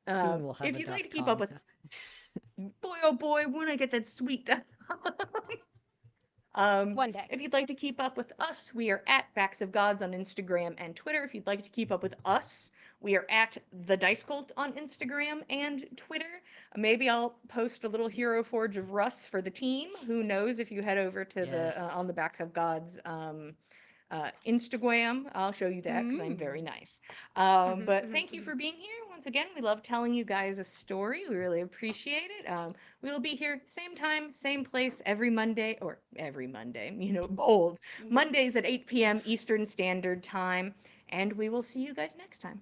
Soon we'll have If a you'd like to .com. keep up with boy, oh boy, when I get that sweet One day. If you'd like to keep up with us, we are at Backs of Gods on Instagram and Twitter. If you'd like to keep up with us, we are at The Dice Cult on Instagram and Twitter. Maybe I'll post a little Hero Forge of Russ for the team. Who knows, if you head over to the Yes. On the Backs of Gods Instagram, I'll show you that because I'm very nice. But thank you for being here. Once again, we love telling you guys a story. We really appreciate it. We will be here same time, same place every Monday, bold. Mondays at 8 p.m. Eastern Standard Time. And we will see you guys next time.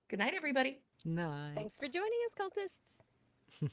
Good night, everybody. Nice. Thanks for joining us, cultists.